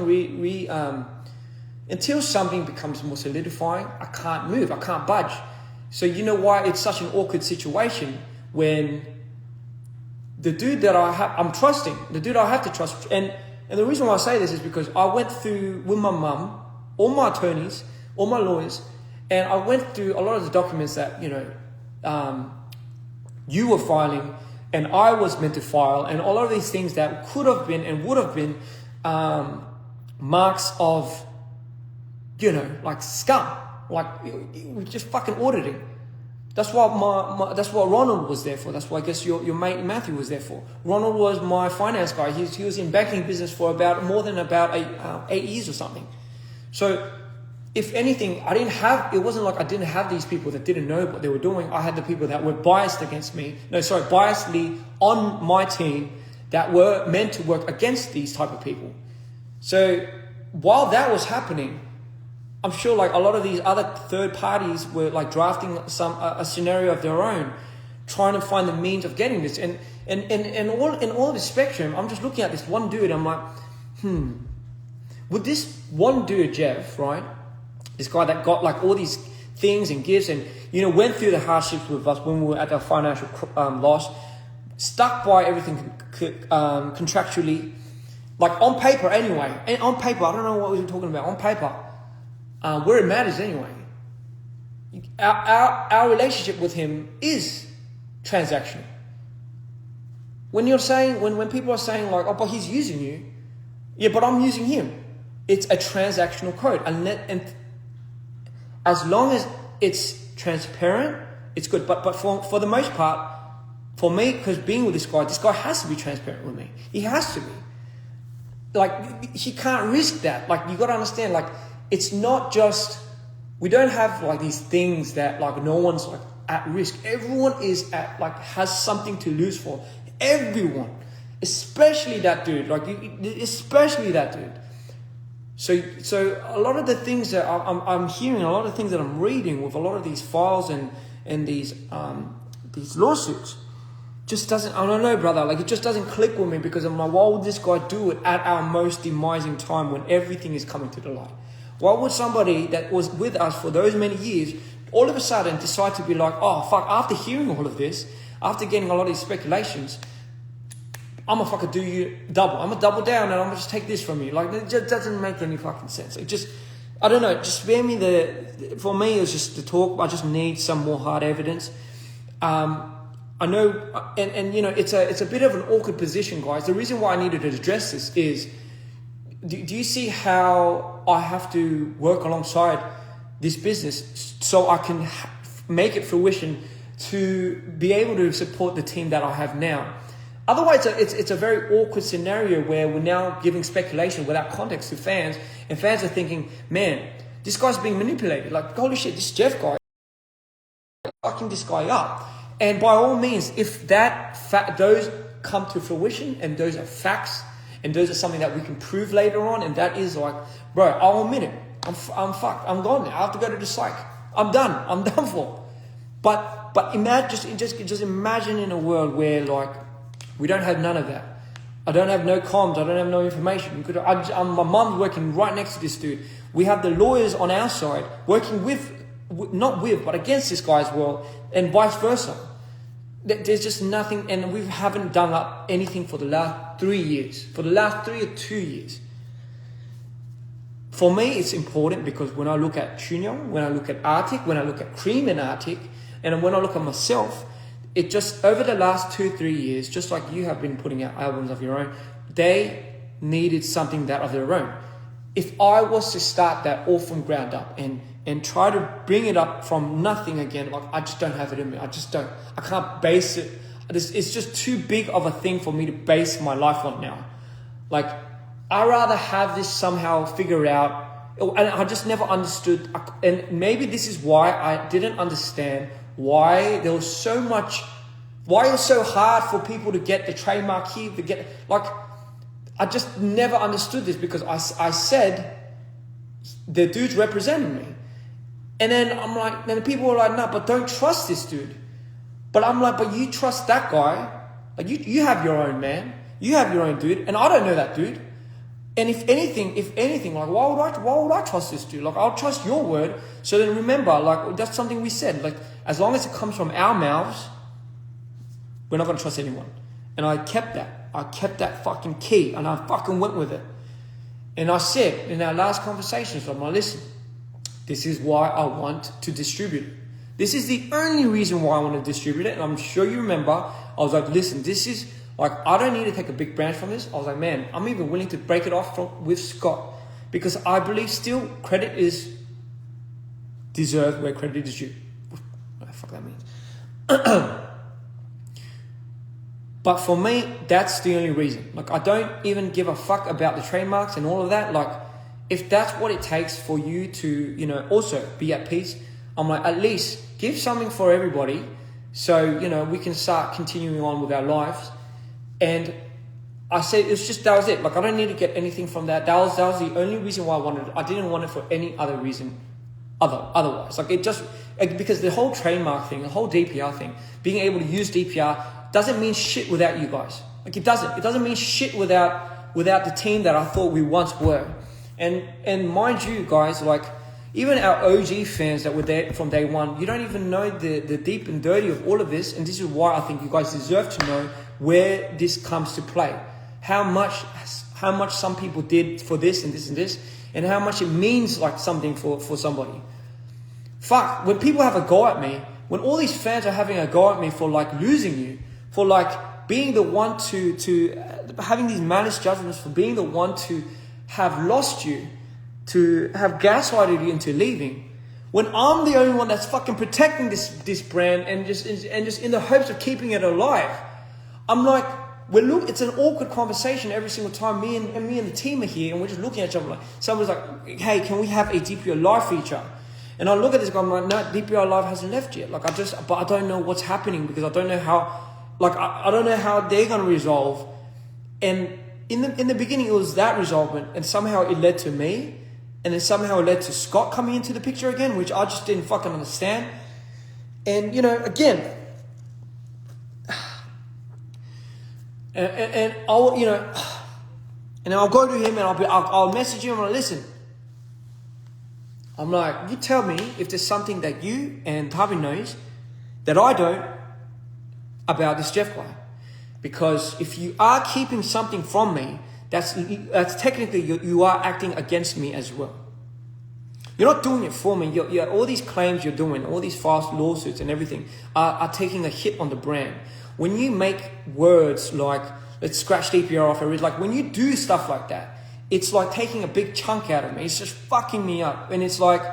S1: until something becomes more solidifying, I can't move, I can't budge. So you know why it's such an awkward situation when the dude that I'm trusting, the dude I have to trust, and the reason why I say this is because I went through with my mum, all my attorneys, all my lawyers, and I went through a lot of the documents that, you know, you were filing and I was meant to file, and all of these things that could have been and would have been marks of, you know, like scum, like just fucking auditing. That's what that's what Ronald was there for. That's what I guess your mate Matthew was there for. Ronald was my finance guy. He was in banking business for more than 8 years or something. So if anything, it wasn't like I didn't have these people that didn't know what they were doing. I had the people that were biasedly on my team that were meant to work against these type of people. So while that was happening, I'm sure like a lot of these other third parties were like drafting a scenario of their own, trying to find the means of getting this. And all this spectrum, I'm just looking at this one dude. I'm like, would this one dude, Jeff, right? This guy that got like all these things and gifts and, you know, went through the hardships with us when we were at our financial loss, stuck by everything contractually, like on paper anyway. And on paper, I don't know what we were talking about. On paper. Where it matters anyway. Our relationship with him is transactional. When you're saying, when people are saying like, oh, but he's using you. Yeah, but I'm using him. It's a transactional code. And as long as it's transparent, it's good. But for the most part, for me, because being with this guy has to be transparent with me. He has to be. Like, he can't risk that. Like, you got to understand, like, it's not just, we don't have like these things that like no one's like at risk. Everyone is has something to lose for. Everyone, especially that dude. Especially that dude. So a lot of the things that I'm hearing, a lot of things that I'm reading with a lot of these files and these lawsuits, just doesn't, I don't know, brother, it just doesn't click with me, because I'm like, why would this guy do it at our most demising time when everything is coming to the light? Why would somebody that was with us for those many years all of a sudden decide to be like, oh fuck, after hearing all of this, after getting a lot of these speculations, I'm gonna fucking do you double. I'm gonna double down and I'm gonna just take this from you. It just doesn't make any fucking sense. It just, I don't know, just spare me for me, it's just the talk. I just need some more hard evidence. I know, and it's a bit of an awkward position, guys. The reason why I needed to address this is, do you see how I have to work alongside this business so I can make it fruition to be able to support the team that I have now? Otherwise, it's a very awkward scenario where we're now giving speculation without context to fans, and fans are thinking, man, this guy's being manipulated. Holy shit, this Jeff guy, fucking this guy up. And by all means, if those come to fruition and those are facts and those are something that we can prove later on, and that is bro, I'll admit it. I'm fucked. I'm gone now. I have to go to the psych. I'm done. I'm done for. But imagine, just imagine in a world where we don't have none of that. I don't have no comms. I don't have no information. My mom's working right next to this dude. We have the lawyers on our side working but against this guy as well, and vice versa. There's just nothing, and we haven't done up anything for the last 3 years. For the last 3 or 2 years. For me, it's important because when I look at Chunyo, when I look at Arctic, when I look at Cream and Arctic, and when I look at myself, it just, over the last 2-3 years, just like you have been putting out albums of your own, they needed something that of their own. If I was to start that all from ground up and try to bring it up from nothing again, I just don't have it in me. I just don't. I can't base it. It's just too big of a thing for me to base my life on now. I rather have this somehow figure out, and I just never understood. And maybe this is why I didn't understand why there was so much, why it was so hard for people to get the trademark here, I just never understood this, because I said the dude's representing me. And then I'm like, then people were like, no, but don't trust this dude. But I'm like, but you trust that guy. You have your own man. You have your own dude. And I don't know that dude. And if anything, why would I trust this dude? I'll trust your word. So then remember, that's something we said. As long as it comes from our mouths, we're not going to trust anyone. And I kept that. I kept that fucking key, and I fucking went with it. And I said in our last conversations, I'm like, listen, this is why I want to distribute it. This is the only reason why I want to distribute it. And I'm sure you remember, I was like, listen, this is, I don't need to take a big branch from this. I was like, man, I'm even willing to break it off with Scott, because I believe still credit is deserved where credit is due. What the fuck that means. But for me, that's the only reason. I don't even give a fuck about the trademarks and all of that. If that's what it takes for you to, also be at peace, I'm like, at least give something for everybody, so, we can start continuing on with our lives. And I said, that was it. I don't need to get anything from that. That was the only reason why I wanted it. I didn't want it for any other reason otherwise. Because the whole trademark thing, the whole DPR thing, being able to use DPR doesn't mean shit without you guys. It doesn't. It doesn't mean shit without the team that I thought we once were. And mind you guys, even our OG fans that were there from day one, you don't even know the deep and dirty of all of this. And this is why I think you guys deserve to know where this comes to play. How much some people did for this and this and this, and how much it means something for somebody. Fuck, when people have a go at me, when all these fans are having a go at me for losing you, for being the one to having these malice judgments, for being the one to have lost you, to have gaslighted you into leaving, when I'm the only one that's fucking protecting this brand and just in the hopes of keeping it alive, I'm like, it's an awkward conversation every single time me and the team are here, and we're just looking at each other somebody's like, hey, can we have a DPO live feature? And And I look at this guy, I'm like, no, DPR Live hasn't left yet. Like, but I don't know what's happening because I don't know how, like, I don't know how they're going to resolve. And in the beginning, it was that resolvement, and somehow it led to me, and then somehow it led to Scott coming into the picture again, which I just didn't fucking understand. And, again, and I'll, and I'll go to him and I'll message him and I'll listen. I'm like, you tell me if there's something that you and Tavi knows that I don't about this Jeff guy. Because if you are keeping something from me, that's technically you are acting against me as well. You're not doing it for me. You're all these claims you're doing, all these fast lawsuits and everything are taking a hit on the brand. When you make words like, let's scratch DPR off, like when you do stuff like that, it's like taking a big chunk out of me. It's just fucking me up. And it's like,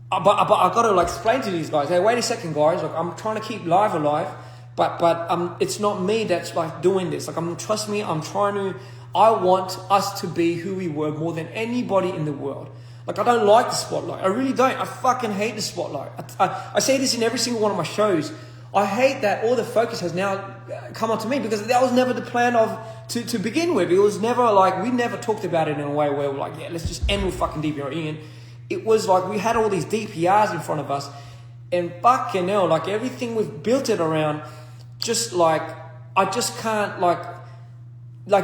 S1: but I got to like explain to these guys, hey, wait a second, guys. Like, I'm trying to keep live alive, but it's not me that's like doing this. Like, trust me, I want us to be who we were more than anybody in the world. Like, I don't like the spotlight. I really don't. I fucking hate the spotlight. I say this in every single one of my shows. I hate that all the focus has now come onto me because that was never the plan to begin with. It was never like, we never talked about it in a way where we're like, yeah, let's just end with fucking DPR Ian. It was like we had all these DPRs in front of us and fucking hell, like everything we've built it around, just like, I just can't like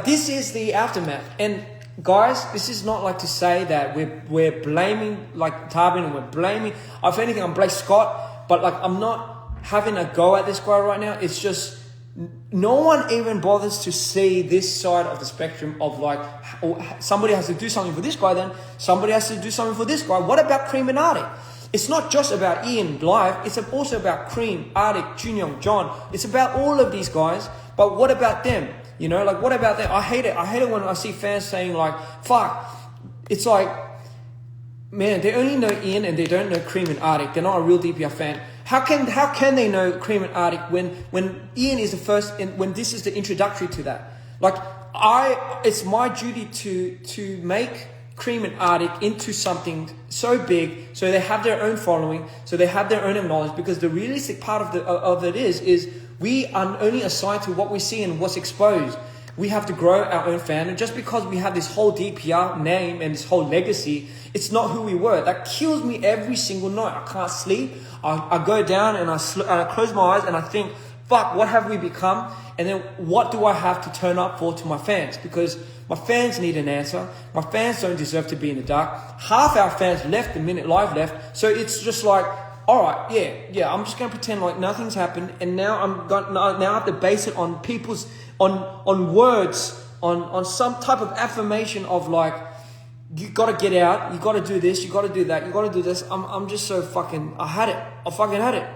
S1: this is the aftermath. And guys, this is not like to say that we're blaming like Tarbin and we're blaming, if anything, I'm blaming Scott, but like I'm not having a go at this guy right now. It's just no one even bothers to see this side of the spectrum of like, somebody has to do something for this guy, then somebody has to do something for this guy. What about Cream and Arctic? It's not just about Ian Live, it's also about Cream, Arctic, Junyoung, John. It's about all of these guys, but what about them? Like what about them? I hate it when I see fans saying like, fuck, it's like, man, they only know Ian and they don't know Cream and Arctic. They're not a real DPR fan. How can they know Cream and Arctic when Ian is the first and when this is the introductory to that? Like it's my duty to make Cream and Arctic into something so big, so they have their own following, so they have their own knowledge. Because the realistic part of it is we are only assigned to what we see and what's exposed. We have to grow our own fandom. Just because we have this whole DPR name and this whole legacy, it's not who we were. That kills me every single night. I can't sleep. I go down and I close my eyes and I think, fuck, what have we become? And then what do I have to turn up for to my fans? Because my fans need an answer. My fans don't deserve to be in the dark. Half our fans left the minute Live left. So it's just like, all right, yeah, I'm just going to pretend like nothing's happened. And now I have to base it on people's, on words, on some type of affirmation of like, you got to get out, you got to do this, you got to do that, you got to do this. I'm just so fucking, I fucking had it.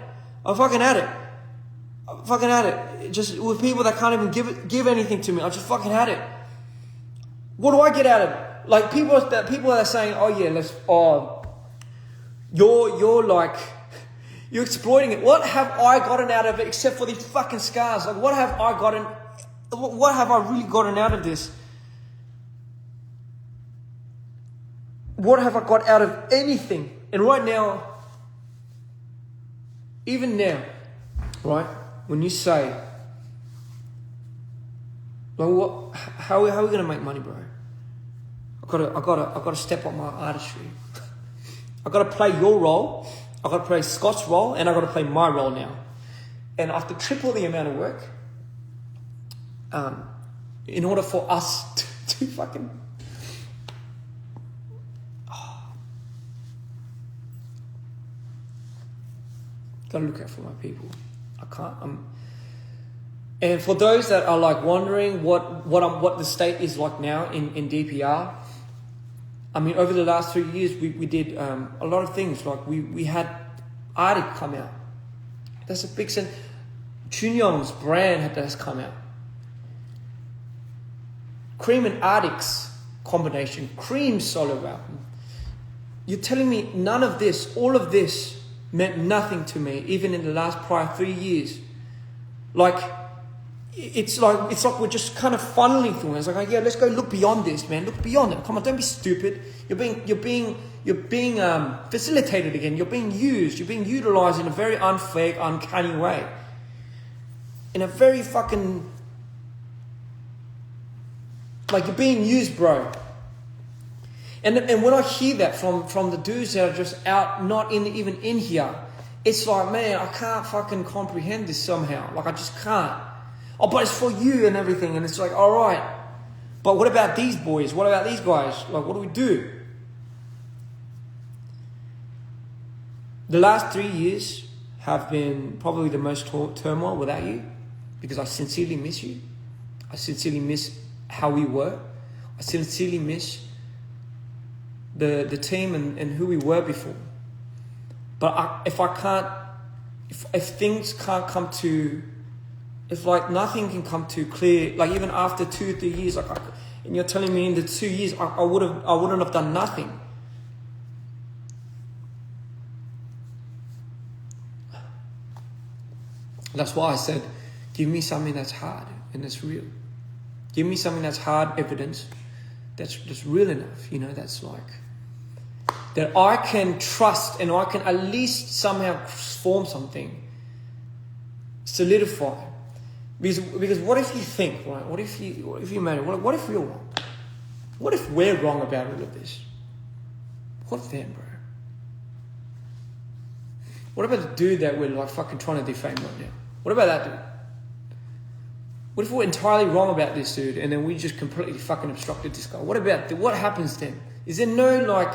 S1: Just with people that can't even give anything to me. I just fucking had it. What do I get out of it? Like people that are saying, oh yeah, you're like, you're exploiting it. What have I gotten out of it except for these fucking scars? Like what have I really gotten out of this? What have I got out of anything? And right now, even now, right, when you say, well, how are we gonna make money, bro? I gotta step up my artistry. I gotta play your role, I gotta play Scott's role, and I gotta play my role now. And I have to triple the amount of work in order for us to fucking gotta look out for my people. I can't. And for those that are like wondering what the state is like now in DPR, I mean, over the last 3 years, we did a lot of things. Like we had Arctic come out. That's a big sense. Junyoung's brand has come out. Cream and Arctic's combination, Cream's solo album. You're telling me none of this, all of this, meant nothing to me, even in the last prior 3 years. Like, it's like we're just kind of funneling through it. It's like, yeah, let's go look beyond this, man. Look beyond it. Come on, don't be stupid. You're being facilitated again. You're being used. You're being utilized in a very unfair, uncanny way. In a very fucking... Like, you're being used, bro. And when I hear that from the dudes that are just out, not even in here, it's like, man, I can't fucking comprehend this somehow. Like, I just can't. Oh, but it's for you and everything. And it's like, all right. But what about these boys? What about these guys? Like, what do we do? The last 3 years have been probably the most turmoil without you, because I sincerely miss you. I sincerely miss how we were. I sincerely miss the team and who we were before. But if things can't come to, if like nothing can come to clear, like even after 2 or 3 years, like, and you're telling me in the 2 years I wouldn't have done nothing. That's why I said, give me something that's hard and that's real. Give me something that's hard evidence, that's real enough, that's like, that I can trust and I can at least somehow form something, solidify. Because what if you think, right? What if you made it? What if we're wrong? What if we're wrong about all of this? What then, bro? What about the dude that we're like fucking trying to defame right now? What about that dude? What if we're entirely wrong about this dude and then we just completely fucking obstructed this guy? What happens then? Is there no like...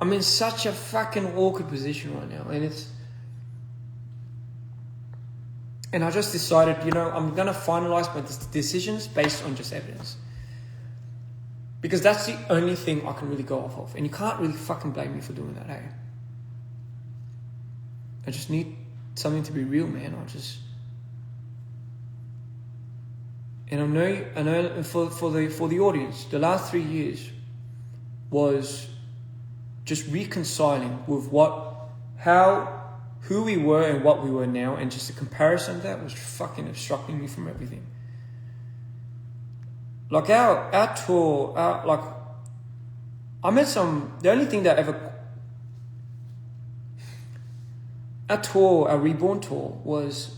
S1: I'm in such a fucking awkward position right now, and I just decided, I'm gonna finalize my decisions based on just evidence, because that's the only thing I can really go off of, and you can't really fucking blame me for doing that, eh? I just need something to be real, man. And I know for the audience, the last 3 years was just reconciling with who we were and what we were now, and just a comparison of that was fucking obstructing me from everything. Like our tour, I met the only thing that ever, our Reborn tour was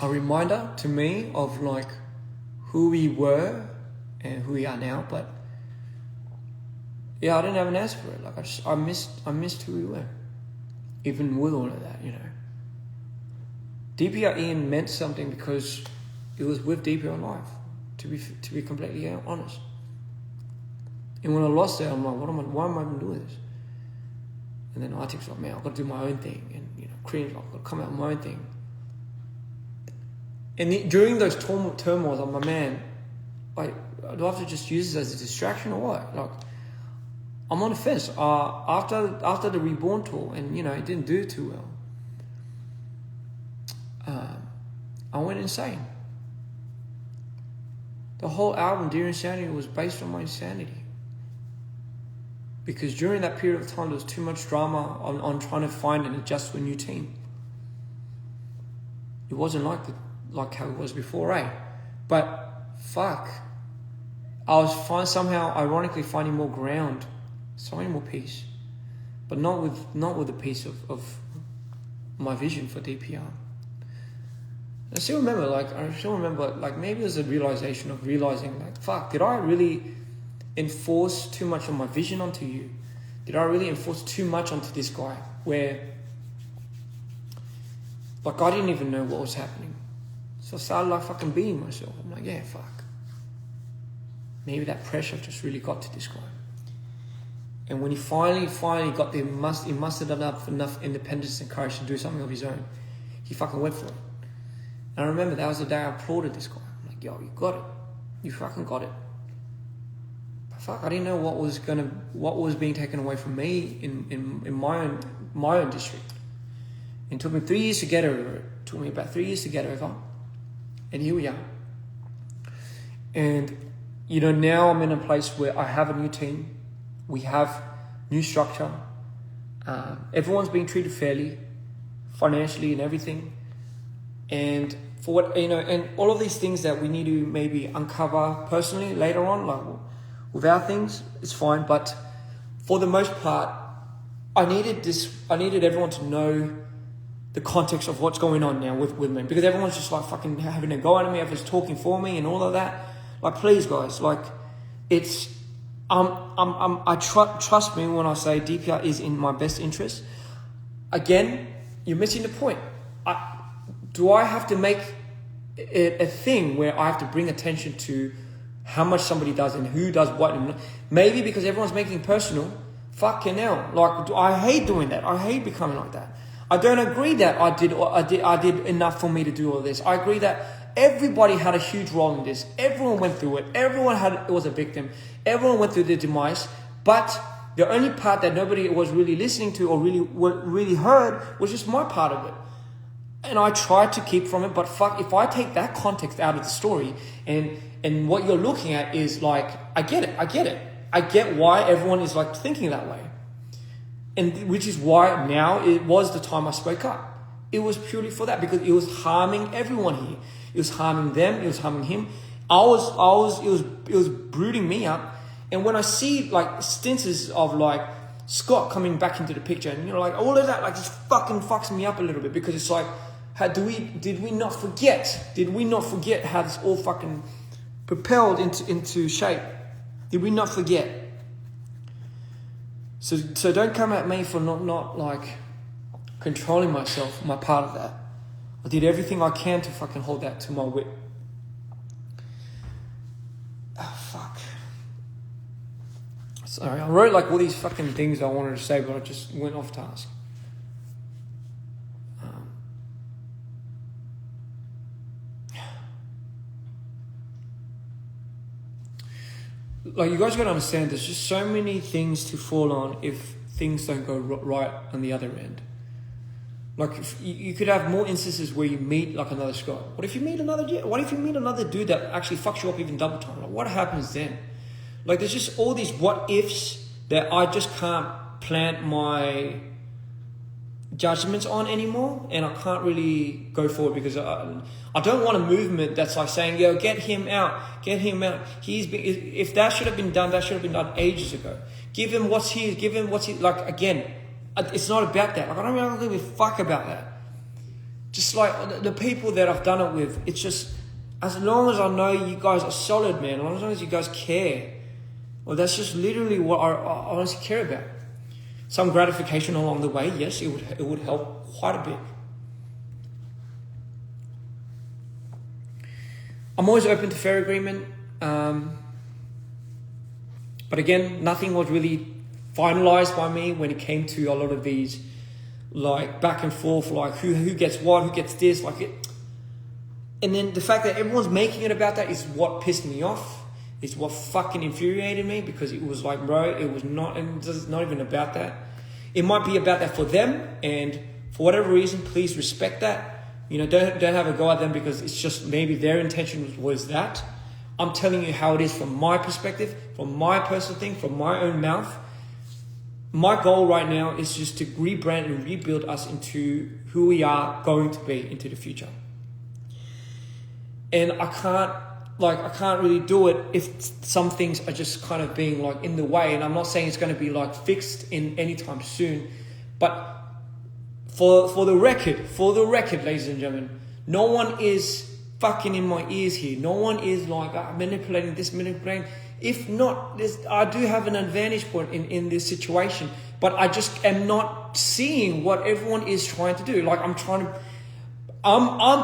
S1: a reminder to me of like who we were and who we are now, but yeah, I didn't have an answer for it. Like I missed who we were, even with all of that, dprian meant something because it was with dprian life, to be completely honest. And when I lost it, I'm like, why am I even doing this? And then Arctic's like, man, I've got to do my own thing, and Cream's like, I've got to come out with my own thing. And during those turmoils, I'm like, man, like, do I have to just use this as a distraction or what? Like, I'm on the fence. After the Reborn tour, and it didn't do too well. I went insane. The whole album, Dear Insanity, was based on my insanity. Because during that period of time, there was too much drama on trying to find and adjust to a new team. It wasn't like how it was before, eh? But fuck, I was somehow ironically finding more ground, finding more peace, but not with the peace of my vision for dprian. I still remember, like maybe it was a realization of realizing, like, fuck, did I really enforce too much of my vision onto you? Did I really enforce too much onto this guy where, like, I didn't even know what was happening? So I started like fucking being myself. I'm like, yeah, fuck. Maybe that pressure just really got to this guy. And when he finally got there, he mustered enough independence and courage to do something of his own. He fucking went for it. And I remember that was the day I applauded this guy. I'm like, yo, you got it. You fucking got it. But fuck, I didn't know what was being taken away from me in my own district. And it took me 3 years to get over it. It took me about 3 years to get over. And here we are. And, now I'm in a place where I have a new team. We have new structure. Everyone's being treated fairly, financially and everything. And for what, and all of these things that we need to maybe uncover personally later on, like with our things, it's fine. But for the most part, I needed everyone to know the context of what's going on now with me, because everyone's just like fucking having a go at me, everyone's talking for me and all of that. Like, please guys, like, it's, trust me when I say DPR is in my best interest. Again, you're missing the point. Do I have to make it a thing where I have to bring attention to how much somebody does and who does what? And maybe because everyone's making it personal, fucking hell. Like, I hate doing that. I hate becoming like that. I don't agree that I did enough for me to do all this. I agree that everybody had a huge role in this. Everyone went through it. Everyone was a victim. Everyone went through their demise. But the only part that nobody was really listening to or really heard was just my part of it. And I tried to keep from it, but fuck, if I take that context out of the story and what you're looking at is like, I get it. I get why everyone is like thinking that way. And which is why now it was the time I spoke up. It was purely for that, because it was harming everyone here. It was harming them, it was harming him. It was brooding me up. And when I see like instances of like Scott coming back into the picture and like all of that, like just fucking fucks me up a little bit, because it's like, did we not forget? Did we not forget how this all fucking propelled into shape? Did we not forget? So don't come at me for not like controlling myself, my part of that. I did everything I can to fucking hold that to my wit. Oh, fuck. Sorry, I wrote like all these fucking things I wanted to say, but I just went off task. Like, you guys got to understand, there's just so many things to fall on if things don't go right on the other end. Like, if you could have more instances where you meet like another Scott. What if you meet another dude that actually fucks you up even double time? Like, what happens then? Like, there's just all these what ifs that I just can't plant my judgments on anymore, and I can't really go forward, because I don't want a movement that's like saying, yo, get him out. If that should have been done ages ago. Give him what's his, like, again, it's not about that. Like, I don't give a fuck about that. Just like the people that I've done it with, it's just, as long as I know you guys are solid, man, as long as you guys care, well, that's just literally what I honestly care about. Some gratification along the way, yes, it would help quite a bit. I'm always open to fair agreement, but again, nothing was really finalized by me when it came to a lot of these, like, back and forth, like who gets what, who gets this, like it. And then the fact that everyone's making it about that is what pissed me off. It's what fucking infuriated me, because it was like, bro, it's not even about that. It might be about that for them, and for whatever reason, please respect that. Don't have a go at them, because it's just maybe their intention was that. I'm telling you how it is from my perspective, from my personal thing, from my own mouth. My goal right now is just to rebrand and rebuild us into who we are going to be into the future. And I can't really do it if some things are just kind of being like in the way. And I'm not saying it's going to be like fixed in anytime soon, but for the record, ladies and gentlemen, no one is fucking in my ears here. No one is like manipulating. If not, I do have an advantage point in this situation, but I just am not seeing what everyone is trying to do. Like, I'm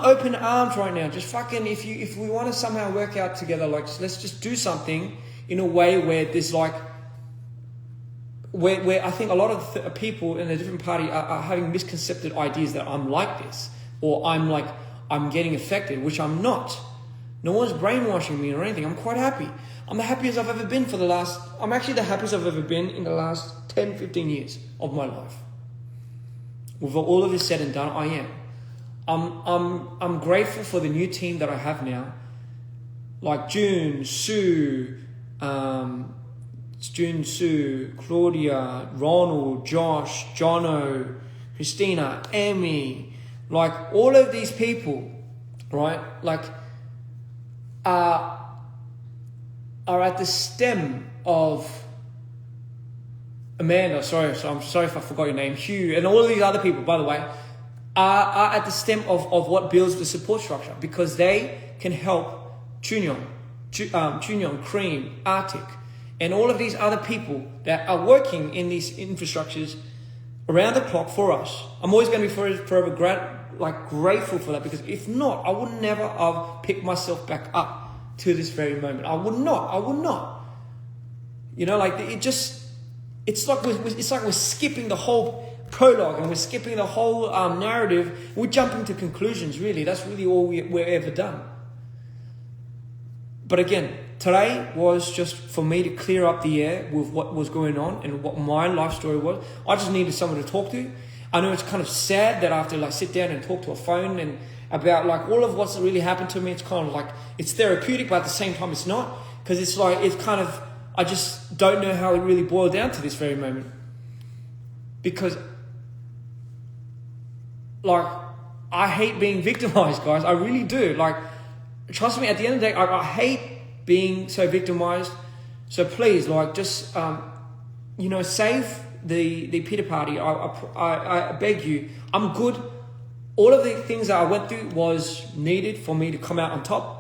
S1: open arms right now. Just fucking, if we want to somehow work out together, like, let's just do something in a way where there's like, where I think a lot of people in a different party are having misconcepted ideas that I'm like this, or I'm getting affected, which I'm not. No one's brainwashing me or anything. I'm quite happy. I'm the happiest I've ever been I'm actually the happiest I've ever been in the last 10, 15 years of my life. With all of this said and done, I am. I'm grateful for the new team that I have now, like June, Sue, Claudia, Ronald, Josh, Jono, Christina, Amy, Like all of these people, right? Like are at the stem of Amanda. Sorry, so I'm sorry if I forgot your name. Hugh and all of these other people, by the way, are at the stem of what builds the support structure, because they can help Chunyon, Cream, Arctic, and all of these other people that are working in these infrastructures around the clock for us. I'm always going to be forever grateful for that, because if not, I would never have picked myself back up to this very moment. I would not. You know, like it's like we're skipping the whole prologue and we're skipping the whole narrative. We're jumping to conclusions, really. That's really all we're ever done. But again, today was just for me to clear up the air with what was going on and what my life story was. I just needed someone to talk to. I know it's kind of sad that I have to like sit down and talk to a phone and about like all of what's really happened to me. It's kind of like, it's therapeutic, but at the same time it's not, because it's like, it's kind of, I just don't know how it really boiled down to this very moment. Because like, I hate being victimized, guys. I really do. Like, trust me, at the end of the day, I hate being so victimized. So please, like, just, save the pity party. I beg you. I'm good. All of the things that I went through was needed for me to come out on top.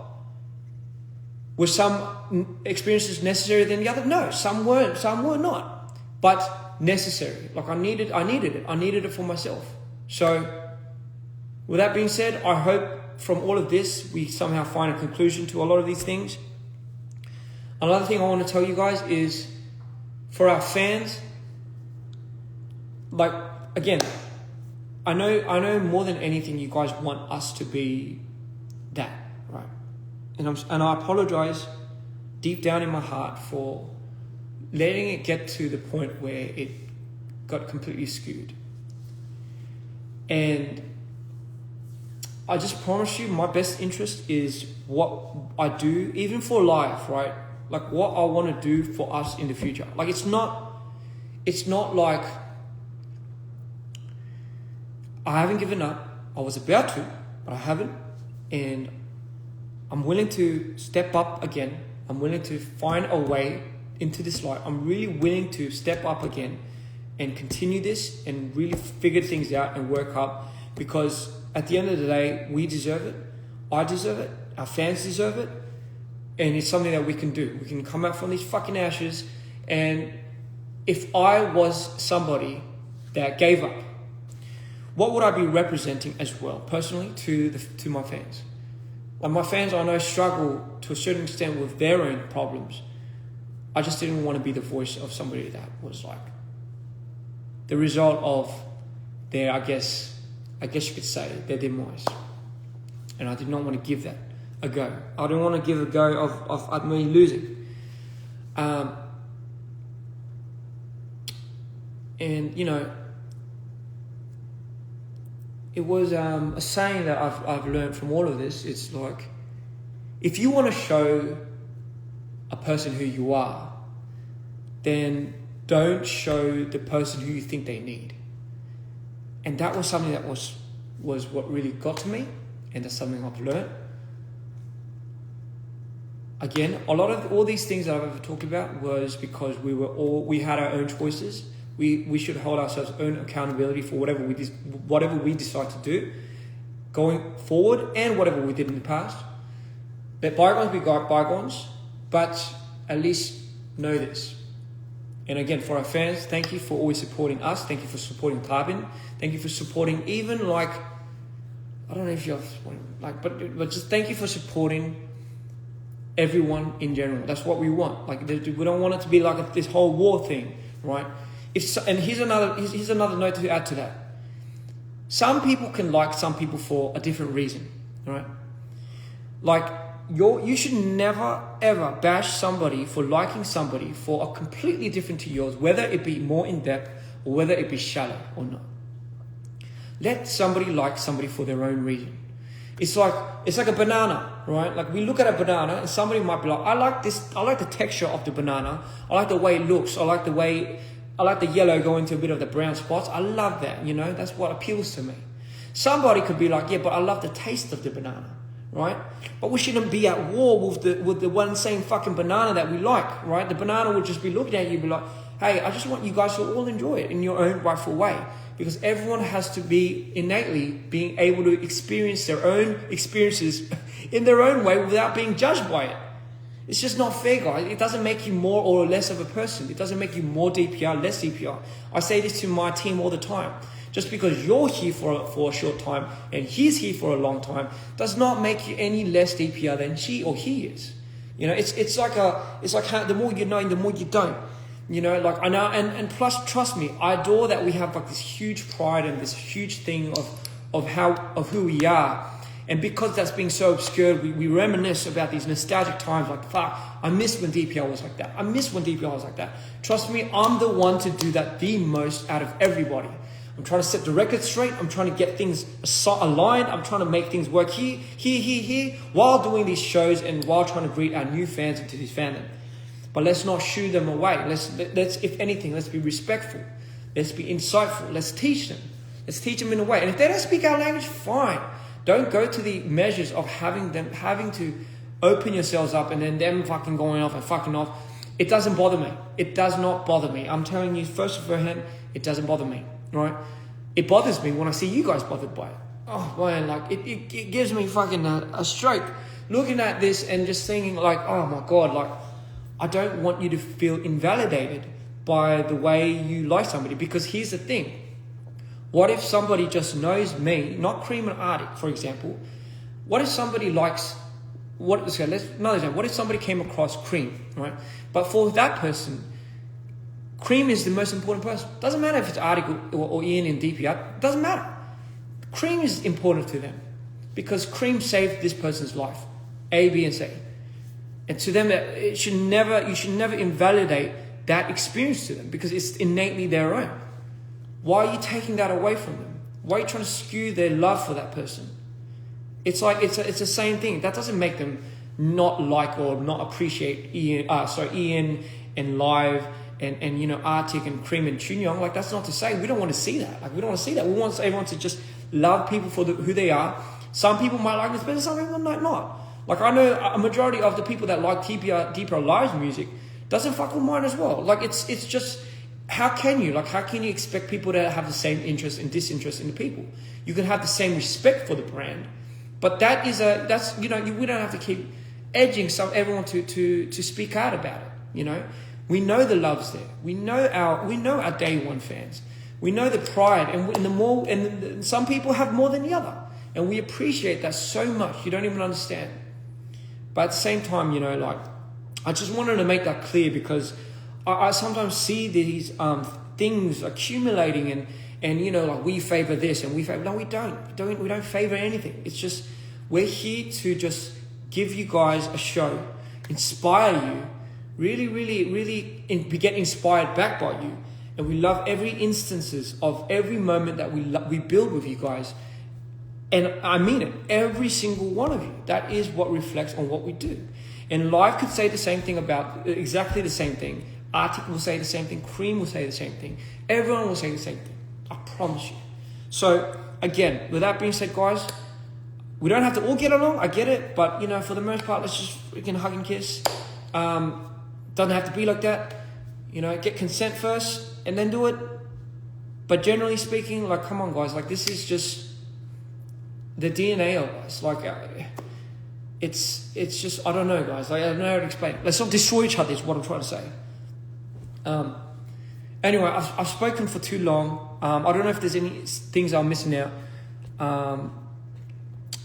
S1: Were some experiences necessary than the other? No, some weren't. Some were not. But necessary. Like, I needed it. I needed it for myself. So, with that being said, I hope from all of this, we somehow find a conclusion to a lot of these things. Another thing I want to tell you guys is, for our fans, like, again, I know more than anything you guys want us to be that, right? And I apologize deep down in my heart for letting it get to the point where it got completely skewed. And I just promise you, my best interest is what I do, even for life, right? Like what I want to do for us in the future. Like it's not like I haven't given up. I was about to, but I haven't. And I'm willing to step up again. I'm willing to find a way into this light. I'm really willing to step up again and continue this and really figure things out and work up, because at the end of the day, we deserve it. I deserve it. Our fans deserve it. And it's something that we can do. We can come out from these fucking ashes. And if I was somebody that gave up, what would I be representing as well, personally, to my fans? Like my fans, I know, struggle to a certain extent with their own problems. I just didn't want to be the voice of somebody that was like the result of their, I guess you could say, their demise. And I did not want to give that a go. I didn't want to give a go of me losing. And, you know, it was a saying that I've learned from all of this. It's like, if you want to show a person who you are, then don't show the person who you think they need. And that was something that was what really got to me, and that's something I've learned. Again, a lot of all these things that I've ever talked about was because we had our own choices. We should hold ourselves own accountability for whatever we decide to do going forward, and whatever we did in the past. Let bygones be bygones, but at least know this. And again, for our fans, thank you for always supporting us. Thank you for supporting Carbon. Thank you for supporting even like, I don't know if you're like, but just thank you for supporting everyone in general. That's what we want. Like, we don't want it to be like this whole war thing, right? And here's another note to add to that. Some people can like some people for a different reason, right? Like, you should never ever bash somebody for liking somebody for a completely different to yours, whether it be more in depth or whether it be shallow or not. Let somebody like somebody for their own reason. It's like a banana, right? Like, we look at a banana and somebody might be like, I like the texture of the banana. I like the way it looks. I like the yellow going to a bit of the brown spots. I love that, you know, that's what appeals to me. Somebody could be like, yeah, but I love the taste of the banana, right? But we shouldn't be at war with the one same fucking banana that we like, right? The banana would just be looking at you and be like, hey, I just want you guys to all enjoy it in your own rightful way. Because everyone has to be innately being able to experience their own experiences in their own way without being judged by it. It's just not fair, guys. It doesn't make you more or less of a person. It doesn't make you more DPR, less DPR. I say this to my team all the time. Just because you're here for a short time and he's here for a long time does not make you any less DPR than she or he is. You know, it's like how the more you know, the more you don't. You know, like I know, and plus, trust me, I adore that we have like this huge pride and this huge thing of who we are. And because that's being so obscured, we reminisce about these nostalgic times like, fuck, I miss when DPR was like that. I miss when DPR was like that. Trust me, I'm the one to do that the most out of everybody. I'm trying to set the record straight. I'm trying to get things aligned. I'm trying to make things work here, while doing these shows and while trying to greet our new fans into this fandom. But let's not shoo them away. Let's, if anything, let's be respectful. Let's be insightful. Let's teach them. Let's teach them in a way. And if they don't speak our language, fine. Don't go to the measures of having to open yourselves up and then them fucking going off and fucking off. It doesn't bother me. It does not bother me. I'm telling you, first of all, it doesn't bother me, right? It bothers me when I see you guys bothered by it. Oh, man, like, it gives me fucking a stroke. Looking at this and just thinking like, oh my God, like, I don't want you to feel invalidated by the way you like somebody. Because here's the thing. What if somebody just knows me, not Cream and Arctic, for example? What if somebody likes, let's another example. What if somebody came across Cream, right? But for that person, Cream is the most important person. Doesn't matter if it's Arctic or Ian in DPR. Doesn't matter. Cream is important to them because Cream saved this person's life, A, B, and C. And to them, you should never invalidate that experience to them because it's innately their own. Why are you taking that away from them? Why are you trying to skew their love for that person? It's like it's the same thing. That doesn't make them not like or not appreciate Ian and Live and you know Arctic and Cream and Chunyong. Like that's not to say we don't want to see that. Like we don't want to see that. We want everyone to just love people for who they are. Some people might like this better, some people might not. Like I know a majority of the people that like DPR Live's music doesn't fuck with mine as well. Like it's just how can you expect people to have the same interest and disinterest in the people? You can have the same respect for the brand, but we don't have to keep edging everyone to speak out about it. You know, we know the love's there. We know our day one fans. We know the pride, and some people have more than the other, and we appreciate that so much. You don't even understand. But at the same time, you know, like, I just wanted to make that clear because I sometimes see these things accumulating and you know, like we favor this and we favor... No, we don't. We don't favor anything. It's just, we're here to just give you guys a show, inspire you, really get inspired back by you. And we love every instances of every moment that we build with you guys. And I mean it, every single one of you. That is what reflects on what we do. And Live could say the same thing about exactly the same thing. Arctic will say the same thing. Cream will say the same thing. Everyone will say the same thing. I promise you. So again, with that being said, guys, we don't have to all get along. I get it, but you know, for the most part, let's just freaking hug and kiss. Doesn't have to be like that. You know, get consent first and then do it. But generally speaking, like, come on, guys. Like, this is just the DNA of us. Like, it's just, I don't know, guys. Like, I don't know how to explain it. Let's not destroy each other is what I'm trying to say. Anyway, I've spoken for too long. I don't know if there's any things I'm missing out.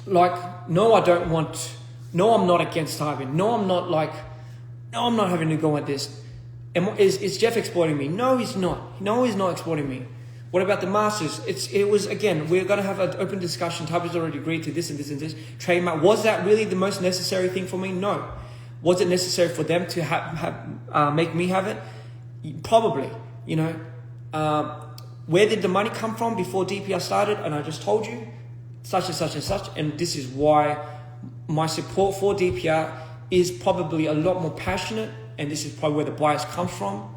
S1: No, I'm not against Tywin. No, I'm not having to go at this. Is Jeff exploiting me? No, he's not. No, he's not exploiting me. What about the Masters? It was, again, we're going to have an open discussion. Tywin's already agreed to this and this and this. Trademark. Was that really the most necessary thing for me? No. Was it necessary for them to make me have it? Probably. You know, where did the money come from before DPR started? And I just told you, such and such and such. And this is why my support for DPR is probably a lot more passionate. And this is probably where the bias comes from.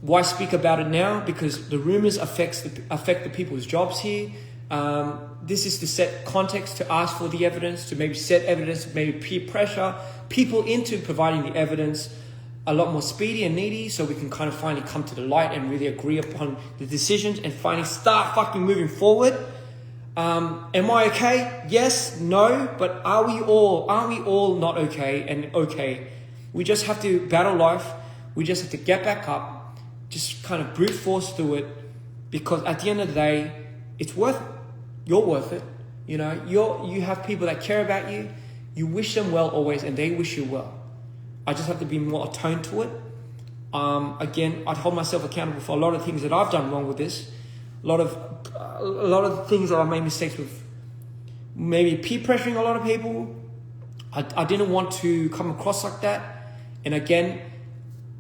S1: Why speak about it now? Because the rumors affect the people's jobs here. This is to set context, to ask for the evidence, to maybe set evidence, maybe peer pressure people into providing the evidence a lot more speedy and needy, so we can kind of finally come to the light and really agree upon the decisions and finally start fucking moving forward. Am I okay? Yes, no, but are we all not okay and okay? We just have to battle life. We just have to get back up, just kind of brute force through it, because at the end of the day, it's worth it. You're worth it. You know, you have people that care about you. You wish them well always, and they wish you well. I just have to be more attuned to it. Again, I'd hold myself accountable for a lot of things that I've done wrong with this. A lot of things that I've made mistakes with. Maybe peer pressuring a lot of people. I didn't want to come across like that. And again,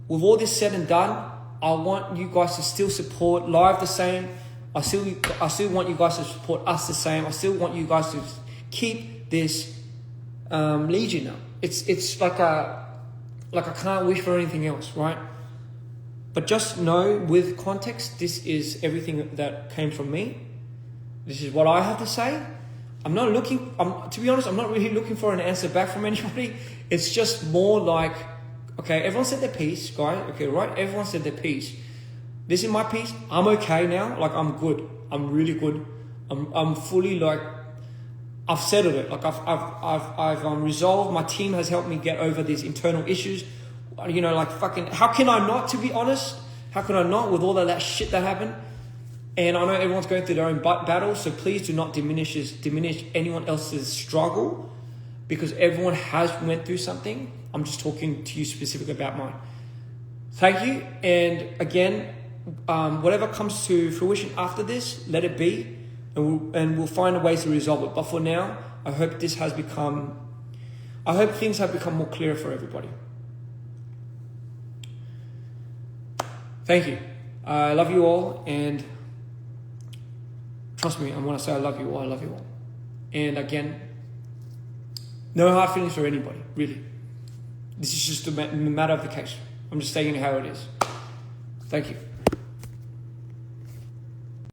S1: with all this said and done, I want you guys to still support Live the same. I still want you guys to support us the same. I still want you guys to keep this legion up. It's like I can't wish for anything else, right? But just know, with context, this is everything that came from me. This is what I have to say. To be honest, I'm not really looking for an answer back from anybody. It's just more like, okay, everyone said their piece, guys. Okay, right? Everyone said their piece. This is my piece. I'm okay now. Like, I'm good. I'm really good. I'm fully, like, I've settled it. Like, I've resolved. My team has helped me get over these internal issues. You know, like, fucking, how can I not, to be honest? How can I not, with all of that shit that happened? And I know everyone's going through their own battles, so please do not diminish anyone else's struggle, because everyone has went through something. I'm just talking to you specifically about mine. Thank you. And again, whatever comes to fruition after this, let it be. And we'll find a way to resolve it. But for now, I hope things have become more clear for everybody. Thank you. I love you all, and trust me, and when I say I love you all, I love you all. And again, no hard feelings for anybody, really. This is just a matter of the case. I'm just stating how it is. Thank you.